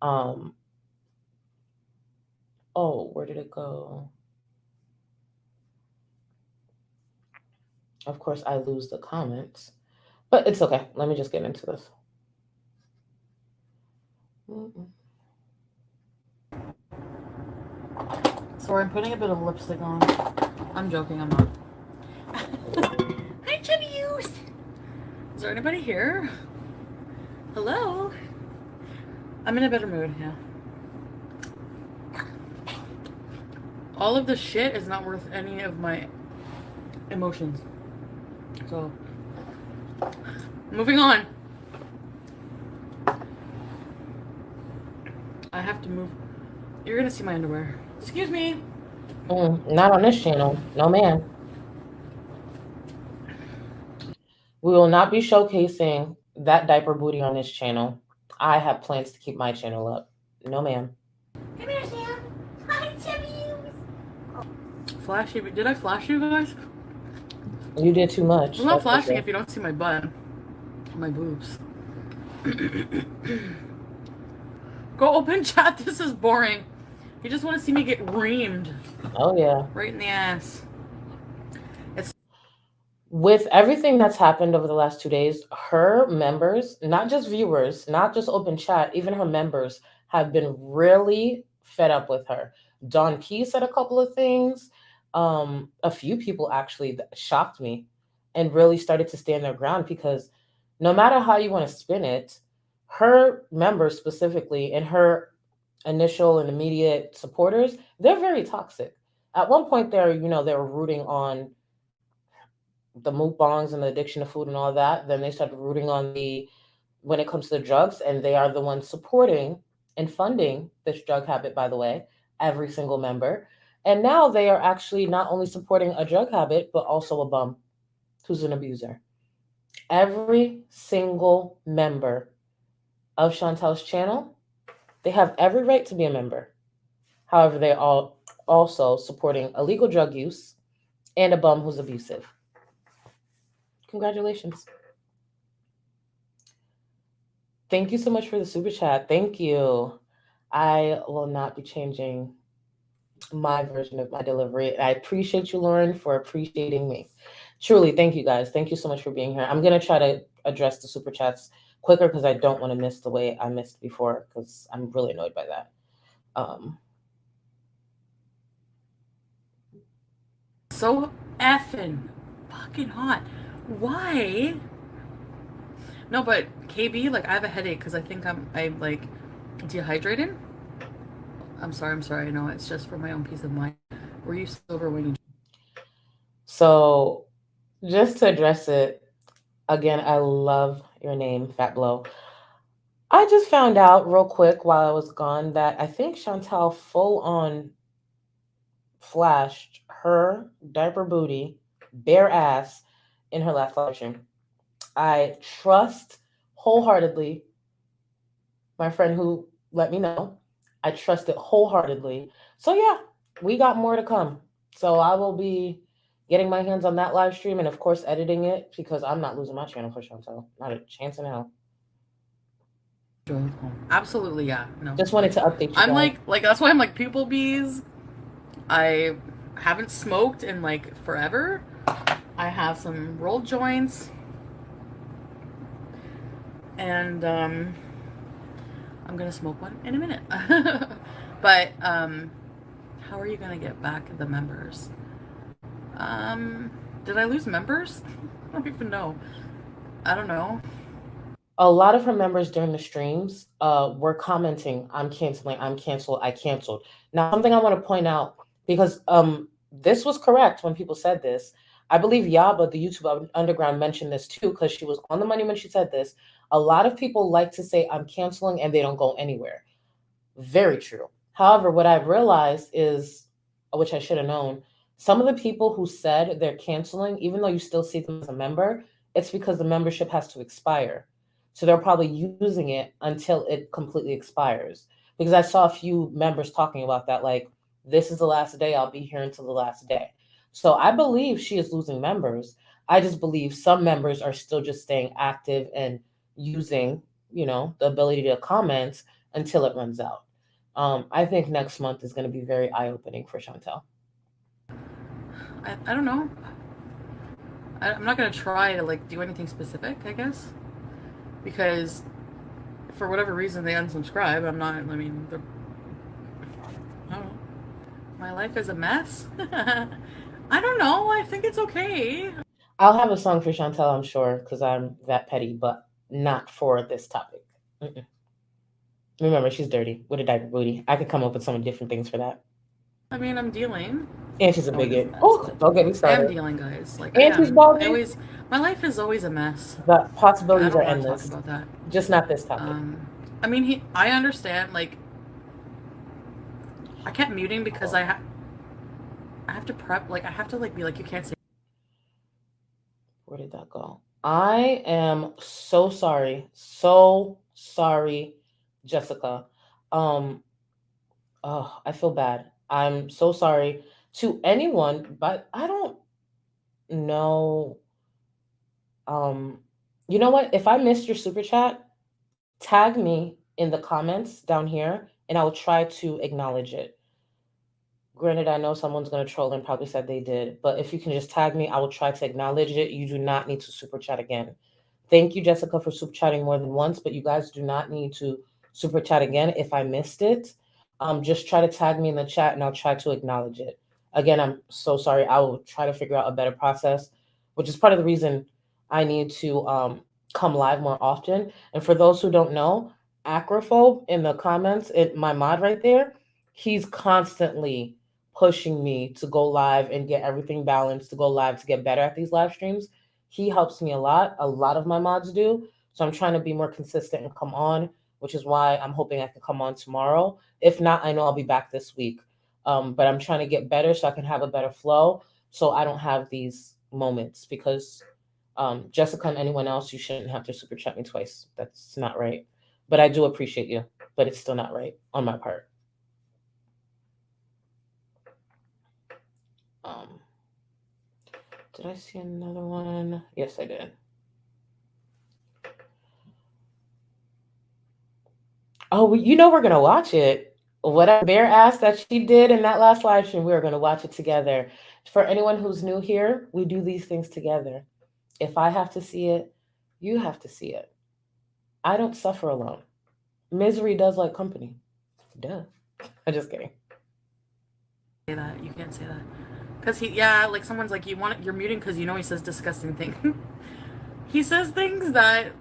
Oh, where did it go? Of course, I lose the comments, but it's okay. Let me just get into this. Sorry, I'm putting a bit of lipstick on. I'm joking, I'm not. Hi, chubbies! Is there anybody here? Hello? I'm in a better mood, yeah. All of the shit is not worth any of my emotions. So, moving on. I have to move. You're gonna see my underwear. Excuse me. Not on this channel. No, ma'am. We will not be showcasing that diaper booty on this channel. I have plans to keep my channel up. No, ma'am. Come here, Sam. Hi, chubbies. Flashy. Did I flash you guys? You did too much. I'm not flashing if you don't see my butt. My boobs. Go open chat. This is boring. You just want to see me get reamed. Oh, yeah. Right in the ass. With everything that's happened over the last 2 days, her members, not just viewers, not just open chat, even her members have been really fed up with her. Don Key said a couple of things. A few people actually that shocked me and really started to stand their ground, because no matter how you want to spin it, her members specifically and her initial and immediate supporters, they're very toxic. At one point they were rooting on the mukbangs and the addiction to food and all that. Then they started rooting on when it comes to the drugs, and they are the ones supporting and funding this drug habit, by the way, every single member. And now they are actually not only supporting a drug habit, but also a bum who's an abuser. Every single member of Chantel's channel, they have every right to be a member. However, they all also supporting illegal drug use and a bum who's abusive. Congratulations. Thank you so much for the super chat. Thank you. I will not be changing my version of my delivery. I appreciate you, Lauren, for appreciating me. Truly, thank you guys. Thank you so much for being here. I'm going to try to address the super chats quicker because I don't want to miss the way I missed before because I'm really annoyed by that. So effing fucking hot. Why? No, but KB, like I have a headache because I think I'm like dehydrated. I'm sorry. I know it's just for my own peace of mind. Were you sober when you? So, just to address it again, I love your name, Fat Blow. I just found out real quick while I was gone that I think Chantel full on flashed her diaper booty, bare ass, in her last live stream. I trust wholeheartedly my friend who let me know. I trust it wholeheartedly. So yeah, we got more to come. So I will be getting my hands on that live stream and of course editing it because I'm not losing my channel for Chantel. Not a chance in hell. Absolutely, yeah. No. Just wanted to update you. I'm guys. like that's why I'm like people bees. I haven't smoked in like forever. I have some rolled joints. And I'm gonna smoke one in a minute. But how are you gonna get back the members? Did I lose members? I don't even know. I don't know. A lot of her members during the streams were commenting, I'm canceling, I'm canceled, I canceled. Now, something I want to point out, because this was correct when people said this. I believe Yaba, the YouTube Underground, mentioned this too, because she was on the money when she said this. A lot of people like to say, I'm canceling, and they don't go anywhere. Very true. However, what I've realized is, which I should have known, some of the people who said they're canceling, even though you still see them as a member, it's because the membership has to expire. So they're probably using it until it completely expires. Because I saw a few members talking about that, like, this is the last day, I'll be here until the last day. So I believe she is losing members. I just believe some members are still just staying active and using, the ability to comment until it runs out. I think next month is going to be very eye-opening for Chantel. I don't know. I'm not going to try to like do anything specific, I guess. Because for whatever reason they unsubscribe. I don't know. My life is a mess. I don't know. I think it's okay. I'll have a song for Chantel, I'm sure, because I'm that petty, but not for this topic. Remember, she's dirty with a diaper booty. I could come up with some different things for that. I mean, I'm dealing. And she's a bigot. Oh, don't get me started. I am dealing, guys. Like, and she's balding. My life is always a mess. The possibilities are endless. I don't want to talk about that. Just not this topic. I mean, I understand. Like, I kept muting because I have to prep. Like, I have to be like, you can't say. Where did that go? I am so sorry. So sorry, Jessica. I feel bad. I'm so sorry to anyone, but I don't know. You know what? If I missed your super chat, tag me in the comments down here and I'll try to acknowledge it. Granted, I know someone's going to troll and probably said they did, but if you can just tag me, I will try to acknowledge it. You do not need to super chat again. Thank you, Jessica, for super chatting more than once, but you guys do not need to super chat again if I missed it. Just try to tag me in the chat and I'll try to acknowledge it. Again, I'm so sorry. I will try to figure out a better process, which is part of the reason I need to come live more often. And for those who don't know, Acrophobe in the comments, my mod right there, he's constantly pushing me to go live and get everything balanced, to go live, to get better at these live streams. He helps me a lot. A lot of my mods do. So I'm trying to be more consistent and come on, which is why I'm hoping I can come on tomorrow. If not, I know I'll be back this week. But I'm trying to get better so I can have a better flow, so I don't have these moments because Jessica and anyone else, you shouldn't have to super chat me twice. That's not right. But I do appreciate you, but it's still not right on my part. Um, did I see another one? Yes, I did. Oh, we're gonna watch it. Whatever Bear asked that she did in that last live stream, we are gonna watch it together. For anyone who's new here, we do these things together. If I have to see it, you have to see it. I don't suffer alone. Misery does like company. Duh. I'm just kidding. Say that. You can't say that. Cause like someone's like, you're muting because he says disgusting things. He says things that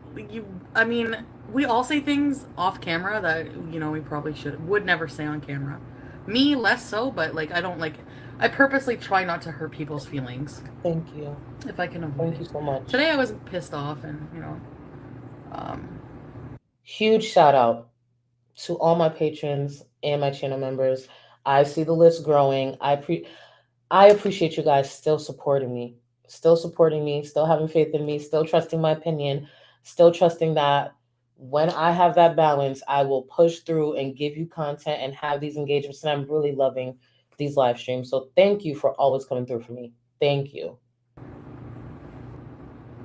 we all say things off camera that, we probably would never say on camera. Me, less so, but like, I purposely try not to hurt people's feelings. Thank you. If I can avoid Thank you so much. Today I was pissed off and, Huge shout out to all my patrons and my channel members. I see the list growing. I appreciate you guys still supporting me, still having faith in me, still trusting my opinion, still trusting that when I have that balance, I will push through and give you content and have these engagements. And I'm really loving these live streams. So thank you for always coming through for me. Thank you.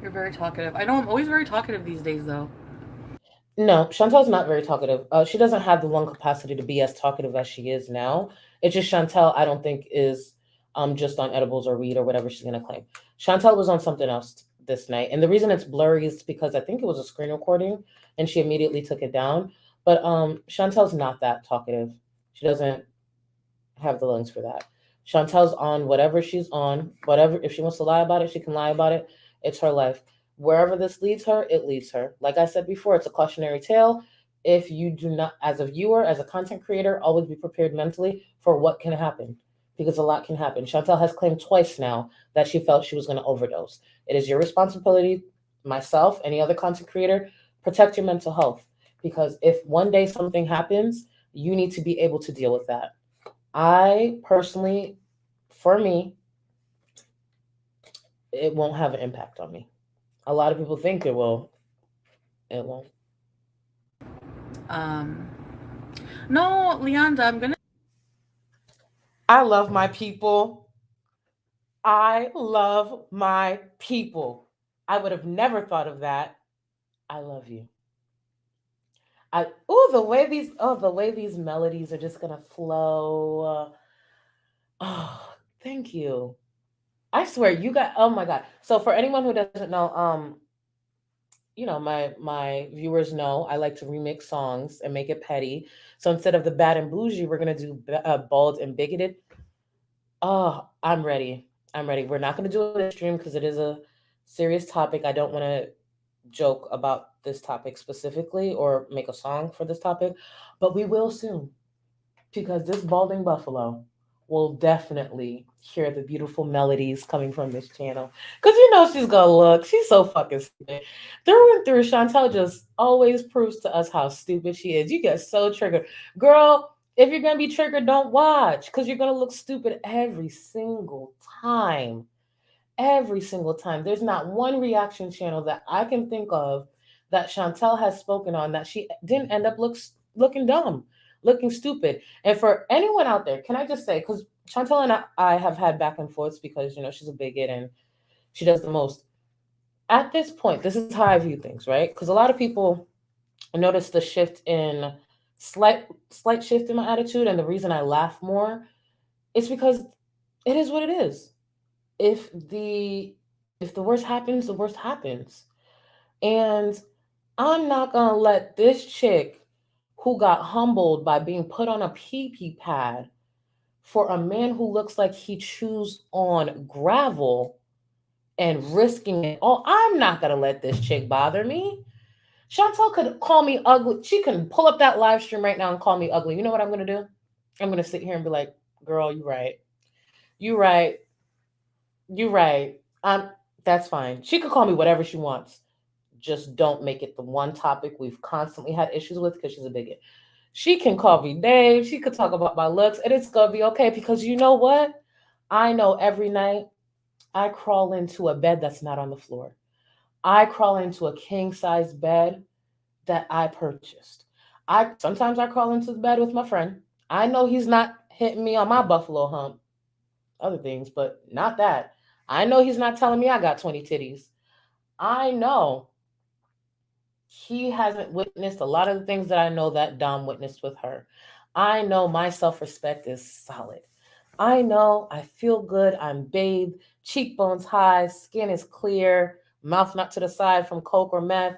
You're very talkative. I know I'm always very talkative these days, though. No, Chantel's not very talkative. She doesn't have the lung capacity to be as talkative as she is now. It's just Chantel, I don't think, is just on edibles or weed or whatever she's going to claim. Chantel was on something else this night. And the reason it's blurry is because I think it was a screen recording and she immediately took it down. But Chantel's not that talkative. She doesn't have the lungs for that. Chantel's on whatever she's on. Whatever, if she wants to lie about it, she can lie about it. It's her life. Wherever this leads her, it leads her. Like I said before, it's a cautionary tale. If you do not, as a viewer, as a content creator, always be prepared mentally for what can happen, because a lot can happen. Chantel has claimed twice now that she felt she was going to overdose. It is your responsibility, myself, any other content creator, protect your mental health, because if one day something happens, you need to be able to deal with that. I personally, for me, it won't have an impact on me. A lot of people think it will. It won't. No, Leonda, I love my people. I love my people. I would have never thought of that. I love you. The way these melodies are just gonna flow. Oh, thank you. I swear you got, oh my God. So for anyone who doesn't know, my viewers know I like to remix songs and make it petty. So instead of the bad and bougie, we're going to do bald and bigoted. Oh, I'm ready. We're not going to do a stream because it is a serious topic. I don't want to joke about this topic specifically or make a song for this topic, but we will soon, because this balding buffalo will definitely hear the beautiful melodies coming from this channel. Because she's gonna look. She's so fucking stupid. Through and through, Chantel just always proves to us how stupid she is. You get so triggered. Girl, if you're gonna be triggered, don't watch, because you're gonna look stupid every single time. Every single time. There's not one reaction channel that I can think of that Chantel has spoken on that she didn't end up looking dumb, looking stupid. And for anyone out there, can I just say, because Chantel and I have had back and forths because, she's a bigot and she does the most. At this point, this is how I view things, right? Because a lot of people notice the slight shift in my attitude. And the reason I laugh more is because it is what it is. If the worst happens, the worst happens. And I'm not going to let this chick who got humbled by being put on a pee-pee pad for a man who looks like he chews on gravel and risking it all. I'm not going to let this chick bother me. Chantel could call me ugly. She can pull up that live stream right now and call me ugly. You know what I'm going to do? I'm going to sit here and be like, girl, you right. That's fine. She could call me whatever she wants. Just don't make it the one topic we've constantly had issues with, because she's a bigot. She can call me Dave. She could talk about my looks, and it's gonna be okay because you know what? I know every night I crawl into a bed that's not on the floor. I crawl into a king size bed that I purchased. I sometimes I crawl into the bed with my friend. I know he's not hitting me on my buffalo hump, other things, but not that. I know he's not telling me I got 20 titties. I know he hasn't witnessed a lot of the things that I know that Dom witnessed with her. I know my self respect is solid. I know I feel good. I'm bathed, cheekbones high, skin is clear, mouth not to the side from coke or meth.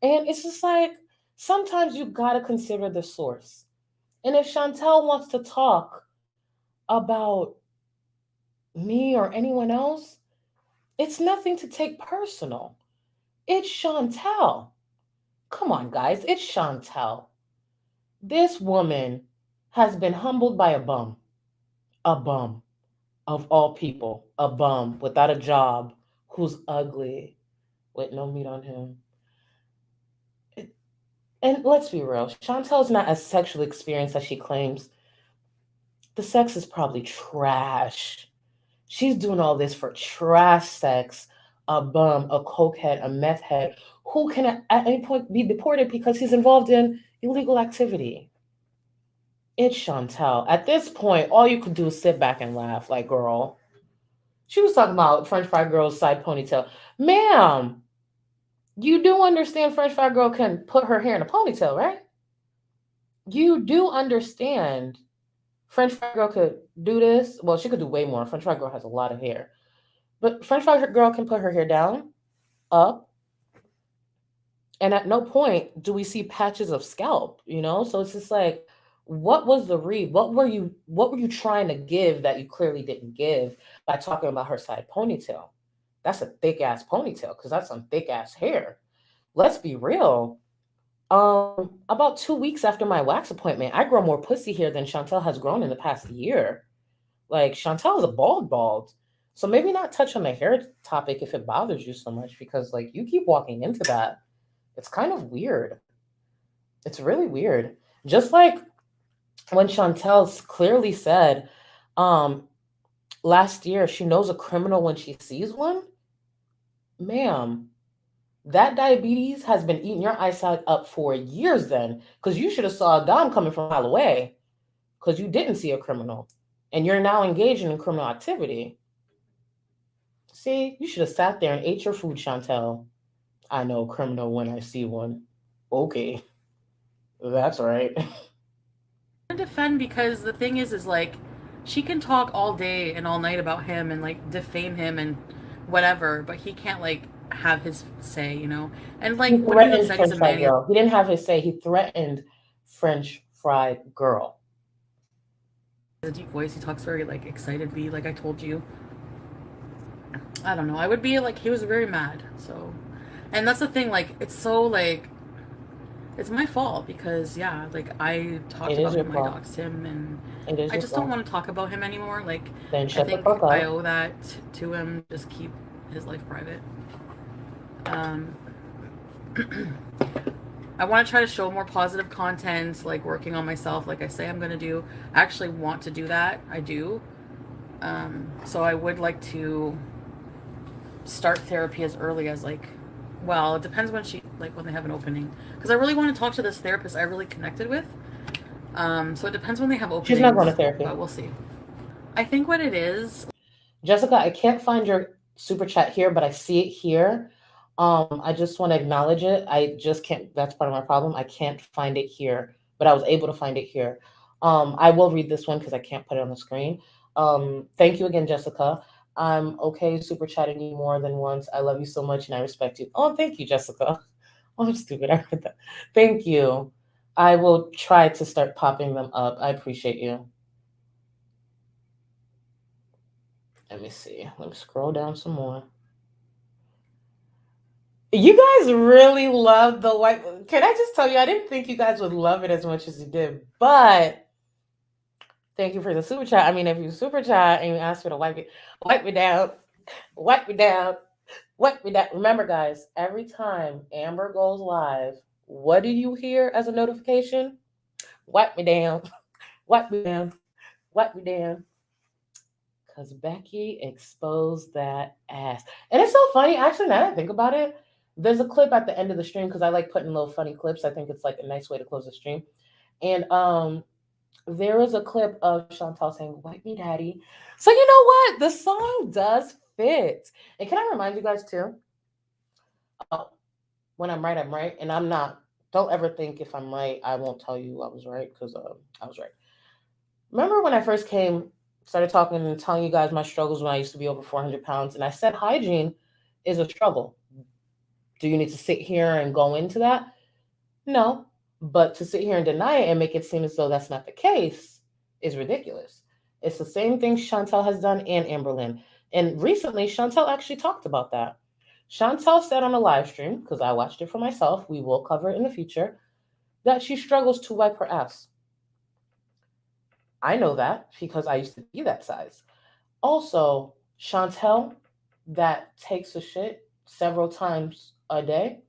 And it's just like sometimes you got to consider the source. And if Chantel wants to talk about me or anyone else, it's nothing to take personal. It's Chantel. Come on, guys, it's Chantel. This woman has been humbled by a bum of all people, a bum without a job who's ugly with no meat on him. And let's be real, Chantel's not as sexually experienced as she claims. The sex is probably trash. She's doing all this for trash sex, a bum, a cokehead, a meth head, who can at any point be deported because he's involved in illegal activity. It's Chantel. At this point, all you could do is sit back and laugh, like, girl. She was talking about French fry girl's side ponytail. Ma'am, you do understand French fry girl can put her hair in a ponytail, right? You do understand French fry girl could do this. Well, she could do way more. French fry girl has a lot of hair. But French fry girl can put her hair down, up, and at no point do we see patches of scalp, you know? So it's just like, what was the read? What were you trying to give that you clearly didn't give by talking about her side ponytail? That's a thick ass ponytail because that's some thick ass hair. Let's be real. About 2 weeks after my wax appointment, I grow more pussy hair than Chantel has grown in the past year. Like Chantel is a bald. So maybe not touch on the hair topic if it bothers you so much because like you keep walking into that. It's kind of weird. It's really weird. Just like when Chantel clearly said um last year she knows a criminal when she sees one, ma'am, that diabetes has been eating your eyesight up for years then because you should have saw a Dom coming from a mile away because you didn't see a criminal and you're now engaging in criminal activity. See, you should have sat there and ate your food, Chantel. I know a criminal when I see one. Okay, that's right. Defend because the thing is like she can talk all day and all night about him and like defame him and whatever, but he can't like have his say, you know. And like He what you had threatened said, he's French a fry man. girl. He didn't have his say. He threatened French fry girl. A deep voice. He talks very like excitedly, like I told you. I don't know. I would be like he was very mad. So, and that's the thing. Like it's so like it's my fault because yeah, like I talked It is about your him, I fault. doxed him, and It is I your just don't fault. want to talk about him anymore. Like Then I shut the think fuck I up. owe that to him. Just keep his life private. Um, I want to try to show more positive content, like working on myself, like I say I'm gonna do. I actually want to do that. I do. So I would like to start therapy as early as like, well, it depends when they have an opening, because I really want to talk to this therapist I really connected with. So it depends when they have She's not going to openings, therapy. but we'll see. I think what it is. Jessica, I can't find your super chat here, but I see it here. I just want to acknowledge it. I just can't. That's part of my problem. I can't find it here, but I was able to find it here. I will read this one because I can't put it on the screen. Thank you again, Jessica. I'm okay super chatting you more than once. I love you so much and I respect you. Oh, thank you, Jessica. Oh, I'm stupid. I read that. Thank you. I will try to start popping them up. I appreciate you. Let me see. Let me scroll down some more. You guys really love the white. Can I just tell you, I didn't think you guys would love it as much as you did, but thank you for the super chat. I mean, if you super chat and you ask me to wipe me down, wipe me down, wipe me down. Remember, guys, every time Amber goes live, what do you hear as a notification? wipe me down, wipe me down, wipe me down. Because Becky exposed that ass. And it's so funny. Actually, now that I think about it, there's a clip at the end of the stream because I like putting little funny clips. I think it's like a nice way to close the stream. And there was a clip of Chantal saying, "Wipe me, daddy." So you know what? The song does fit. And can I remind you guys too? Uh, when I'm right, I'm right. And I'm not. Don't ever think if I'm right, I won't tell you I was right because I was right. Remember when I first came, started talking and telling you guys my struggles when I used to be over 400 pounds, and I said hygiene is a struggle. Do you need to sit here and go into that? No. But to sit here and deny it and make it seem as though that's not the case is ridiculous. It's the same thing Chantel has done and Amberlynn. And recently, Chantel actually talked about that. Chantel said on a live stream, because I watched it for myself, we will cover it in the future, that she struggles to wipe her ass. I know that because I used to be that size. Also, Chantel, that takes a shit several times a day,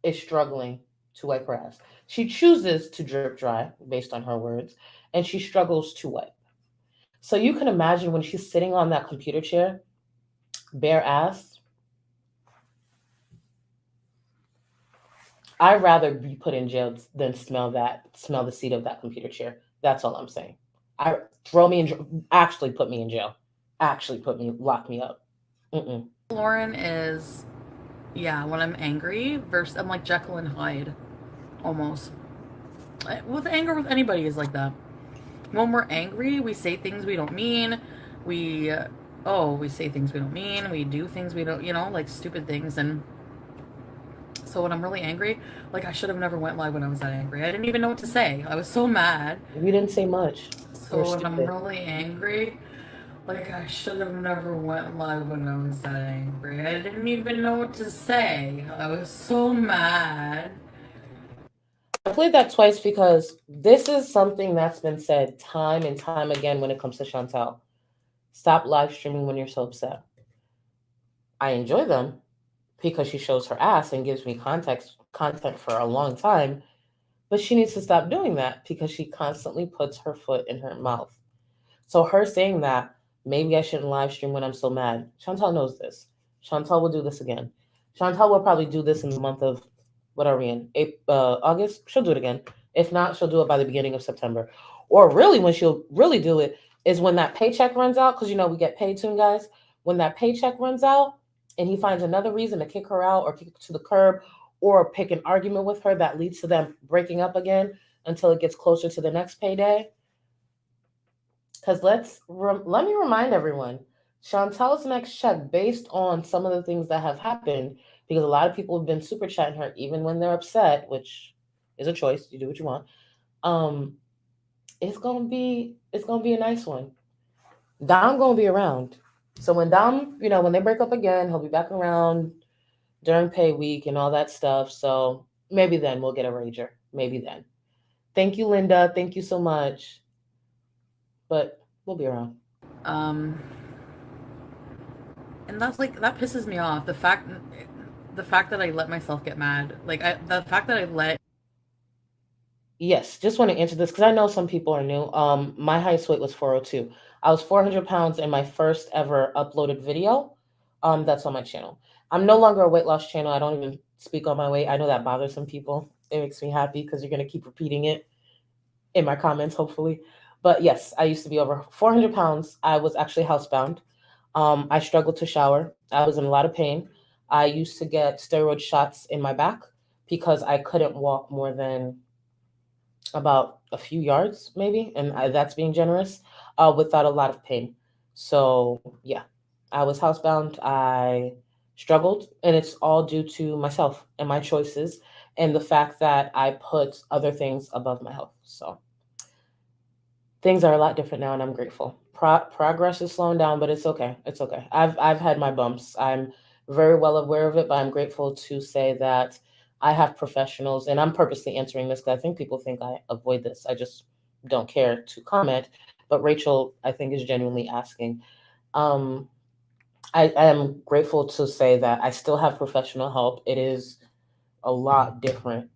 is struggling to wipe her ass. She chooses to drip dry, based on her words, and she struggles to wipe. So you can imagine when she's sitting on that computer chair, bare ass. I'd rather be put in jail than smell the seat of that computer chair. That's all I'm saying. Actually put me in jail. Lock me up. Mm-mm. Lauren is, yeah, when I'm angry, versus I'm like Jekyll and Hyde, almost. With anger with anybody is like that. When we're angry, we say things we don't mean. We say things we don't mean. We do things we don't, like stupid things. And so when I'm really angry, like I should have never went live when I was that angry. I didn't even know what to say. I was so mad. You didn't say much. So when I'm really angry, like I should have never went live when I was that angry. I didn't even know what to say. I was so mad. I played that twice because this is something that's been said time and time again when it comes to Chantal. Stop live streaming when you're so upset. I enjoy them because she shows her ass and gives me content for a long time, but she needs to stop doing that because she constantly puts her foot in her mouth. So her saying that maybe I shouldn't live stream when I'm so mad. Chantal knows this. Chantal will do this again. Chantal will probably do this in the month of, what are we in? August? She'll do it again. If not, she'll do it by the beginning of September. Or really, when she'll really do it is when that paycheck runs out, because we get paid soon, guys. When that paycheck runs out and he finds another reason to kick her out or kick her to the curb or pick an argument with her that leads to them breaking up again until it gets closer to the next payday. Because let me remind everyone, Chantel's next check, based on some of the things that have happened, because a lot of people have been super chatting her even when they're upset, which is a choice. You do what you want. It's gonna be a nice one. Dom gonna be around. So when Dom, when they break up again, he'll be back around during pay week and all that stuff. So maybe then we'll get a rager. Maybe then. Thank you, Linda. Thank you so much. But we'll be around. And that's that pisses me off. The fact that I let myself get mad. The fact that I let. Yes, just want to answer this because I know some people are new. My highest weight was 402. I was 400 pounds in my first ever uploaded video. That's on my channel. I'm no longer a weight loss channel. I don't even speak on my weight. I know that bothers some people. It makes me happy because you're going to keep repeating it in my comments, hopefully. But yes, I used to be over 400 pounds. I was actually housebound. I struggled to shower. I was in a lot of pain. I used to get steroid shots in my back because I couldn't walk more than about a few yards, maybe, and that's being generous, without a lot of pain. So yeah, I was housebound. I struggled, and it's all due to myself and my choices and the fact that I put other things above my health. So things are a lot different now, and I'm grateful. Progress is slowing down, but it's okay. It's okay. I've had my bumps. I'm very well aware of it, but I'm grateful to say that I have professionals, and I'm purposely answering this because I think people think I avoid this. I just don't care to comment. But Rachel, I think, is genuinely asking. I am grateful to say that I still have professional help. It is a lot different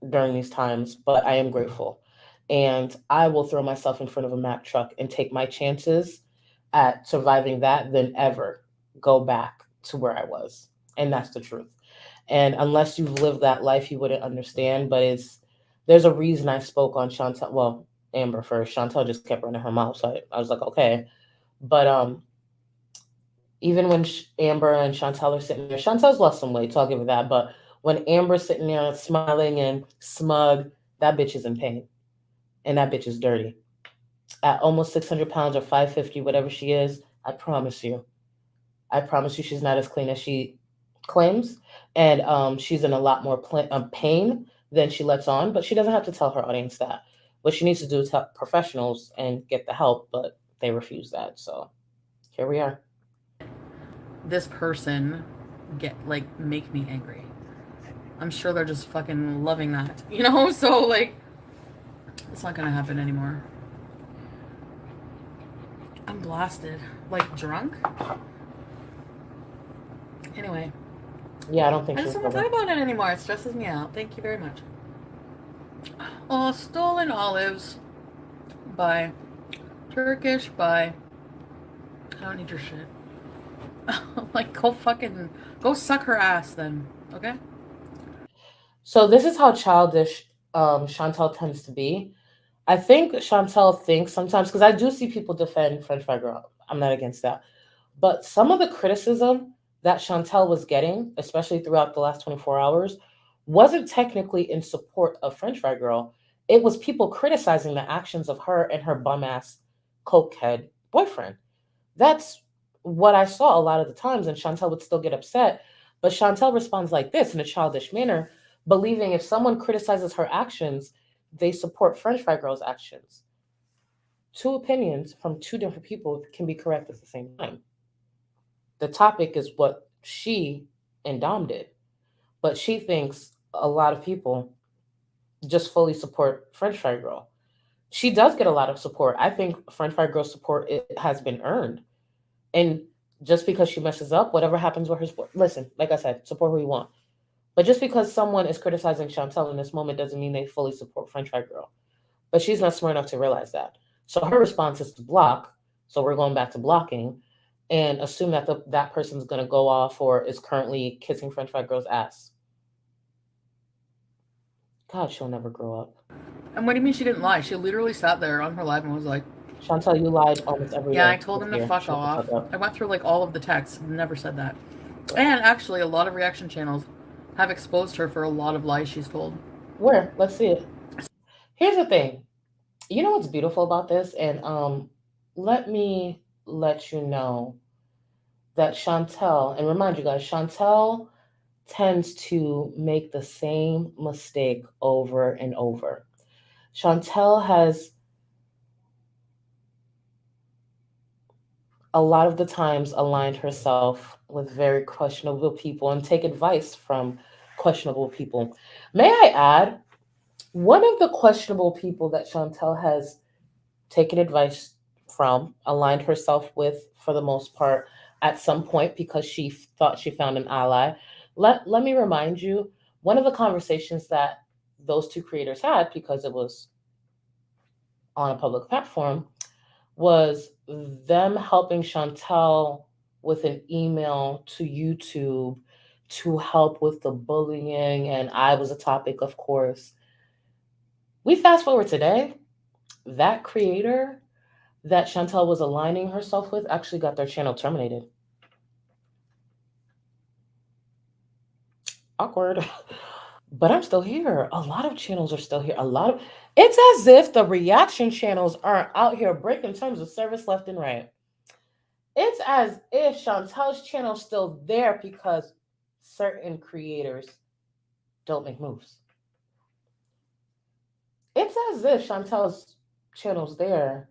during these times, but I am grateful. And I will throw myself in front of a Mack truck and take my chances at surviving that than ever go back to where I was. And that's the truth. And unless you've lived that life, you wouldn't understand. But there's a reason I spoke on Chantel. Well, Amber first. Chantel just kept running her mouth, so I was like, okay. But even when Amber and Chantel are sitting there, Chantel's lost some weight, so I'll give her that. But when Amber's sitting there smiling and smug, that bitch is in pain, and that bitch is dirty. At almost 600 pounds or 550, whatever she is, I promise you, she's not as clean as she claims, and she's in a lot more pain than she lets on. But she doesn't have to tell her audience that. What she needs to do is tell professionals and get the help, but they refuse that. So here we are. This person make me angry. I'm sure they're just fucking loving that, you know? So like, it's not gonna happen anymore. I'm blasted. Like, drunk? Anyway. Yeah, I don't think I just don't want to talk about it anymore. It stresses me out. Thank you very much. Oh, Stolen Olives by Turkish by... I don't need your shit. Like, go suck her ass then, okay? So this is how childish Chantel tends to be. I think Chantel thinks sometimes, because I do see people defend French Fry Girl. I'm not against that. But some of the criticism that Chantel was getting, especially throughout the last 24 hours, wasn't technically in support of French Fry Girl. It was people criticizing the actions of her and her bum-ass cokehead boyfriend. That's what I saw a lot of the times, and Chantel would still get upset. But Chantel responds like this in a childish manner, believing if someone criticizes her actions, they support French Fry Girl's actions. Two opinions from two different people can be correct at the same time. The topic is what she and Dom did, but she thinks a lot of people just fully support French Fry Girl. She does get a lot of support. I think French Fry Girl support has been earned, and just because she messes up, whatever happens with her sport, listen, like I said, support who you want. But just because someone is criticizing Chantel in this moment doesn't mean they fully support French Fry Girl. But she's not smart enough to realize that. So her response is to block. So we're going back to blocking and assume that that person's going to go off or is currently kissing French Fry Girl's ass. God, she'll never grow up. And what do you mean she didn't lie? She literally sat there on her live and was like, Chantel, you lied almost every day. Yeah, I told him to fuck off. I went through like all of the texts, never said that. And actually, a lot of reaction channels have exposed her for a lot of lies she's told. Where? Let's see it. Here's the thing. You know what's beautiful about this? And let me let you know that Chantel, and remind you guys, Chantel tends to make the same mistake over and over. Chantel has a lot of the times aligned herself with very questionable people and take advice from questionable people. May I add, one of the questionable people that Chantel has taken advice from, aligned herself with for the most part at some point because she thought she found an ally. Let me remind you, one of the conversations that those two creators had, because it was on a public platform, was them helping Chantel with an email to YouTube to help with the bullying, and I was a topic, of course. We fast forward today, that creator that Chantel was aligning herself with actually got their channel terminated. Awkward. But I'm still here. A lot of channels are still here. It's as if the reaction channels aren't out here breaking terms of service left and right. It's as if Chantel's channel's still there because certain creators don't make moves. It's as if Chantel's channel's there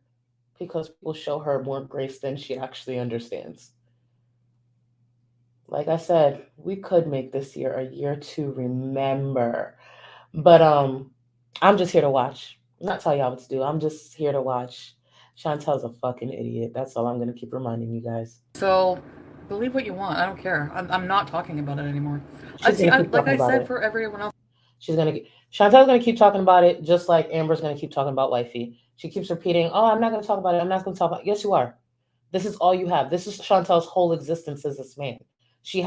because people show her more grace than she actually understands. Like I said, we could make this year a year to remember. But I'm just here to watch. Not tell y'all what to do. I'm just here to watch. Chantel's a fucking idiot. That's all I'm going to keep reminding you guys. So, believe what you want. I don't care. I'm not talking about it anymore. Like I said, for everyone else. Chantel's gonna keep talking about it, just like Amber's gonna keep talking about wifey. She keeps repeating, "Oh, I'm not gonna talk about it. I'm not gonna talk about it." Yes, you are. This is all you have. This is Chantel's whole existence as this man. She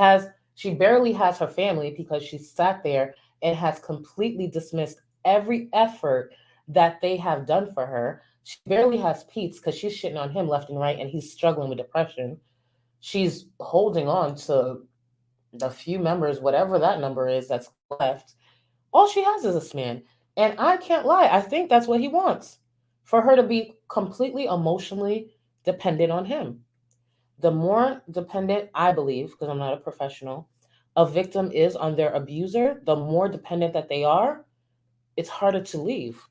barely has her family because she sat there and has completely dismissed every effort that they have done for her. She barely has Pete's because she's shitting on him left and right, and he's struggling with depression. She's holding on to the few members, whatever that number is that's left. All she has is this man. And I can't lie, I think that's what he wants, for her to be completely emotionally dependent on him. The more dependent, I believe, because I'm not a professional, a victim is on their abuser, the more dependent that they are, it's harder to leave.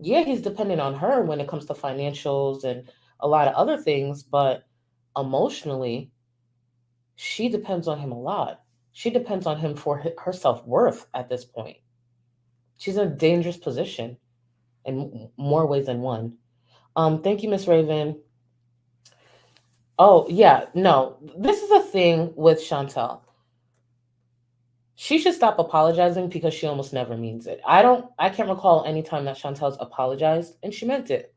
Yeah, he's dependent on her when it comes to financials and a lot of other things, but emotionally, she depends on him a lot. She depends on him for her self worth at this point. She's in a dangerous position in more ways than one. Thank you, Miss Raven. Oh yeah, no, this is a thing with Chantel. She should stop apologizing because she almost never means it. I can't recall any time that Chantel's apologized and she meant it.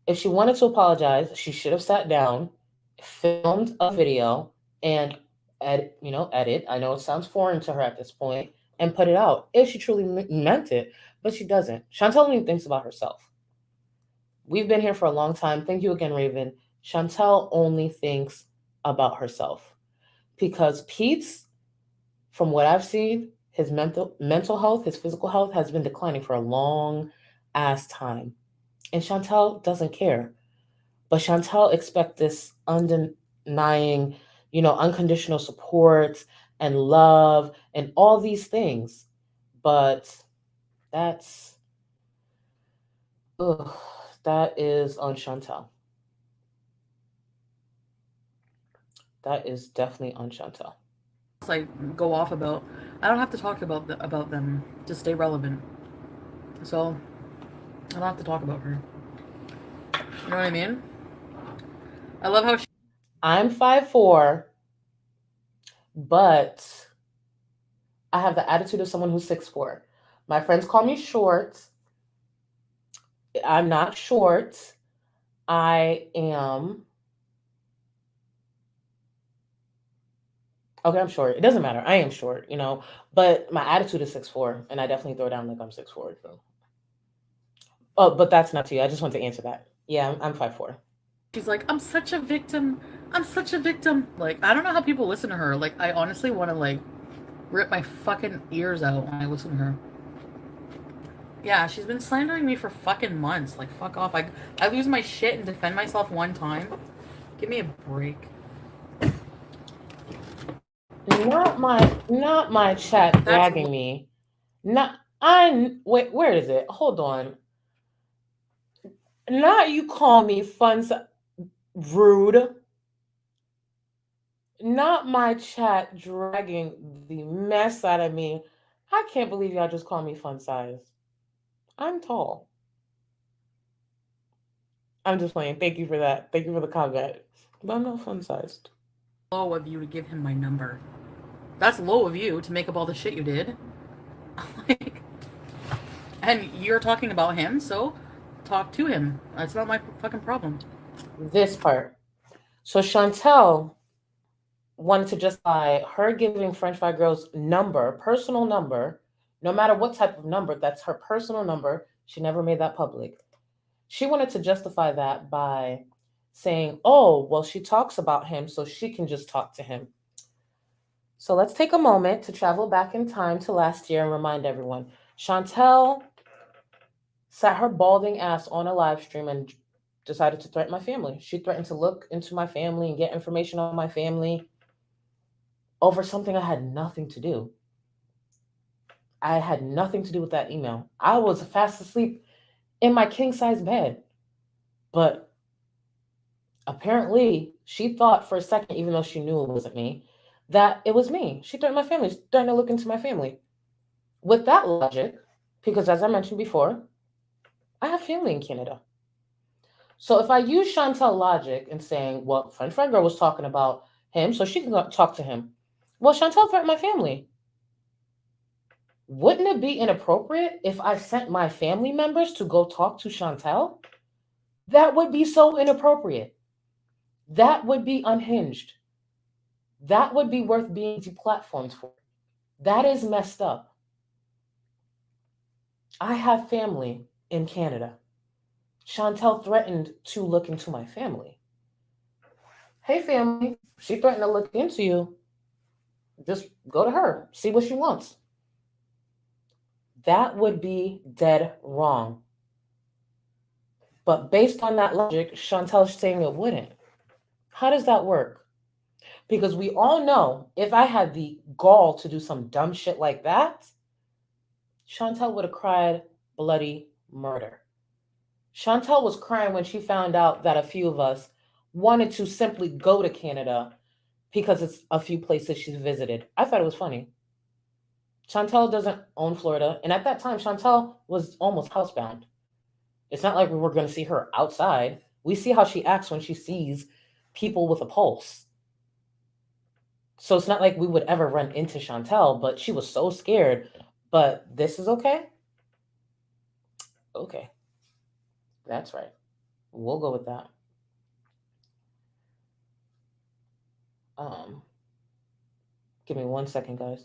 If she wanted to apologize, she should have sat down, filmed a video, and edit. I know it sounds foreign to her at this point, and put it out if she truly meant it, but she doesn't. Chantel only thinks about herself. We've been here for a long time. Thank you again, Raven. Chantel only thinks about herself because Pete's, from what I've seen, his mental health, his physical health has been declining for a long ass time. And Chantel doesn't care. But Chantel expects this undenying, unconditional support and love and all these things. But that's, ugh, that is on Chantel. That is definitely on Chantel. I go off about, I don't have to talk about them to stay relevant. So I don't have to talk about her. You know what I mean? I love how I'm 5'4", but I have the attitude of someone who's 6'4". My friends call me short. I'm not short. I am. Okay, I'm short. It doesn't matter. I am short, but my attitude is 6'4", and I definitely throw down like I'm 6'4". So. Oh, but that's not to you. I just want to answer that. Yeah, I'm 5'4". she's like, I'm such a victim. I'm such a victim. Like, I don't know how people listen to her. Like, I honestly want to, like, rip my fucking ears out when I listen to her. Yeah, she's been slandering me for fucking months. Like, fuck off. I lose my shit and defend myself one time. Give me a break. Not my chat dragging me. Wait, where is it? Hold on. Not you call me fun rude. Not my chat dragging the mess out of me. I can't believe y'all just call me fun size. I'm tall. I'm just playing. Thank you for that. Thank you for the comment. But I'm not fun sized. Low of you to give him my number. That's low of you to make up all the shit you did. Like, and you're talking about him, so talk to him. That's not my fucking problem. This part. So Chantel wanted to justify her giving French Fry Girl's number, personal number, no matter what type of number, that's her personal number. She never made that public. She wanted to justify that by saying, oh, well, she talks about him, so she can just talk to him. So let's take a moment to travel back in time to last year and remind everyone. Chantel sat her balding ass on a live stream and decided to threaten my family. She threatened to look into my family and get information on my family over something I had nothing to do. I had nothing to do with that email. I was fast asleep in my king-size bed. But apparently, she thought for a second, even though she knew it wasn't me, that it was me. She threatened my family. She threatened to look into my family. With that logic, because as I mentioned before, I have family in Canada. So if I use Chantel logic and saying, well, French Fry Girl was talking about him, so she can talk to him. Well, Chantel threatened my family. Wouldn't it be inappropriate if I sent my family members to go talk to Chantel? That would be so inappropriate. That would be unhinged. That would be worth being deplatformed for. That is messed up. I have family in Canada. Chantel threatened to look into my family. Hey, family, she threatened to look into you. Just go to her, see what she wants. That would be dead wrong. But based on that logic, Chantel's saying it wouldn't. How does that work? Because we all know if I had the gall to do some dumb shit like that, Chantel would have cried bloody murder. Chantel was crying when she found out that a few of us wanted to simply go to Canada because it's a few places she's visited. I thought it was funny. Chantel doesn't own Florida. And at that time, Chantel was almost housebound. It's not like we were going to see her outside. We see how she acts when she sees people with a pulse. So it's not like we would ever run into Chantel, but she was so scared. But this is okay? Okay. That's right. We'll go with that. Give me 1 second, guys.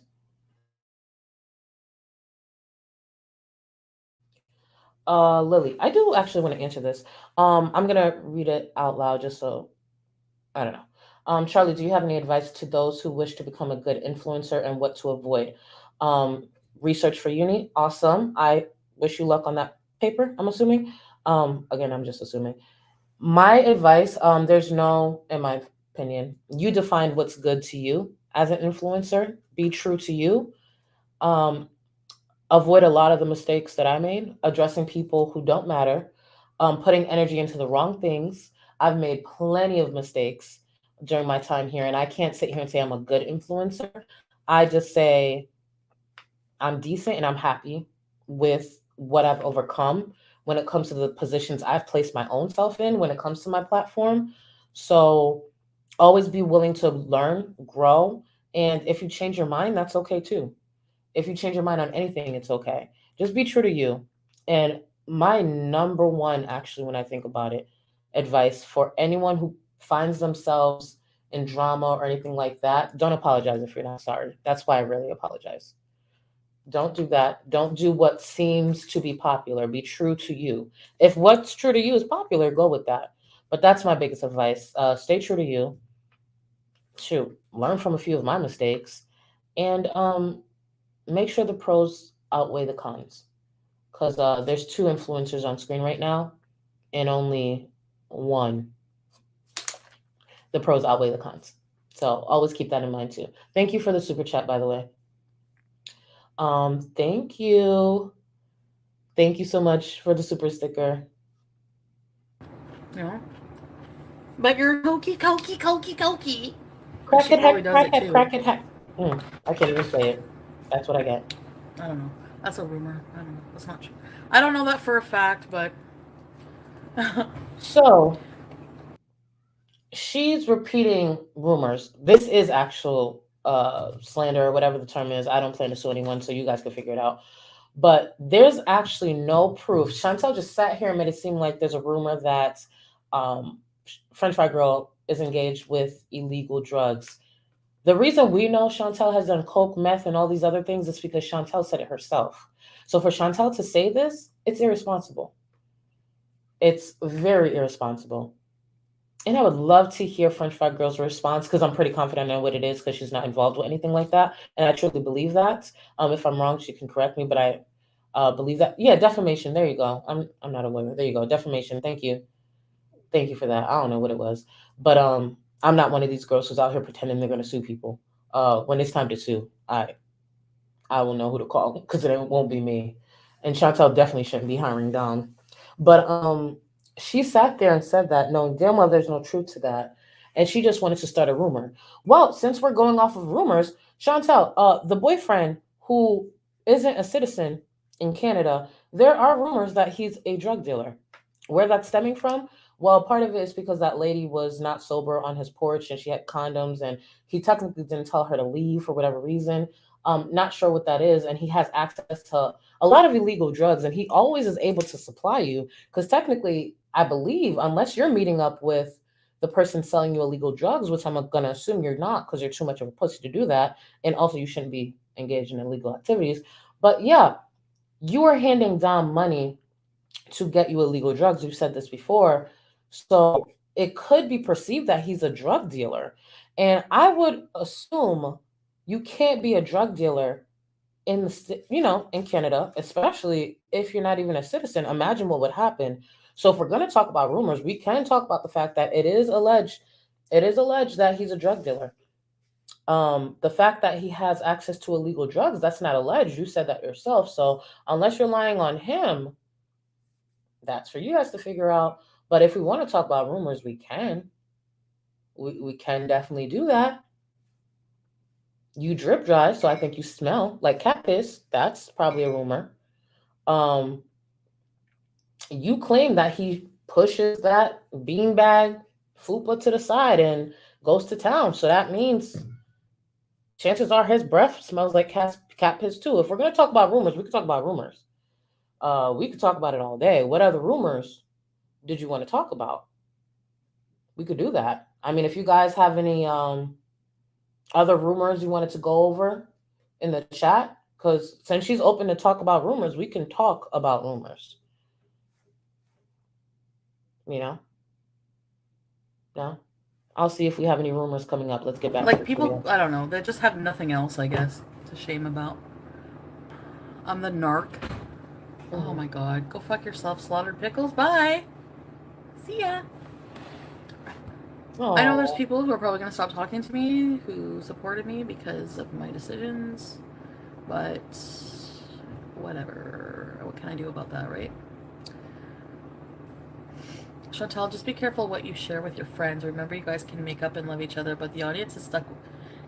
Lily, I do actually want to answer this. I'm gonna read it out loud just so I don't know. Charlie, do you have any advice to those who wish to become a good influencer and what to avoid? Research for uni, awesome. I wish you luck on that paper, I'm assuming. Again, I'm just assuming. My advice, there's no, in my opinion, you define what's good to you as an influencer. Be true to you. Avoid a lot of the mistakes that I made, addressing people who don't matter, putting energy into the wrong things. I've made plenty of mistakes during my time here, and I can't sit here and say I'm a good influencer. I just say I'm decent and I'm happy with what I've overcome when it comes to the positions I've placed my own self in when it comes to my platform. So always be willing to learn, grow, and if you change your mind, that's okay too. If you change your mind on anything, it's okay. Just be true to you. And my number one, actually, when I think about it, advice for anyone who finds themselves in drama or anything like that, don't apologize if you're not sorry. That's why I really apologize. Don't do that. Don't do what seems to be popular. Be true to you. If what's true to you is popular, go with that. But that's my biggest advice. Stay true to you. Shoot, learn from a few of my mistakes, and make sure the pros outweigh the cons. Because there's two influencers on screen right now, and only one. The pros outweigh the cons. So always keep that in mind too. Thank you for the super chat, by the way. Thank you. Thank you so much for the super sticker. Yeah. But you're cokey. Crack She it, probably heck, does crack it it, too. crack it, heck. I can't even say it. That's what I get. I don't know. That's a rumor. I don't know. That's not true. I don't know that for a fact, but So she's repeating rumors. This is actual slander or whatever the term is. I don't plan to sue anyone, so you guys can figure it out. But there's actually no proof. Chantel just sat here and made it seem like there's a rumor that French Fry Girl is engaged with illegal drugs. The reason we know Chantel has done coke, meth, and all these other things is because Chantel said it herself. So for Chantel to say this, it's irresponsible. It's very irresponsible. And I would love to hear French Fry Girl's response because I'm pretty confident I know what it is because she's not involved with anything like that. And I truly believe that. If I'm wrong, she can correct me, but I believe that. Yeah, defamation. There you go. I'm not a lawyer. There you go. Defamation. Thank you. Thank you for that. I don't know what it was. But I'm not one of these girls who's out here pretending they're going to sue people. When it's time to sue, I will know who to call because it won't be me. And Chantel definitely shouldn't be hiring down. But she sat there and said that, knowing damn well there's no truth to that. And she just wanted to start a rumor. Well, since we're going off of rumors, Chantel, the boyfriend who isn't a citizen in Canada, there are rumors that he's a drug dealer. Where that's stemming from, Well, part of it is because that lady was not sober on his porch and she had condoms, and he technically didn't tell her to leave for whatever reason. Not sure what that is. And he has access to a lot of illegal drugs, and he always is able to supply you because technically, I believe, unless you're meeting up with the person selling you illegal drugs, which I'm going to assume you're not because you're too much of a pussy to do that. And also, you shouldn't be engaged in illegal activities. But yeah, you are handing down money to get you illegal drugs. You've said this before. So it could be perceived that he's a drug dealer. And I would assume you can't be a drug dealer in in Canada, especially if you're not even a citizen. Imagine what would happen. So if we're going to talk about rumors, we can talk about the fact that it is alleged that he's a drug dealer. The fact that he has access to illegal drugs, that's not alleged. You said that yourself. So unless you're lying on him, that's for you guys to figure out. But if we want to talk about rumors, we can. We can definitely do that. You drip dry, so I think you smell like cat piss. That's probably a rumor. Um, you claim that he pushes that beanbag fupa to the side and goes to town. So that means chances are his breath smells like cat piss too. If we're gonna talk about rumors, we can talk about rumors. We could talk about it all day. What other rumors did you want to talk about? We could do that. I mean, if you guys have any other rumors you wanted to go over in the chat, because since she's open to talk about rumors, we can talk about rumors. You know? No? I'll see if we have any rumors coming up. Let's get back to Like the people, video. I don't know, they just have nothing else, I guess, to shame about. I'm the narc. Oh my god. Go fuck yourself, slaughtered pickles. Bye. See ya. I know there's people who are probably going to stop talking to me who supported me because of my decisions, but whatever. What can I do about that, right? Chantal, just be careful what you share with your friends. Remember, you guys can make up and love each other, but the audience is stuck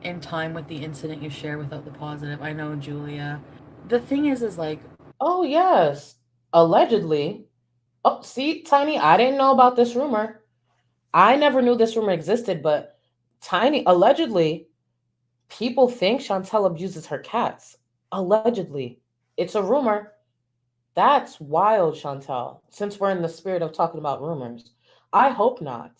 in time with the incident you share without the positive. I know, Julia. The thing is like... Oh, yes. Allegedly. Oh, see, Tiny, I didn't know about this rumor. I never knew this rumor existed, but Tiny, allegedly, people think Chantel abuses her cats. Allegedly. It's a rumor. That's wild, Chantal, since we're in the spirit of talking about rumors. I hope not.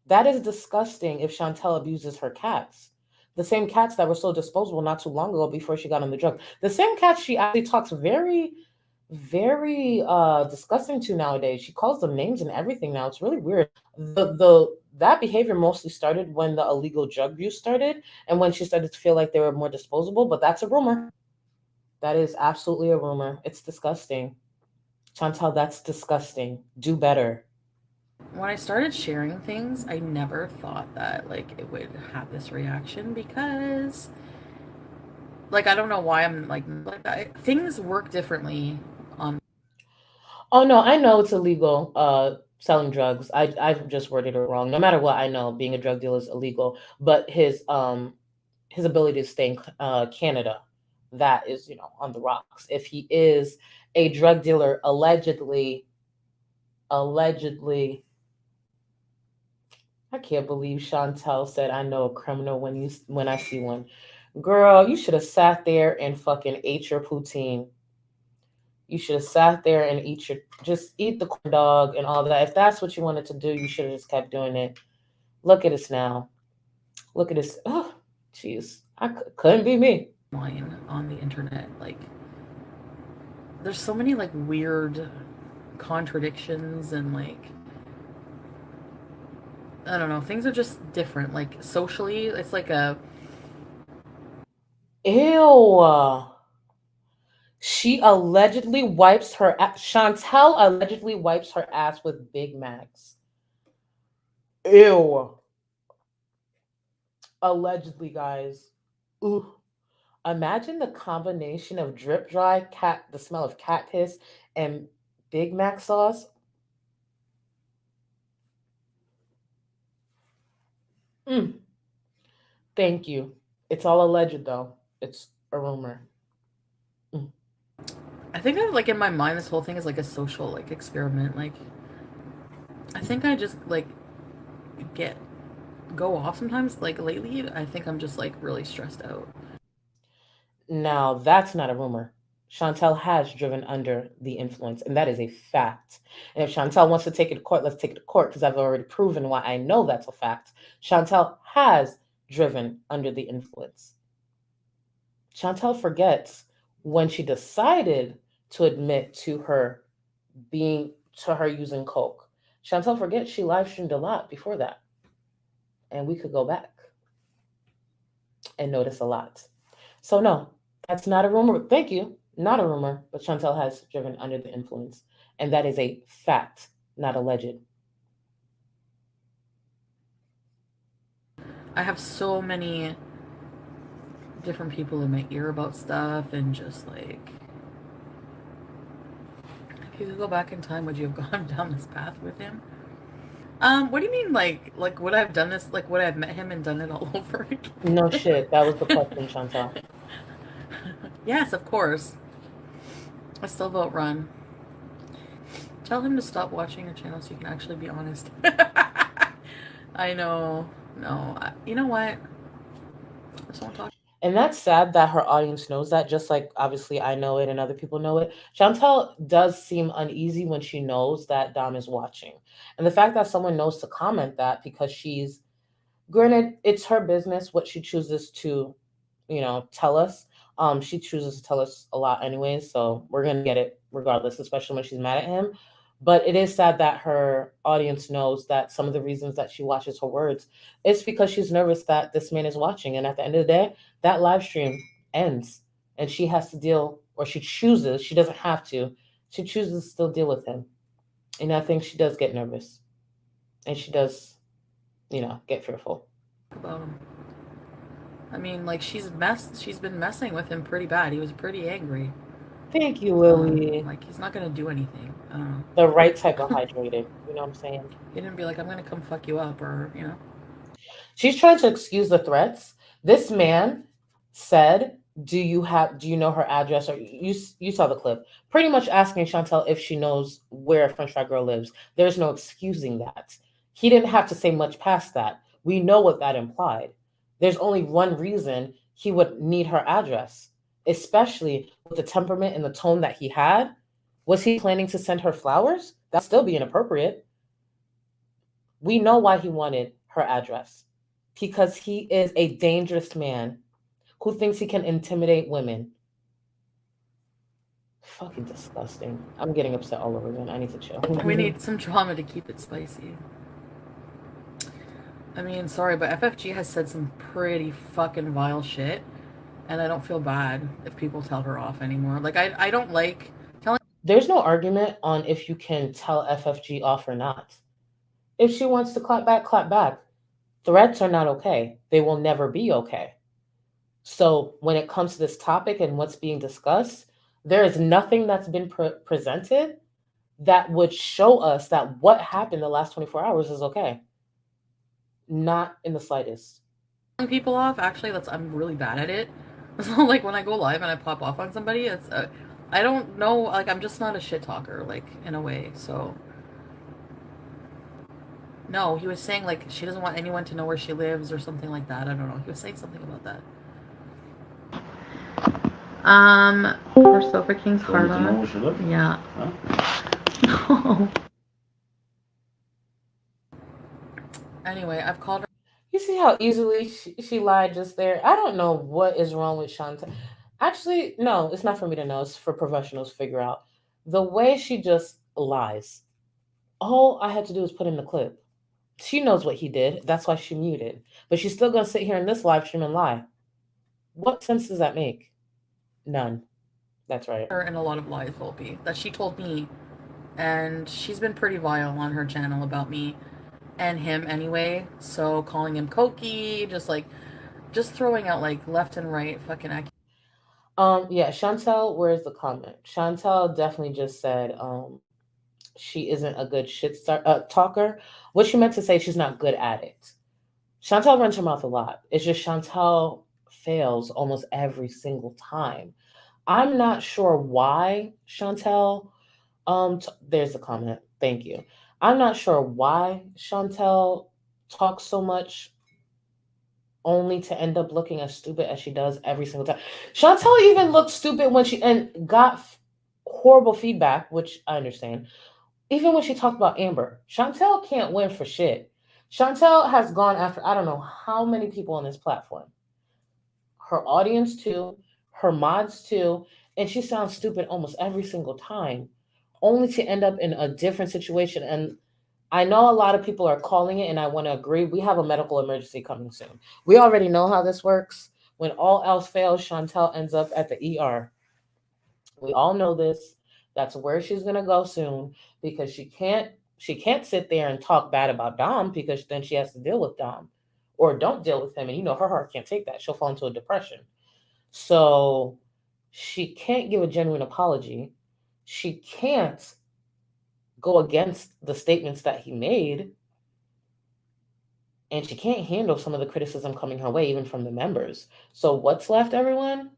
That is disgusting if Chantel abuses her cats. The same cats that were so disposable not too long ago before she got on the drug. The same cats she actually talks very, very disgusting to nowadays. She calls them names and everything now. It's really weird. That behavior mostly started when the illegal drug use started and when she started to feel like they were more disposable, but that's a rumor. That is absolutely a rumor. It's disgusting. Chantal, that's disgusting. Do better. When I started sharing things, I never thought that like it would have this reaction because like I don't know why I'm like things work differently on... Oh no, I know it's illegal selling drugs. I've just worded it wrong. No matter what, I know being a drug dealer is illegal, but his ability to stay in Canada, that is, on the rocks. If he is a drug dealer allegedly, I can't believe Chantel said, "I know a criminal when I see one." Girl, you should have sat there and fucking ate your poutine. You should have sat there and just eat the corn dog and all that. If that's what you wanted to do, you should have just kept doing it. Look at us now. Look at us. Oh, jeez. Couldn't be me. On the internet, like there's so many like weird contradictions and like I don't know, things are just different. Like socially, it's like a... Ew. She allegedly wipes her ass. Chantel allegedly wipes her ass with Big Macs. Ew. Allegedly, guys. Ooh. Imagine the combination of drip dry the smell of cat piss, and Big Mac sauce. Thank you. It's all alleged, though. It's a rumor. I think that like in my mind, this whole thing is like a social like experiment. Like I think I just like go off sometimes. Like lately, I think I'm just like really stressed out. Now, that's not a rumor. Chantel has driven under the influence, and that is a fact. And if Chantel wants to take it to court, let's take it to court because I've already proven why I know that's a fact. Chantel has driven under the influence. Chantel forgets when she decided to admit to her using coke. Chantel forgets she live streamed a lot before that, and we could go back and notice a lot. So no, that's not a rumor. Thank you. Not a rumor, but Chantel has driven under the influence. And that is a fact, not alleged. I have so many different people in my ear about stuff, and just like, if you could go back in time, would you have gone down this path with him? What do you mean, like would I have done this? Like, would I have met him and done it all over again? No shit. That was the question, Chantel. Yes, of course. I still vote run. Tell him to stop watching your channel so you can actually be honest. I know. No. You know what? I just won't talk. And that's sad that her audience knows that, just like obviously I know it and other people know it. Chantel does seem uneasy when she knows that Dom is watching. And the fact that someone knows to comment that because she's, granted, it's her business what she chooses to, tell us. She chooses to tell us a lot anyways, so we're gonna get it regardless, especially when she's mad at him. But it is sad that her audience knows that some of the reasons that she watches her words is because she's nervous that this man is watching. And at the end of the day, that live stream ends and she has to deal, or she chooses, she doesn't have to, she chooses to still deal with him. And I think she does get nervous and she does, get fearful. About him. I mean, like, she's been messing with him pretty bad. He was pretty angry. Thank you, Lily. Like, he's not gonna do anything. I don't know. The right type of hydrated. You know what I'm saying? He didn't be like, I'm gonna come fuck you up, or She's trying to excuse the threats. This man said, do you know her address? Or you saw the clip. Pretty much asking Chantel if she knows where French Fry Girl lives. There's no excusing that. He didn't have to say much past that. We know what that implied. There's only one reason he would need her address, especially with the temperament and the tone that he had. Was he planning to send her flowers? That'd still be inappropriate. We know why he wanted her address. Because he is a dangerous man who thinks he can intimidate women. Fucking disgusting. I'm getting upset all over again. I need to chill. we need some drama to keep it spicy. I mean, sorry, but FFG has said some pretty fucking vile shit, and I don't feel bad if people tell her off anymore. Like, I don't like telling. There's no argument on if you can tell FFG off or not. If she wants to clap back, clap back. Threats are not okay. They will never be okay. So when it comes to this topic and what's being discussed, there is nothing that's been presented that would show us that what happened the last 24 hours is okay. Not in the slightest. People off, actually, I'm really bad at it. So, like, when I go live and I pop off on somebody, it's I don't know, like, I'm just not a shit talker, like, in a way. So no, he was saying, like, she doesn't want anyone to know where she lives or something like that. I don't know. He was saying something about that. For Sofa King's heart on. Yeah. Huh? No. Anyway, I've called her. You see how easily she lied just there? I don't know what is wrong with Chantel. Actually, no, it's not for me to know. It's for professionals to figure out. The way she just lies. All I had to do was put in the clip. She knows what he did. That's why she muted. But she's still going to sit here in this live stream and lie. What sense does that make? None. That's right. Her and a lot of lies, Volpe, that she told me. And she's been pretty vile on her channel about me and him anyway. So calling him cokey, just throwing out like left and right fucking yeah, Chantel, where's the comment? Chantel definitely just said she isn't a good talker. What she meant to say, she's not good at it. Chantel runs her mouth a lot. It's just Chantel fails almost every single time. I'm not sure why Chantel, there's a comment. Thank you. I'm not sure why Chantel talks so much only to end up looking as stupid as she does every single time. Chantel even looked stupid when she and got horrible feedback, which I understand. Even when she talked about Amber, Chantel can't win for shit. Chantel has gone after I don't know how many people on this platform. Her audience too, her mods too, and she sounds stupid almost every single time, only to end up in a different situation. And I know a lot of people are calling it, and I want to agree. We have a medical emergency coming soon. We already know how this works. When all else fails, Chantel ends up at the ER. We all know this. That's where she's gonna go soon because she can't sit there and talk bad about Dom because then she has to deal with Dom, or don't deal with him, and her heart can't take that. She'll fall into a depression. So she can't give a genuine apology. She can't go against the statements that he made, and she can't handle some of the criticism coming her way, even from the members. So what's left, everyone?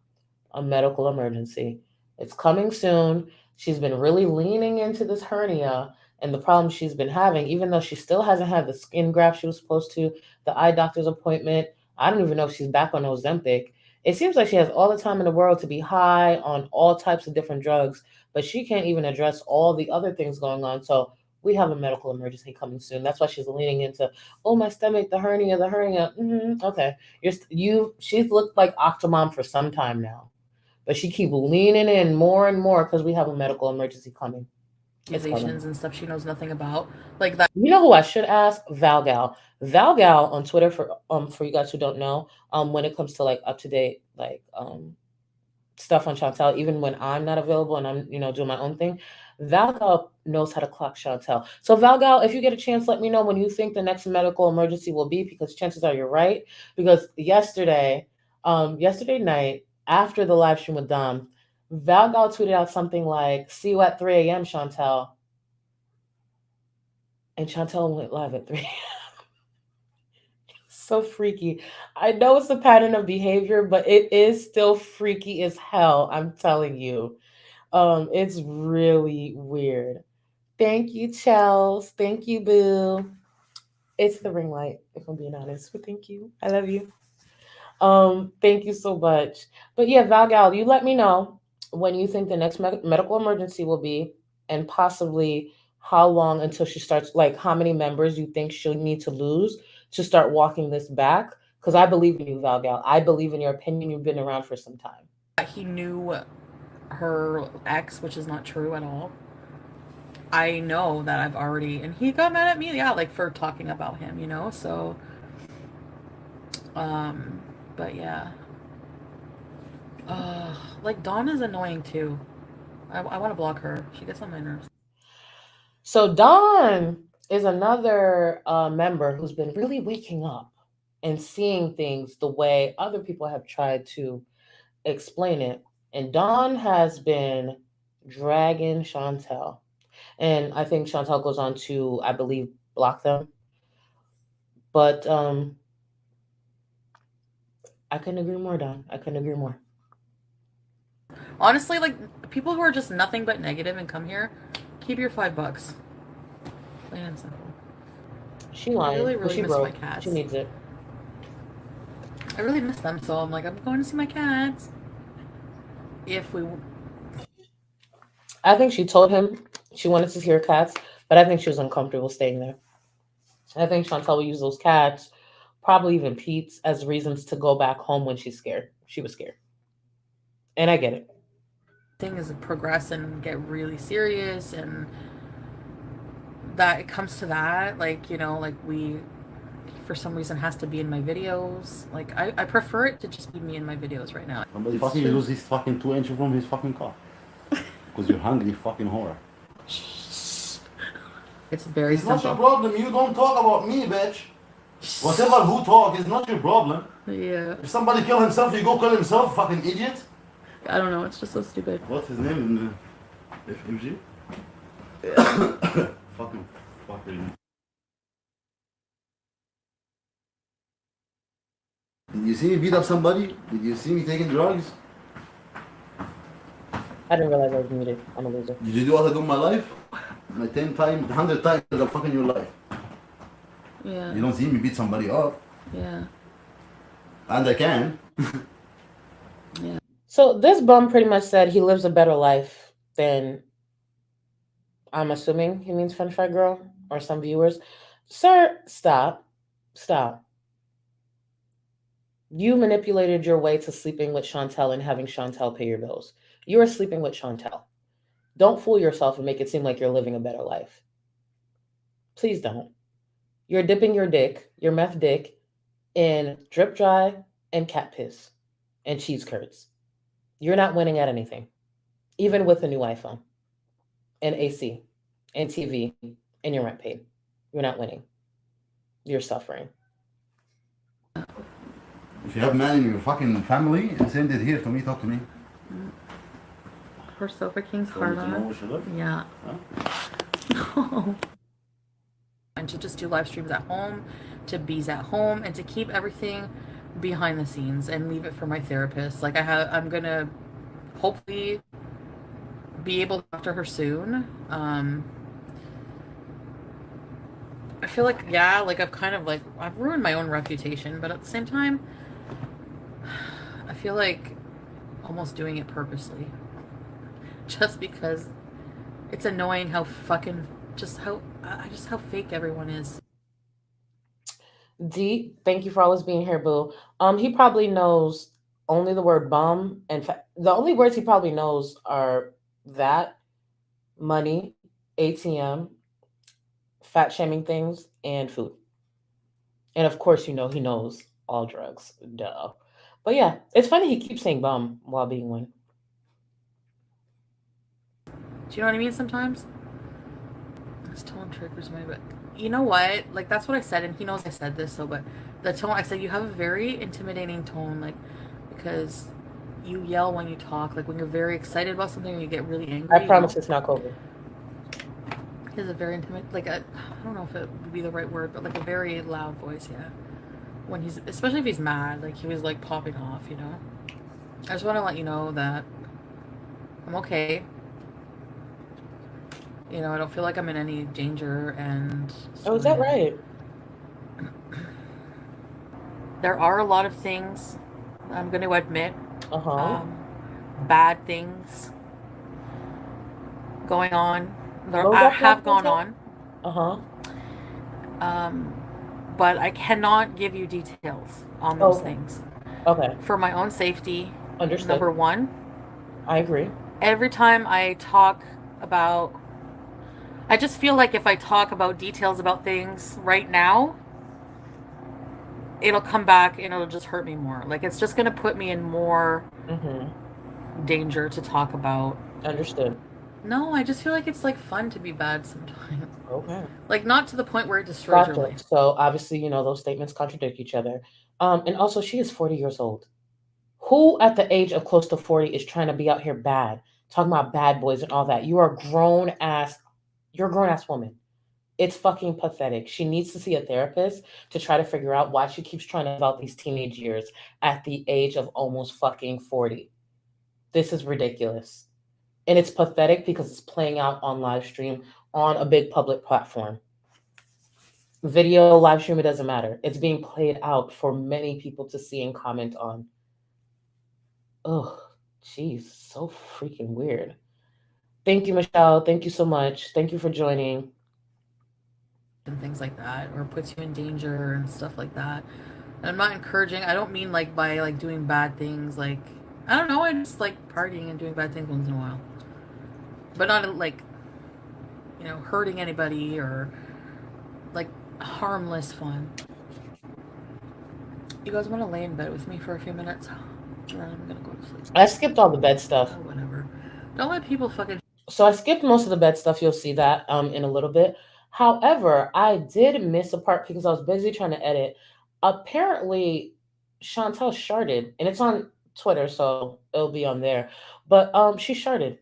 A medical emergency. It's coming soon. She's been really leaning into this hernia and the problems she's been having, even though she still hasn't had the skin graft she was supposed to, the eye doctor's appointment. I don't even know if she's back on Ozempic. It seems like she has all the time in the world to be high on all types of different drugs, but she can't even address all the other things going on. So we have a medical emergency coming soon. That's why she's leaning into, oh, my stomach, the hernia, the hernia. Okay, she's looked like Octomom for some time now, but she keep leaning in more and more because we have a medical emergency coming. Accusations and stuff she knows nothing about, like that. You know who I should ask? Valgal. Valgal on Twitter, for you guys who don't know, when it comes to like up to date stuff on Chantel, even when I'm not available and I'm doing my own thing, Valgal knows how to clock Chantel. So Valgal, if you get a chance, let me know when you think the next medical emergency will be, because chances are you're right. Because yesterday night after the live stream with Dom, Valgal tweeted out something like, "See you at 3 a.m., Chantel." And Chantel went live at 3 a.m. So freaky. I know it's a pattern of behavior, but it is still freaky as hell. I'm telling you. It's really weird. Thank you, Chels. Thank you, Boo. It's the ring light, if I'm being honest. But thank you. I love you. Thank you so much. But yeah, Valgal, you let me know when you think the next medical emergency will be, and possibly how long until she starts, like how many members you think she'll need to lose to start walking this back. Because I believe in you, Valgal. I believe in your opinion. You've been around for some time. He knew her ex, which is not true at all. I know that I've already, and he got mad at me, yeah, like for talking about him, so but yeah. Like Dawn is annoying too. I want to block her. She gets on my nerves. So Dawn is another member who's been really waking up and seeing things the way other people have tried to explain it. And Dawn has been dragging Chantel. And I think Chantel goes on to, I believe, block them. But I couldn't agree more, Dawn. I couldn't agree more. Honestly, like people who are just nothing but negative and come here, keep your $5. Plain and simple. She lying. I really she miss broke. my cats. She needs it. I really miss them, so I'm like, I'm going to see my cats. I think she told him she wanted to see her cats, but I think she was uncomfortable staying there. I think Chantel will use those cats, probably even Pete's, as reasons to go back home when she's scared. She was scared. And I get it. Things progress and get really serious, and that it comes to that, like, like we, for some reason, has to be in my videos. Like, I prefer it to just be me in my videos right now. Somebody fucking lose his fucking 2 inches from his fucking car. Because you're hungry fucking whore. It's very It's simple. not your problem. You don't talk about me, bitch. Whatever who talk is not your problem. Yeah. If somebody kill himself, you go kill himself, fucking idiot. I don't know. It's just so stupid. What's his name in the FMG? fucking. Did you see me beat up somebody? Did you see me taking drugs? I didn't realize I was muted. I'm a loser. Did you do what I do in my life? my 10 times, 100 times the fucking your life. Yeah. You don't see me beat somebody up. Yeah. And I can. So this bum pretty much said he lives a better life than, I'm assuming he means French Fry Girl or some viewers. Sir, stop. Stop. You manipulated your way to sleeping with Chantel and having Chantel pay your bills. You are sleeping with Chantel. Don't fool yourself and make it seem like you're living a better life. Please don't. You're dipping your dick, your meth dick, in drip dry and cat piss and cheese curds. You're not winning at anything, even with a new iPhone and AC and TV and your rent paid. You're not winning. You're suffering. If you have man in your fucking family, send it here to me, talk to me. Her Sofa King's So you hard know on. what you look? Yeah. No. And to just do live streams at home, to bees at home, and to keep everything behind the scenes and leave it for my therapist. Like I'm gonna hopefully be able to talk to her soon. I feel like, yeah, like I've ruined my own reputation, but at the same time, I feel like almost doing it purposely. Just because it's annoying how fucking, how fake everyone is. D, thank you for always being here, boo. He probably knows only the word bum, and the only words he probably knows are that, money, ATM, fat shaming things, and food. And of course, he knows all drugs. Duh. But yeah, it's funny he keeps saying bum while being one. Do you know what I mean sometimes? This tone triggers me, but you know what? Like, that's what I said, and he knows I said this, so, but the tone, I said, you have a very intimidating tone, like, because you yell when you talk, like, when you're very excited about something and you get really angry. I promise it's not COVID. He has a very intimate, like, I don't know if it would be the right word, but, like, a very loud voice, yeah. When he's, especially if he's mad, like, he was, like, popping off, you know? I just want to let you know that I'm okay. You know, I don't feel like I'm in any danger, and... Oh, is that right? There are a lot of things, I'm going to admit, Uh-huh. bad things going on. What was I that have last gone Uh-huh. on. But I cannot give you details on those things. Okay. For my own safety, Understood. number one. I agree. Every time I talk about... I just feel like if I talk about details about things right now, it'll come back and it'll just hurt me more. Like, it's just going to put me in more danger to talk about. Understood. No, I just feel like it's, like, fun to be bad sometimes. Okay. Like, not to the point where it destroys your life. So, obviously, those statements contradict each other. And also, she is 40 years old. Who at the age of close to 40 is trying to be out here bad, talking about bad boys and all that? You're a grown-ass woman. It's fucking pathetic. She needs to see a therapist to try to figure out why she keeps trying to live out these teenage years at the age of almost fucking 40. This is ridiculous. And it's pathetic because it's playing out on live stream on a big public platform. Video, live stream, it doesn't matter. It's being played out for many people to see and comment on. Oh, geez, so freaking weird. Thank you, Michelle. Thank you so much. Thank you for joining. And things like that, or puts you in danger and stuff like that. And I'm not encouraging. I don't mean like by like doing bad things. Like, I don't know. I just like partying and doing bad things once in a while, but not like, hurting anybody or like harmless fun. You guys want to lay in bed with me for a few minutes? Or I'm gonna go to sleep. I skipped all the bed stuff. Or whatever. Don't let people fucking. So I skipped most of the bed stuff. You'll see that in a little bit. However, I did miss a part because I was busy trying to edit. Apparently, Chantel sharded, and it's on Twitter, so it'll be on there. But she sharded.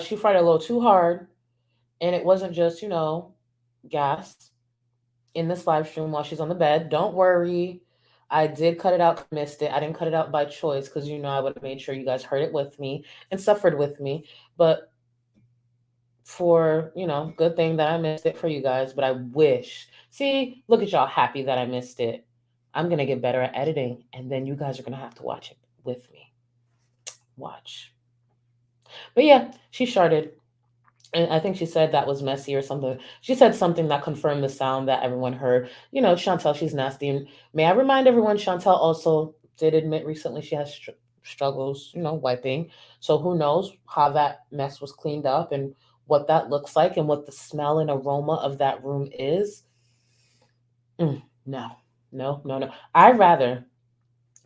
She farted a little too hard, and it wasn't just gas in this live stream while she's on the bed. Don't worry. I did cut it out, missed it. I didn't cut it out by choice because I would have made sure you guys heard it with me and suffered with me. But for, you know, good thing that I missed it for you guys, but I wish. See, look at y'all happy that I missed it. I'm going to get better at editing, and then you guys are going to have to watch it with me. Watch. But yeah, she sharded. And I think she said that was messy or something. She said something that confirmed the sound that everyone heard. You know, Chantel, she's nasty. And may I remind everyone, Chantel also did admit recently she has struggles, you know, wiping. So who knows how that mess was cleaned up and what that looks like and what the smell and aroma of that room is. No, no, no, no. I'd rather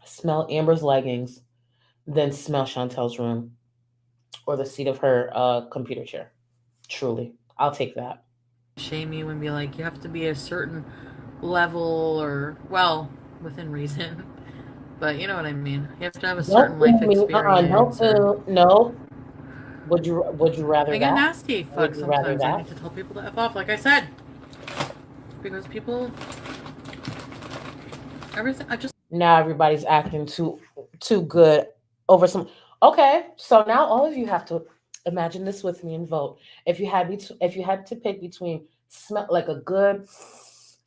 smell Amber's leggings than smell Chantel's room or the seat of her computer chair. Truly, I'll take that. Shame you and be like, you have to be a certain level or, well, within reason. But you know what I mean. You have to have a certain life experience. No. Would you rather I that? get nasty fuck Would you rather sometimes. I that? need to tell people to F off, like I said. Because people, everything, I just. Now everybody's acting too good over some. Okay, so now all of you have to imagine this with me and vote. If you had to pick between smell like a good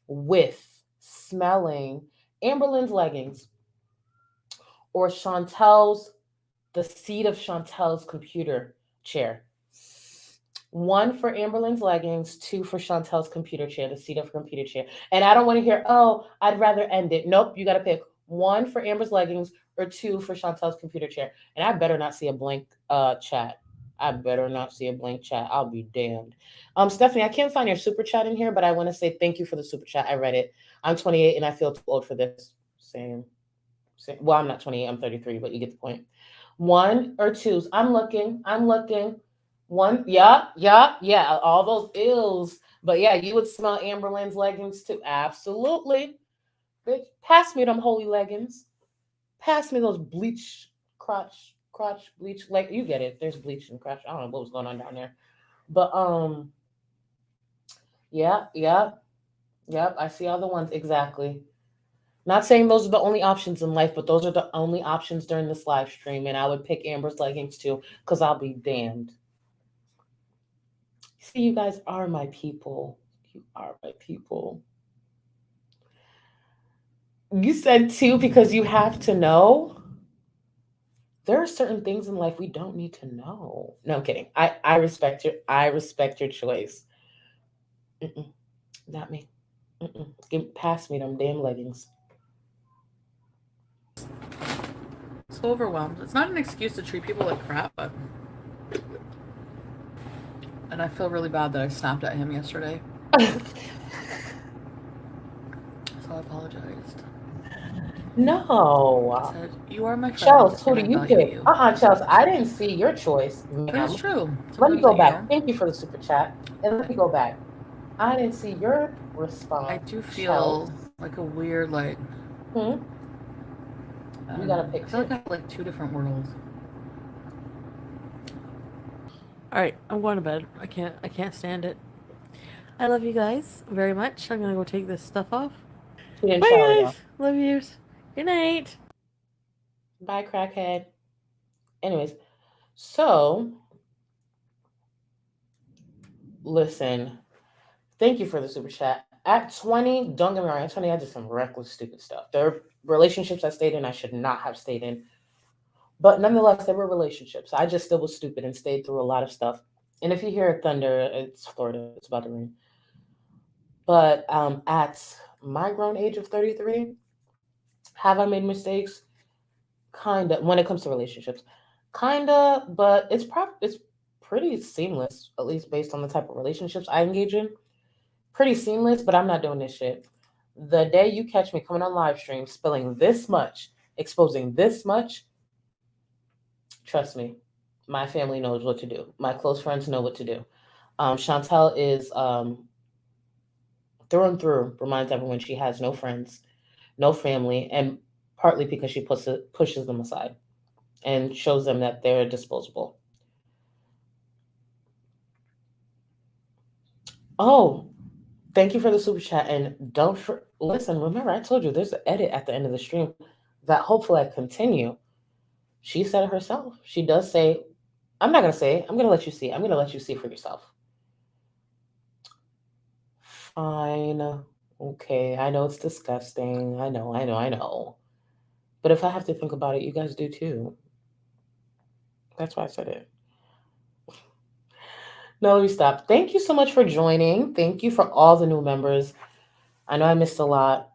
whiff smelling Amberlynn's leggings or the seat of Chantel's computer chair. 1 for Amberlynn's leggings, 2 for Chantel's computer chair, the seat of her computer chair. And I don't want to hear, oh, I'd rather end it. Nope, you got to pick 1 for Amber's leggings or 2 for Chantel's computer chair. And I better not see a blank chat. I better not see a blank chat. I'll be damned. Stephanie, I can't find your super chat in here, but I want to say thank you for the super chat. I read it. I'm 28 and I feel too old for this. Same. Well, I'm not 28. I'm 33, but you get the point. 1 or 2s. I'm looking. 1. Yeah. All those ills. But yeah, you would smell Amberlynn's leggings too. Absolutely. Bitch, pass me them holy leggings. Pass me those bleach crotch bleach. Like you get it. There's bleach and crotch. I don't know what was going on down there. But yeah. Yep. I see all the ones exactly. Not saying those are the only options in life, but those are the only options during this live stream. And I would pick Amber's leggings too, because I'll be damned. See, you guys are my people. You are my people. You said 2 because you have to know. There are certain things in life we don't need to know. No, I'm kidding. I respect your choice. Not me. Pass me them damn leggings. So overwhelmed. It's not an excuse to treat people like crap, but. And I feel really bad that I snapped at him yesterday. So I apologized. No. I said, you are my friend. Chelsea, who do you pick? Chelsea, I didn't see your choice. But it's true. Let me go back. Thank you for the super chat. And let me go back. I didn't see your response. I do feel like a weird, like. You gotta pick. I feel like I have like 2 different worlds. All right, I'm going to bed. I can't stand it. I love you guys very much. I'm gonna go take this stuff off. Bye guys. Love yous. Good night. Bye, crackhead. Anyways, so listen. Thank you for the super chat. At 20, don't get me wrong, at 20, I did some reckless, stupid stuff. There are relationships I stayed in I should not have stayed in. But nonetheless, there were relationships. I just still was stupid and stayed through a lot of stuff. And if you hear thunder, it's Florida. It's about to rain. But at my grown age of 33, have I made mistakes? Kinda. When it comes to relationships, kinda. But it's pretty seamless, at least based on the type of relationships I engage in. Pretty seamless. But I'm not doing this shit. The day you catch me coming on live stream, spilling this much, exposing this much. Trust me, my family knows what to do. My close friends know what to do. Chantel is through and through, reminds everyone she has no friends, no family, and partly because she pushes them aside and shows them that they're disposable. Oh, thank you for the super chat. And listen, remember I told you there's an edit at the end of the stream that hopefully I continue. She said it herself. She does say, I'm not going to say it. I'm going to let you see. I'm going to let you see for yourself. Fine. Okay. I know it's disgusting. I know. But if I have to think about it, you guys do too. That's why I said it. No, let me stop. Thank you so much for joining. Thank you for all the new members. I know I missed a lot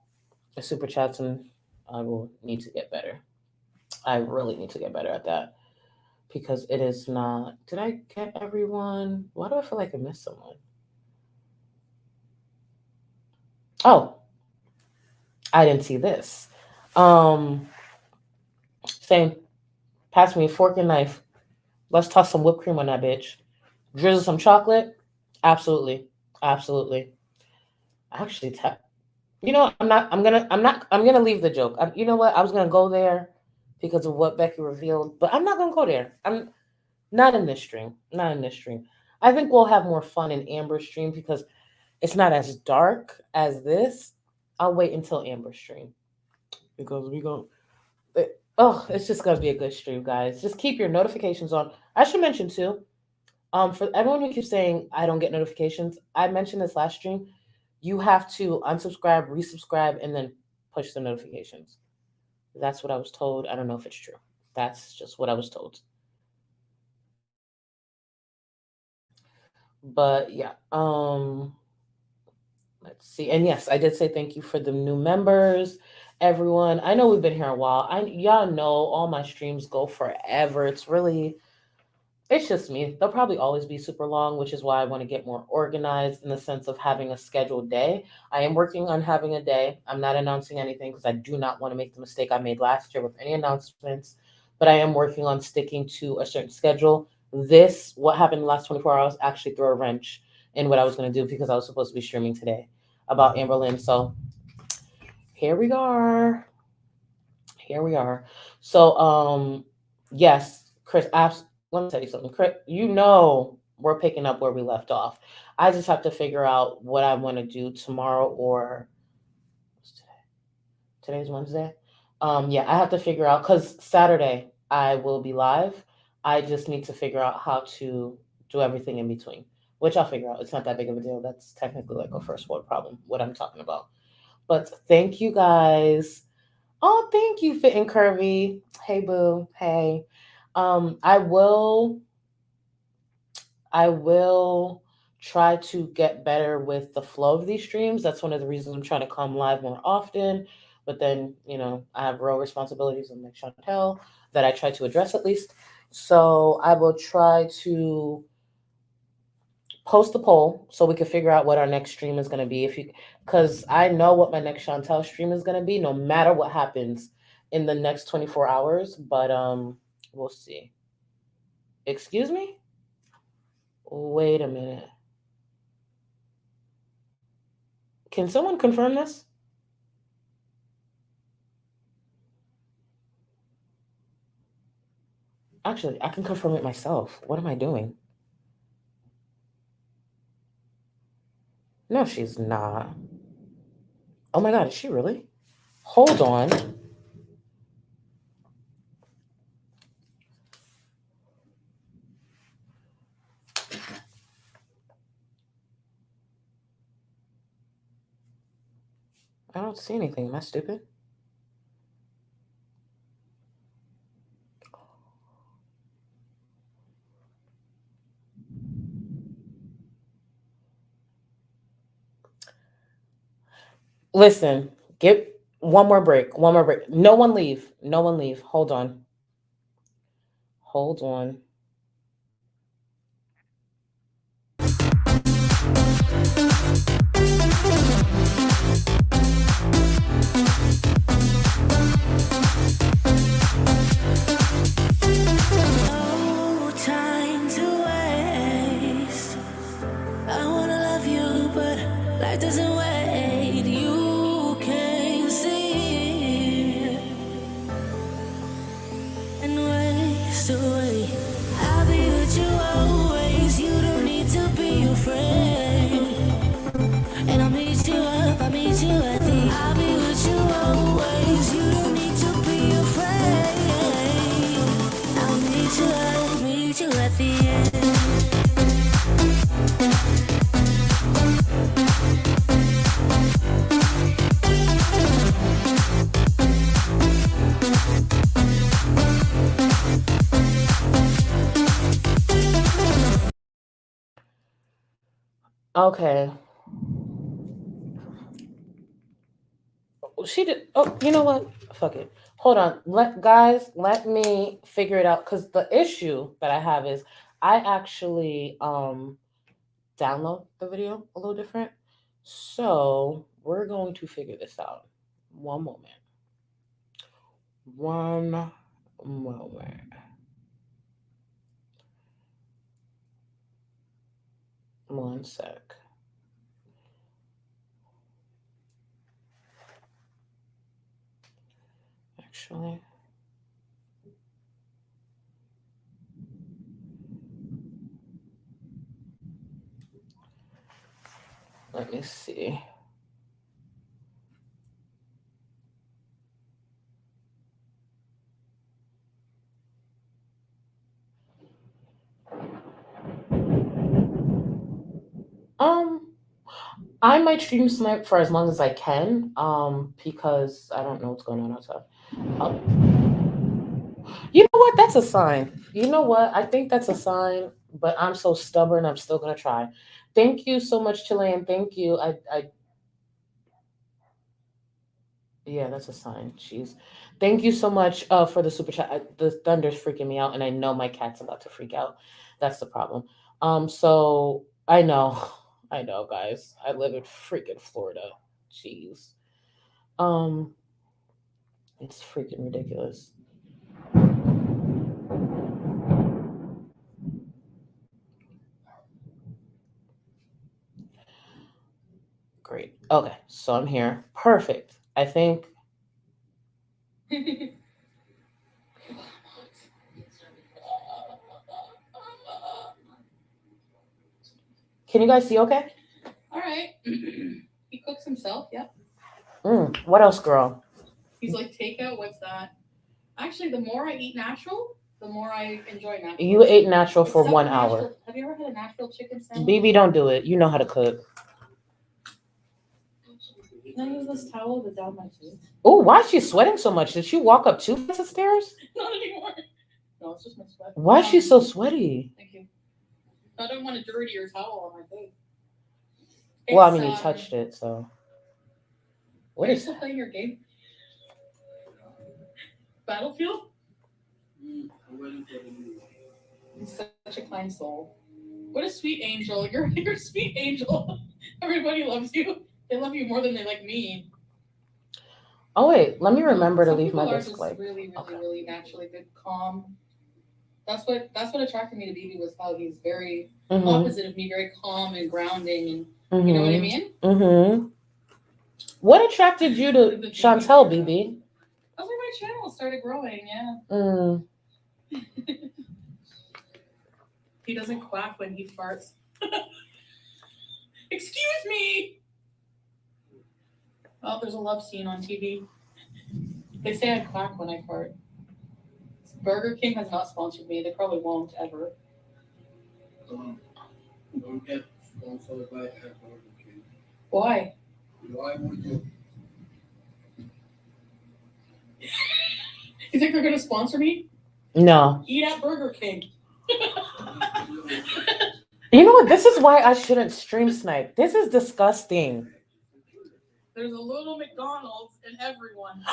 of super chats, and I will need to get better. I really need to get better at that because it is not. Did I get everyone? Why do I feel like I missed someone? Oh, I didn't see this. Same. Pass me a fork and knife. Let's toss some whipped cream on that bitch. Drizzle some chocolate. Absolutely, absolutely. Actually, you know, I'm gonna leave the joke. You know what? I was gonna go there because of what Becky revealed, but I'm not gonna go there. I'm not in this stream. Not in this stream. I think we'll have more fun in Amber's stream because it's not as dark as this. I'll wait until Amber's stream because we go. Oh, it's just gonna be a good stream, guys. Just keep your notifications on. I should mention too. For everyone who keeps saying I don't get notifications, I mentioned this last stream. You have to unsubscribe, resubscribe, and then push the notifications. That's what I was told. I don't know if it's true. That's just what I was told. But yeah, let's see. And yes, I did say thank you for the new members, everyone. I know we've been here a while. Y'all know all my streams go forever. It's just me. They'll probably always be super long, which is why I want to get more organized in the sense of having a scheduled day. I am working on having a day. I'm not announcing anything because I do not want to make the mistake I made last year with any announcements, but I am working on sticking to a certain schedule. What happened in the last 24 hours, actually threw a wrench in what I was going to do because I was supposed to be streaming today about Amber Lynn. So here we are. Here we are. So, yes, Chris, let me tell you something. Chris, you know we're picking up where we left off. I just have to figure out what I want to do tomorrow or what's today? Today's Wednesday. Yeah, I have to figure out because Saturday I will be live. I just need to figure out how to do everything in between, which I'll figure out. It's not that big of a deal. That's technically like a first world problem, what I'm talking about. But thank you guys. Oh, thank you, Fit and Curvy. Hey, boo. Hey. I will try to get better with the flow of these streams. That's one of the reasons I'm trying to come live more often. But then, I have real responsibilities and like Chantel that I try to address at least. So I will try to post the poll so we can figure out what our next stream is going to be. Because I know what my next Chantel stream is going to be, no matter what happens in the next 24 hours. But we'll see. Excuse me? Wait a minute. Can someone confirm this? Actually, I can confirm it myself. What am I doing? No, she's not. Oh my God, is she really? Hold on. I don't see anything. Am I stupid? Listen, get one more break. One more break. No one leave. No one leave. Hold on. Hold on. No time to waste. I wanna love you, but life doesn't wait. You can't see and waste away. I'll be with you always. You don't need to be afraid. And I'll meet you up. I'll meet you at the. I'll be with you always. You don't need to be afraid. I'll meet you at the end. Okay. She did. Oh, you know what? Fuck it. Hold on. Let me figure it out. Because the issue that I have is I actually download the video a little different. So we're going to figure this out. One moment. One moment. One sec. Actually. Let me see. I might stream snipe for as long as I can, because I don't know what's going on outside. Oh, you know what? That's a sign. You know what? I think that's a sign, but I'm so stubborn. I'm still gonna try. Thank you so much, Chilean. Thank you. Yeah, that's a sign. Jeez. Thank you so much for the super chat. The thunder's freaking me out, and I know my cat's about to freak out. That's the problem. So I know, I know, guys. I live in freaking Florida. Jeez. Um, it's freaking ridiculous. Great. Okay, so I'm here. Perfect. I think. Can you guys see? Okay. All right. He cooks himself. Yep. What else, girl? He's like, takeout. What's that? Actually, the more I eat natural, the more I enjoy natural. You ate natural for Except 1 natural- hour. Have you ever had a natural chicken sandwich? BB, don't do it. You know how to cook. Can I use this towel to dab my face? Oh, why is she sweating so much? Did she walk up 2 flights of stairs? Not anymore. No, it's just my sweat. Why is she so sweaty? Thank you. I don't want a dirtier towel on my face. Well, I mean, you touched it, so. What Are you is still playing your game? Battlefield? He's such a kind soul. What a sweet angel. You're a sweet angel. Everybody loves you. They love you more than they like me. Oh, wait. Let me remember to Some leave my people are disc just like. really, Okay. really naturally good, calm. That's what attracted me to BB was how he's very opposite of me, very calm and grounding, and you know what I mean? Mm-hmm. What attracted you to Chantel, BB? That's why my channel started growing, yeah. Mm. He doesn't quack when he farts. Excuse me! Oh, there's a love scene on TV. They say I quack when I fart. Burger King has not sponsored me. They probably won't ever. Don't get sponsored by Burger King. Why? Why would you? You think they're gonna sponsor me? No. Eat at Burger King. You know what? This is why I shouldn't stream snipe. This is disgusting. There's a little McDonald's in everyone.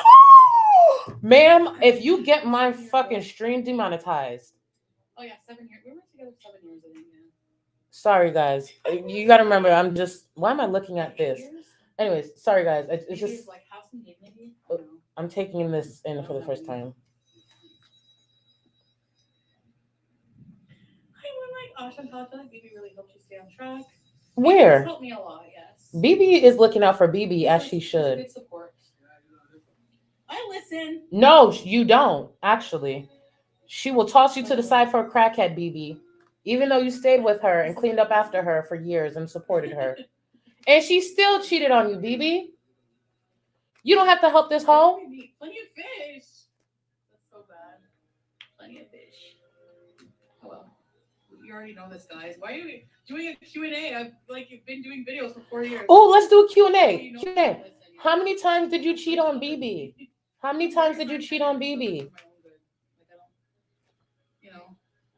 Ma'am, if you get my fucking stream demonetized. Oh yeah, 7 years. We were together 7 years, I think. Yeah. Sorry, guys. You gotta remember, I'm just. Why am I looking at this? Anyways, sorry, guys. It's just. Like have some dignity. I'm taking this in for the first time. I would like Asha Tata. BB really helped you stay on track. Where? Helped me a lot, yes. BB is looking out for BB as she should. Good support. I listen. No, you don't, actually. She will toss you to the side for a crackhead, BB. Even though you stayed with her and cleaned up after her for years and supported her. And she still cheated on you, BB. You don't have to help this hoe. Plenty of fish. That's so bad. Plenty of fish. Oh well. You already know this, guys. Why are you doing a Q&A? I've been doing videos for 4 years. Oh, let's do a Q&A. You know, Q&A. How many times did you cheat on BB? How many times did you cheat on BB? You know.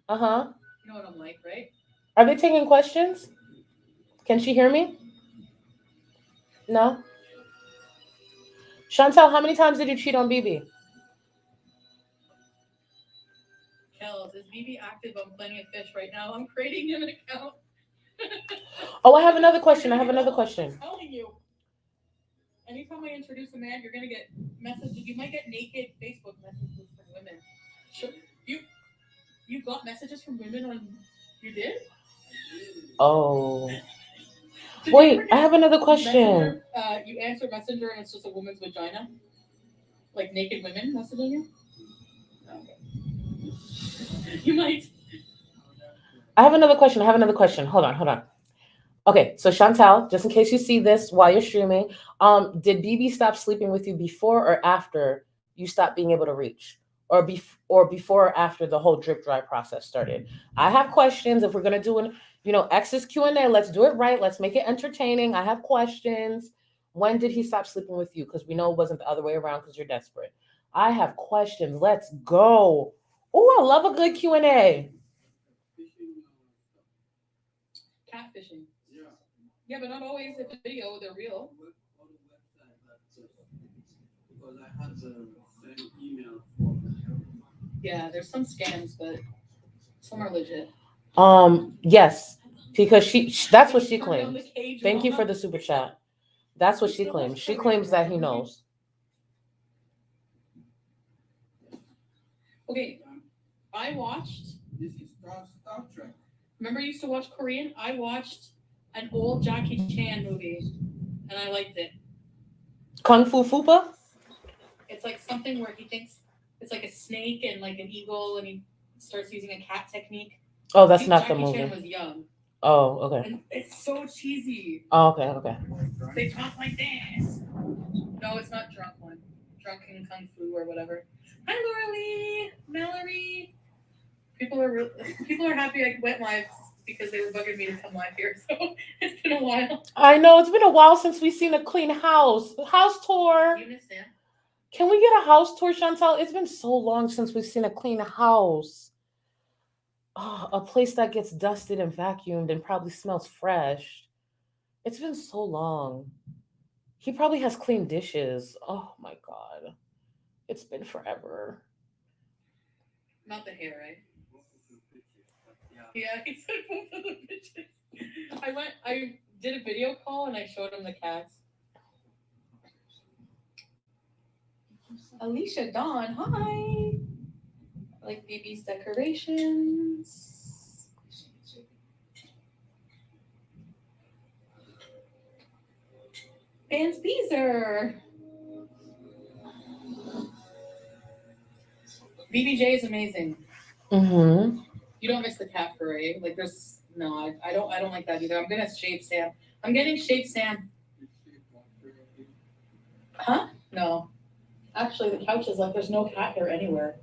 Uh-huh. You know what I'm like, right? Are they taking questions? Can she hear me? No? Chantel, how many times did you cheat on BB? Kels, is BB active on Plenty of Fish right now? I'm creating him an account. Oh, I have another question. I'm telling you. Anytime I introduce a man, you're gonna get messages. You might get naked Facebook messages from women. Sure. You got messages from women on. You did? Oh. Did Wait, I have another question. You answer Messenger and it's just a woman's vagina? Like naked women messaging you? Okay. You might. I have another question. Hold on. Okay, so Chantel, just in case you see this while you're streaming, did BB stop sleeping with you before or after you stopped being able to reach? Or before or after the whole drip dry process started? I have questions. If we're gonna do an, X's Q&A, let's do it right. Let's make it entertaining. I have questions. When did he stop sleeping with you? Because we know it wasn't the other way around because you're desperate. I have questions. Let's go. Oh, I love a good Q&A. Catfishing. Yeah, but not always a video, they're real. Because I had the same email. Yeah, there's some scams, but some are legit. Yes, because that's what she claims. Thank you for the super chat. That's what she claims. She claims that he knows. Okay, I watched. This is Star Trek. Remember, you used to watch Korean? I watched an old Jackie Chan movie, and I liked it. Kung Fu Fupa? It's like something where he thinks it's like a snake and like an eagle, and he starts using a cat technique. Oh, that's not the Jackie movie. Chan was young. Oh, okay. And it's so cheesy. Oh, okay. They talk like this. No, it's not drunk one. Drunken Kung Fu or whatever. Hi, Laura Lee, Mallory. People are happy I went live because they were bugging me to come live here. So it's been a while. I know it's been a while since we've seen a clean house tour. You miss Sam? Can we get a house tour, Chantel? It's been so long since we've seen a clean house. Oh, a place that gets dusted and vacuumed and probably smells fresh. It's been so long. He probably has clean dishes. Oh my God. It's been forever. Not the hair, right? Yeah, he said both of the bitches. I did a video call and I showed him the cats. Alicia Dawn, hi. I like BB's decorations. Vance Beezer. BBJ is amazing. Mm-hmm. You don't miss the cat parade. Like there's no, I don't like that either. I'm gonna shave Sam. I'm getting shaved Sam. Huh? No. Actually, the couch is like there's no cat hair anywhere.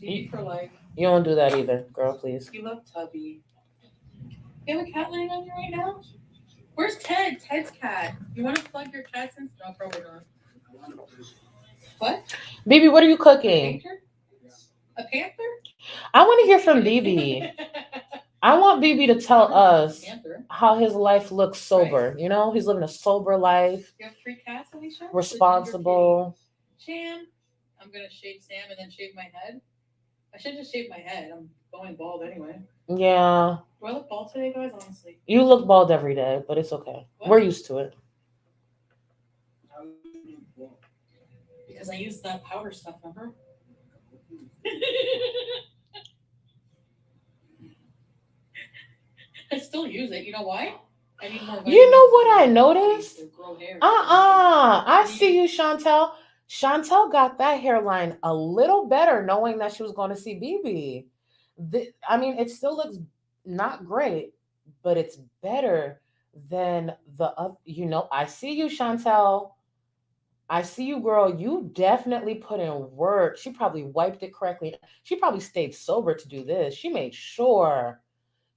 BB for life. You don't do that either, girl, please. You love Tubby. You have a cat laying on you right now? Where's Ted? Ted's cat. You want to plug your cats in? No, probably not. What? BB, what are you cooking? A panther? I want to hear from BB. I want BB to tell us how his life looks sober. Right. You know, he's living a sober life. You have 3 cats, Alicia? Responsible. Shan, I'm going to shave Sam and then shave my head. I should just shave my head. I'm going bald anyway. Yeah. Do I look bald today, guys? Honestly. You look bald every day, but it's okay. What? We're used to it. Because I used that powder stuff, remember? I still use it. You know why? I need more. You know what I noticed? I see you, Chantel. Chantel got that hairline a little better knowing that she was going to see BB. I mean, it still looks not great, but it's better than the other. You know, I see you, Chantel. I see you, girl. You definitely put in work. She probably wiped it correctly. She probably stayed sober to do this. She made sure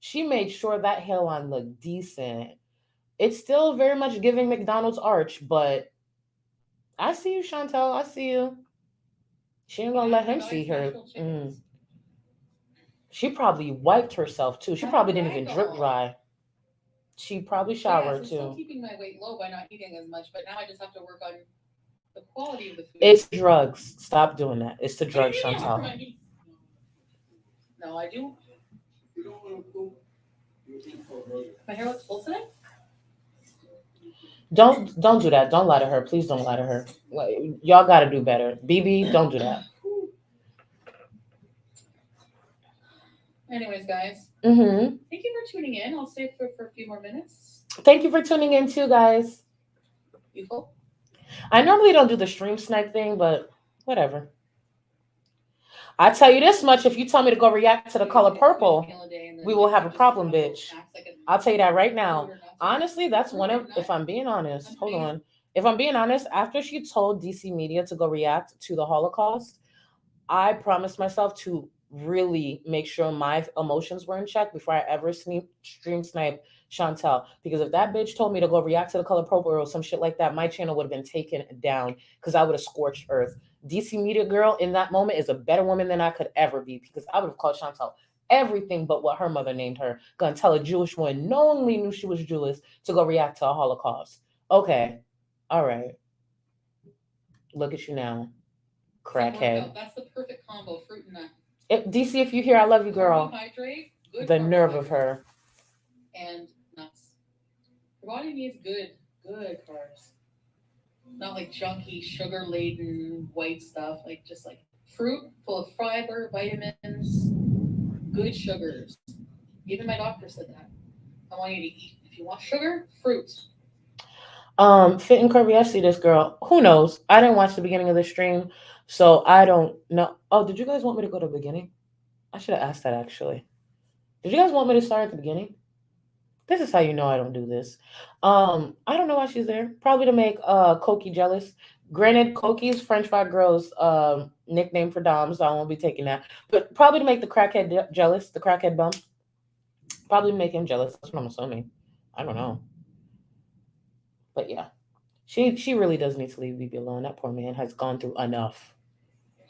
that hairline looked decent. It's still very much giving McDonald's arch, but I see you, Chantel. I see you. She ain't gonna let him see her. She probably wiped herself too. She probably didn't even drip dry. She probably showered I'm still too. keeping my weight low by not eating as much, but now I just have to work on the quality of the food. It's drugs. Stop doing that. It's the drugs, What do you mean, Chantal. Armani? No, I do. You don't want to cook. You eat for her. My hair looks full today. Don't do that. Don't lie to her. Please don't lie to her. Like, y'all got to do better. BB, don't do that. Anyways, guys, Mm-hmm. thank you for tuning in. I'll stay for a few more minutes. Thank you for tuning in too, guys. You full? I normally don't do the stream snipe thing, but whatever. I tell you this much: if you tell me to go react to the color purple, we will have a problem, bitch. I'll tell you that right now. Honestly, that's one of, if I'm being honest, hold on. If I'm being honest, after she told DC Media to go react to the Holocaust, I promised myself to really make sure my emotions were in check before I ever stream snipe Chantel. Because if that bitch told me to go react to the color purple or some shit like that, my channel would have been taken down because I would have scorched earth. DC Media Girl in that moment is a better woman than I could ever be, because I would have called Chantel everything but what her mother named her. Gonna tell a Jewish woman knowingly knew she was Jewish to go react to a Holocaust. Okay. All right. Look at you now. Crackhead. That's the perfect combo, fruit and nut. DC, if you hear, I love you, girl. Carbohydrate, good The nerve of her. And nuts. Your body needs good carbs. Not like junky, sugar-laden, white stuff. Like just like fruit full of fiber, vitamins, good sugars. Even my doctor said that. I want you to eat. If you want sugar, fruit. Fit and curvy, I see this girl. Who knows? I didn't watch the beginning of the stream, so I don't know. Oh, did you guys want me to go to the beginning? I should have asked that actually. Did you guys want me to start at the beginning? This is how you know I don't do this. I don't know why she's there. Probably to make Cokie jealous. Granted, Cokie's French Fry Girl's nickname for Dom, so I won't be taking that. But probably to make the crackhead jealous, the crackhead bum. Probably make him jealous. That's what I'm assuming. I don't know. But yeah, she really does need to leave BB alone. That poor man has gone through enough.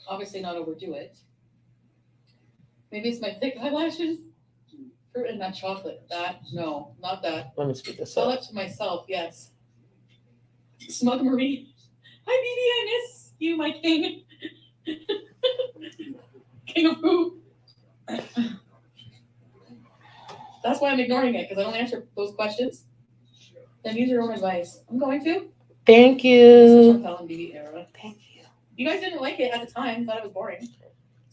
Obviously not overdo it. Maybe it's my thick eyelashes. Fruit and nut chocolate. No, not that. Let me speak this Tell up. it to myself, yes. Smug Marie. Hi, BB, I miss you, my king. King of food. That's why I'm ignoring it, because I don't answer those questions. Then use your own advice. I'm going to. Thank you. Chantal and BB era. Thank you. You guys didn't like it at the time. Thought it was boring.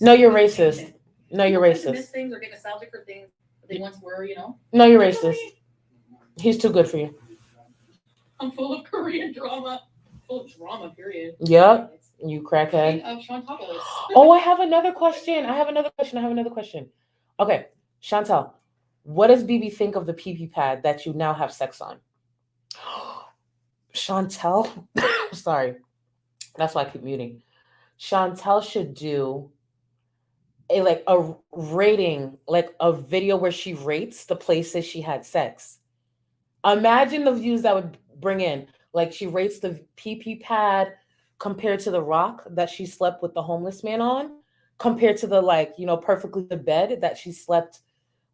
No, you're racist. No, you're You guys racist. miss things or get nostalgic for things that they once were, you know? No, you're racist. He's too good for you. I'm full of Korean drama. Full of drama, period. Yep. You crackhead. King of Chantalis. Oh, I have another question. Okay, Chantal, what does BB think of the PP pad that you now have sex on? Chantal, sorry. That's why I keep muting. Chantal should do a rating, like a video where she rates the places she had sex. Imagine the views that would bring in. Like she rates the PP pad compared to the rock that she slept with the homeless man on, compared to the perfectly good bed that she slept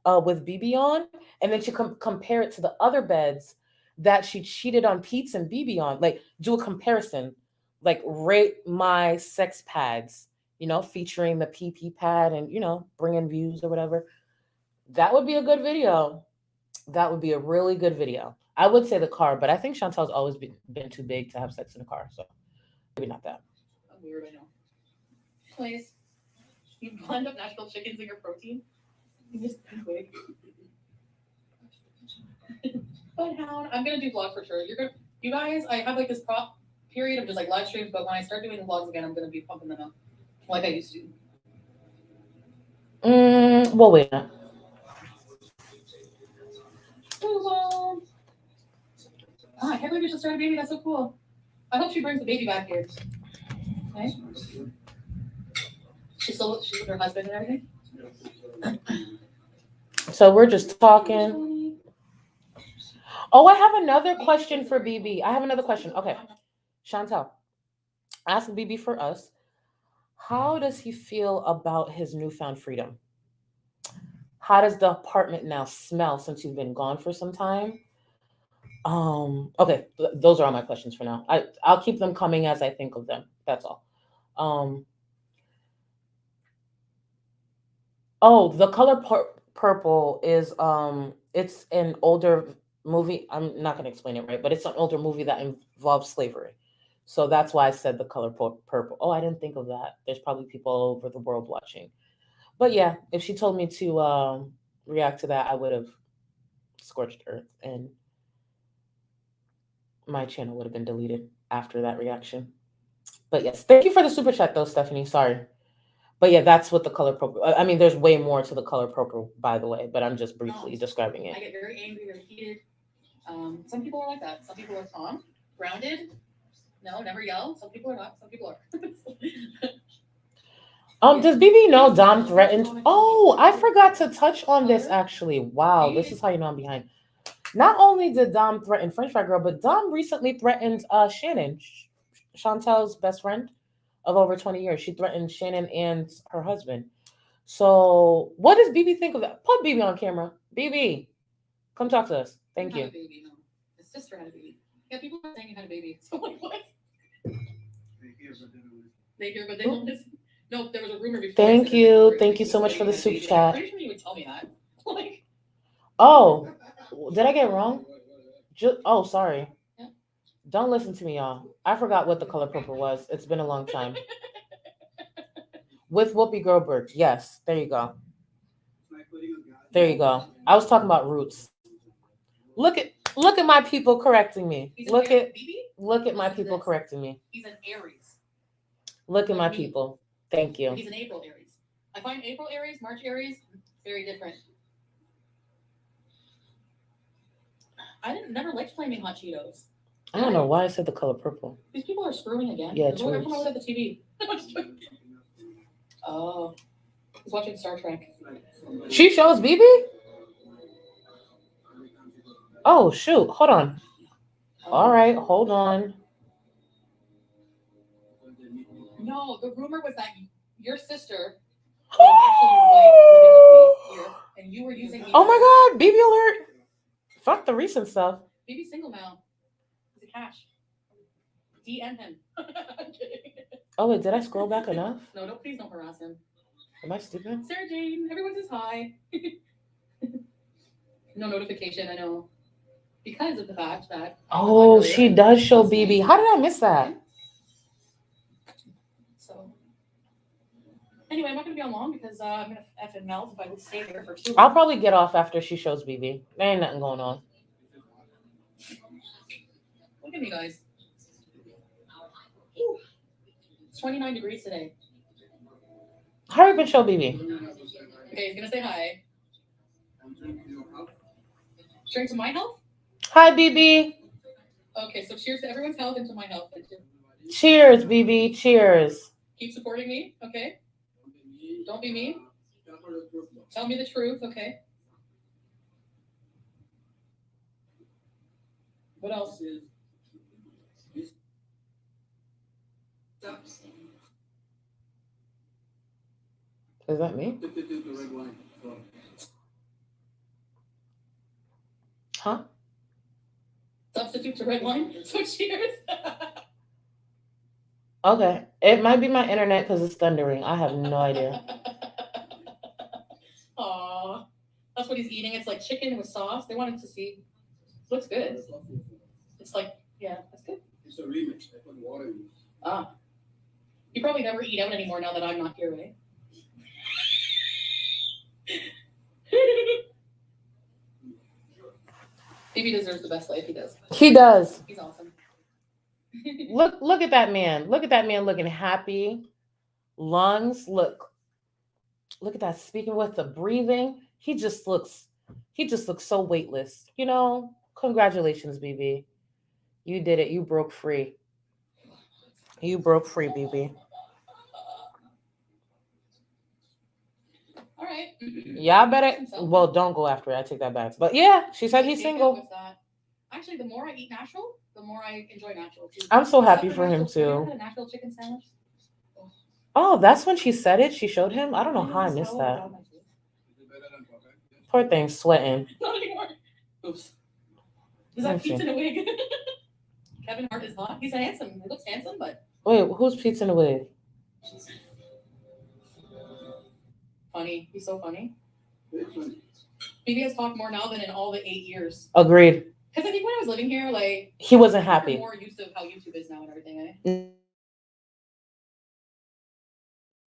with BB on, and then she compare it to the other beds that she cheated on Pete's and BB on. Like do a comparison, like rate my sex pads, featuring the PP pad and bring in views or whatever. That would be a good video. That would be a really good video. I would say the car, but I think Chantal's always been too big to have sex in a car, so maybe not that. I'm weird, I know. Please. You blend up Nashville chickens in your protein. You just wig. But hound, I'm gonna do vlog for sure. You guys, I have like this prop period of just like live streams, but when I start doing the vlogs again, I'm gonna be pumping them up like I used to. Well, wait. I can't believe you just started a baby. That's so cool. I hope she brings the baby back here. Okay. She's with her husband and everything. So we're just talking. Oh, I have another question for BB. I have another question. Okay. Chantal, ask BB for us. How does he feel about his newfound freedom? How does the apartment now smell since you've been gone for some time? Okay, those are all my questions for now. I'll keep them coming as I think of them. That's all. Um, oh, the color purple is it's an older movie. I'm not going to explain it right, but it's an older movie that involves slavery. So that's why I said the color purple. Oh, I didn't think of that. There's probably people all over the world watching. But yeah, if she told me to react to that, I would have scorched earth and my channel would have been deleted after that reaction. But yes, thank you for the super chat though, Stephanie. Sorry. But yeah, that's what the color purple. I mean, there's way more to the color purple, by the way, but I'm just briefly describing it. I get very angry, very heated. Some people are like that. Some people are calm, grounded. No, never yell. Some people are not. Some people are. Does BB know Dom threatened? Oh, I forgot to touch on this actually. Wow, this is how you know I'm behind. Not only did Dom threaten French Fry Girl, but Dom recently threatened Shannon, Chantel's best friend of over 20 years. She threatened Shannon and her husband. So, what does BB think of that? Put BB on camera. BB, come talk to us. Thank you. Baby, no. His sister had a baby. Yeah, people are saying he had a baby. So, like, what? They hear, but they don't listen. No, there was a rumor before. Thank you. Thank you so much for the super chat. I'm pretty sure you would tell me that. Like, oh, did I get it wrong? Oh, sorry. Yeah. Don't listen to me, y'all. I forgot what the color purple was. It's been a long time. With Whoopi Goldberg. Yes, there you go. There you go. I was talking about Roots. Look at my people correcting me. Look at my people correcting me. He's an Aries. Look at my people. Thank you. He's an April Aries. I find April Aries, March Aries very different. I never liked flaming hot Cheetos. I don't know why I said the color purple. These people are screwing again. Yeah, everyone was at the TV. Oh, he's watching Star Trek. She shows BB? Oh, shoot. Hold on. All right, hold on. No, the rumor was that your sister was actually living with me here, and you were using me. Oh my God, BB alert. Fuck the recent stuff. BB's single now. He's a cash. DM him. I'm kidding. Oh wait, did I scroll back enough? No, please don't harass him. Am I stupid? Sarah Jane, everyone says hi. No notification, I know. Because of the fact that. Oh, she does show BB. How did I miss that? So. Anyway, I'm not going to be on long because I'm going to effing melt if I would stay here for 2 I'll probably get off after she shows BB. There ain't nothing going on. Look at me, guys. It's 29 degrees today. Hurry up and show BB. Okay, he's going to say hi. Cheering to my health? Hi, BB. Okay, so cheers to everyone's health and to my health. Cheers, BB. Cheers. Keep supporting me, okay? Don't be mean. Tell me the truth, okay? What else? Is that me? Huh? Substitute to red wine? So cheers. Okay. It might be my internet because it's thundering. I have no idea. Aw. That's what he's eating. It's like chicken with sauce. They wanted to see. Looks good. It's like, yeah, that's good. It's a remix. I put water in it. Ah. You probably never eat out anymore now that I'm not here, right? Maybe he deserves the best life. He does. He does. He's awesome. Look at that man. Look at that man looking happy. Lungs. Look at that. Speaking with the breathing. He just looks so weightless. You know, congratulations, BB. You did it. You broke free. You broke free, BB. All right. Yeah, better. Well, don't go after it. I take that back. But yeah, she said he's single. Actually, the more I eat natural, the more I enjoy natural too. I'm so happy for him too. A natural chicken sandwich. Oh, Oh, that's when she said it. She showed him. I don't know how I missed that. Is it better than Papa? Poor thing, sweating. Not anymore. Oops. Is Let me that pizza see. in a wig? Kevin Hart is hot. He's handsome. He looks handsome, but Wait, who's pizza in the wig? funny. He's so funny. Which one? Maybe has talked more now than in all the 8 years. Agreed. Because I think when I was living here, like He wasn't we're happy. more used to how YouTube is now and everything. Eh?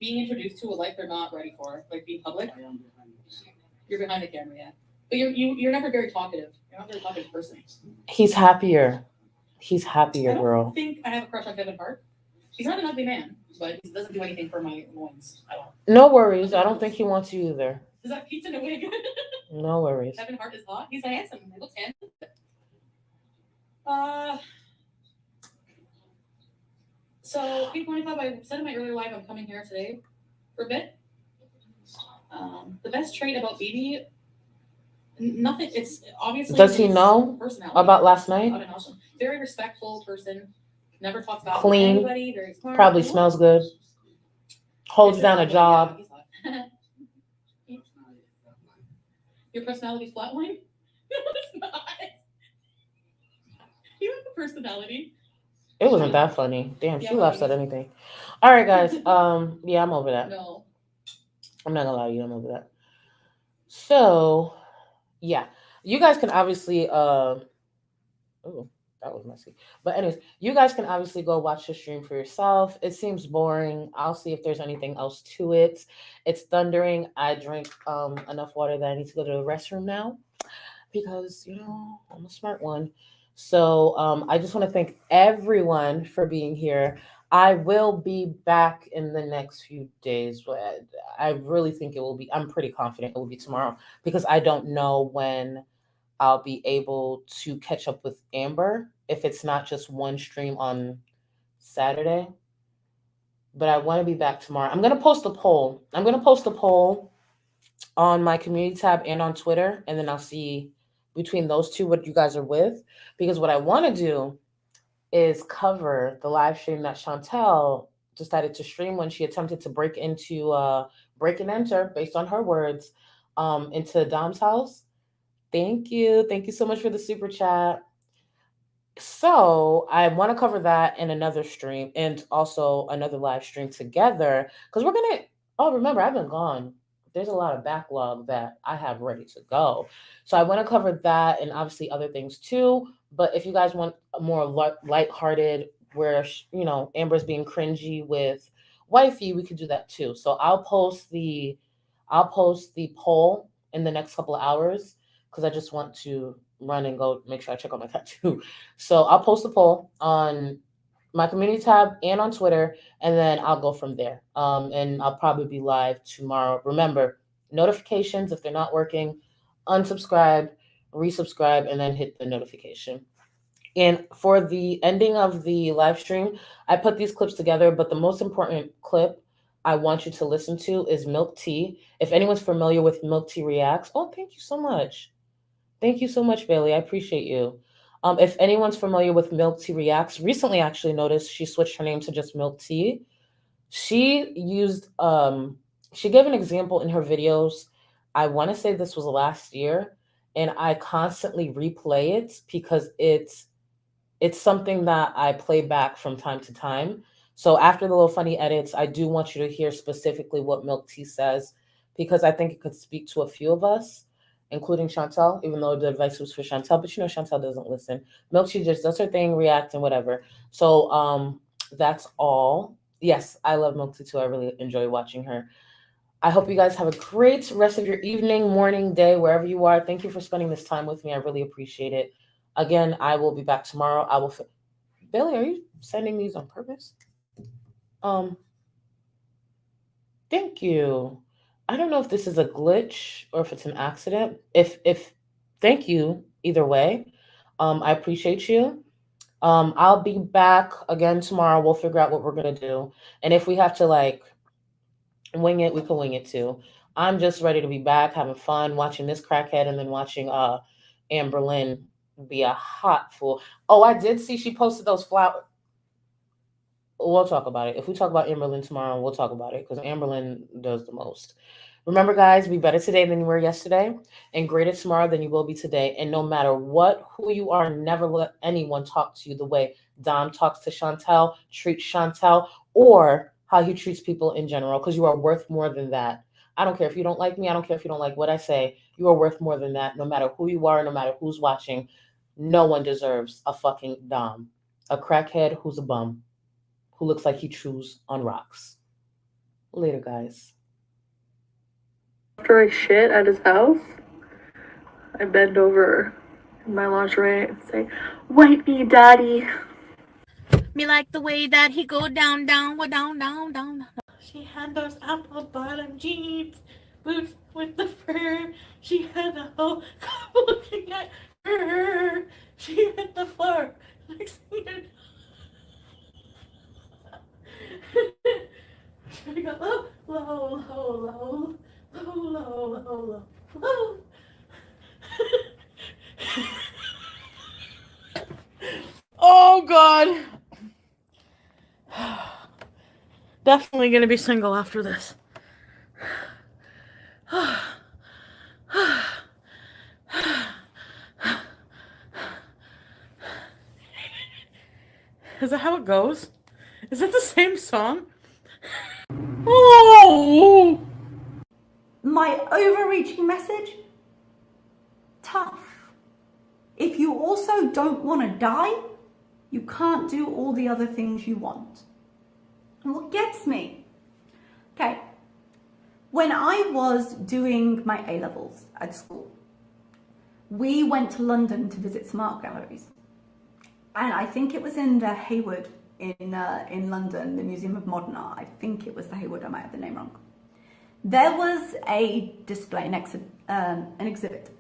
Being introduced to a life they're not ready for, like being public. I am behind you. You're behind the camera, yeah. But you're never very talkative. You're not a very talkative person. He's happier. He's I happier, don't girl. think I have a crush on Kevin Hart. He's not an ugly man, but he doesn't do anything for my loins. I don't. No worries. I don't think he wants you either. Is that pizza in a wig? No worries. Kevin Hart is hot. He's handsome. He looks handsome. So P25, I said in my earlier live, I'm coming here today for a bit. The best trait about BB, nothing. It's obviously. Does he know personality. about last night? I don't know. Very respectful person. Never talks about Clean. anybody. Very smart. Probably smells good. Holds down a job. Yeah, your personality's flatline? No, it's not. You have a personality. It wasn't that funny. Damn, Yeah, she but laughs at it is. anything. All right, guys. Yeah, I'm over that. No. I'm not gonna lie to you, I'm over that. So, yeah, you guys can obviously. Oh, that was messy. But anyways, you guys can obviously go watch the stream for yourself. It seems boring. I'll see if there's anything else to it. It's thundering. I drank enough water that I need to go to the restroom now because I'm a smart one. So I just want to thank everyone for being here. I will be back in the next few days. But I really think it will be. I'm pretty confident it will be tomorrow because I don't know when I'll be able to catch up with Amber if it's not just one stream on Saturday. But I want to be back tomorrow. I'm going to post a poll. I'm going to post a poll on my community tab and on Twitter, and then I'll see between those two what you guys are with. Because what I want to do is cover the live stream that Chantel decided to stream when she attempted to break and enter, based on her words, into Dom's house. Thank you. Thank you so much for the super chat. So I want to cover that in another stream and also another live stream together because we're gonna. Oh, remember I've been gone. There's a lot of backlog that I have ready to go. So I want to cover that and obviously other things too. But if you guys want a more lighthearted, where Amber's being cringy with wifey, we could do that too. So I'll post the poll in the next couple of hours because I just want to run and go make sure I check on my tattoo. So I'll post the poll on my community tab and on Twitter, and then I'll go from there. And I'll probably be live tomorrow. Remember, notifications, if they're not working, unsubscribe, resubscribe, and then hit the notification. And for the ending of the live stream, I put these clips together, but the most important clip I want you to listen to is Milk Tea. If anyone's familiar with Milk Tea Reacts, oh, thank you so much. Thank you so much, Bailey. I appreciate you. If anyone's familiar with Milk Tea Reacts, recently actually noticed she switched her name to just Milk Tea. She gave an example in her videos. I want to say this was last year, and I constantly replay it because it's something that I play back from time to time. So after the little funny edits, I do want you to hear specifically what Milk Tea says because I think it could speak to a few of us, including Chantel, even though the advice was for Chantel, but Chantel doesn't listen. Milk Tea just does her thing, react and whatever. So that's all. Yes, I love Milk Tea too. I really enjoy watching her. I hope you guys have a great rest of your evening, morning, day, wherever you are. Thank you for spending this time with me. I really appreciate it. Again, I will be back tomorrow. Billy, are you sending these on purpose? Thank you. I don't know if this is a glitch or if it's an accident. If thank you either way. I appreciate you. I'll be back again tomorrow. We'll figure out what we're gonna do. And if we have to wing it, we can wing it too. I'm just ready to be back, having fun, watching this crackhead and then watching Amber Lynn be a hot fool. Oh, I did see she posted those flowers. We'll talk about it. If we talk about Amberlyn tomorrow, we'll talk about it because Amberlyn does the most. Remember, guys, be better today than you were yesterday, and greater tomorrow than you will be today. And no matter who you are, never let anyone talk to you the way Dom talks to Chantel, treats Chantel, or how he treats people in general, because you are worth more than that. I don't care if you don't like me. I don't care if you don't like what I say. You are worth more than that. No matter who you are, no matter who's watching, no one deserves a fucking Dom. A crackhead who's a bum, who looks like he chews on rocks. Later, guys. After I shit at his house, I bend over in my lingerie and say, "Wipe me, daddy." Me like the way that he go down, down, down, down, down. She had those apple bottom jeans, boots with the fur. She had a whole couple looking at her. She hit the floor like Satan. She go low, low, low, low, low, low, low, low. Oh God. Definitely gonna be single after this. Is that how it goes? Is it the same song? Oh! My overreaching message? Tough. If you also don't want to die, you can't do all the other things you want. And what gets me? Okay, when I was doing my A-levels at school, we went to London to visit some art galleries. And I think it was in the Hayward in London, the Museum of Modern Art. I think it was the Hayward, I might have the name wrong. There was a display, an exhibit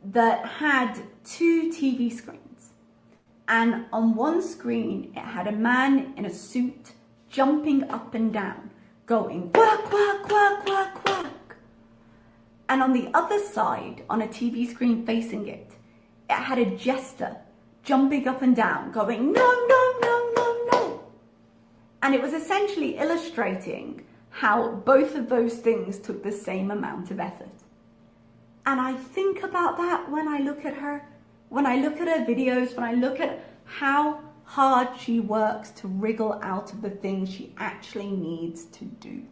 that had 2 TV screens. And on one screen, it had a man in a suit jumping up and down, going quack, quack, quack, quack, quack. And on the other side, on a TV screen facing it, it had a jester jumping up and down, going no, no, no, no, no. And it was essentially illustrating how both of those things took the same amount of effort. And I think about that when I look at her, when I look at her videos, when I look at how hard she works to wriggle out of the things she actually needs to do.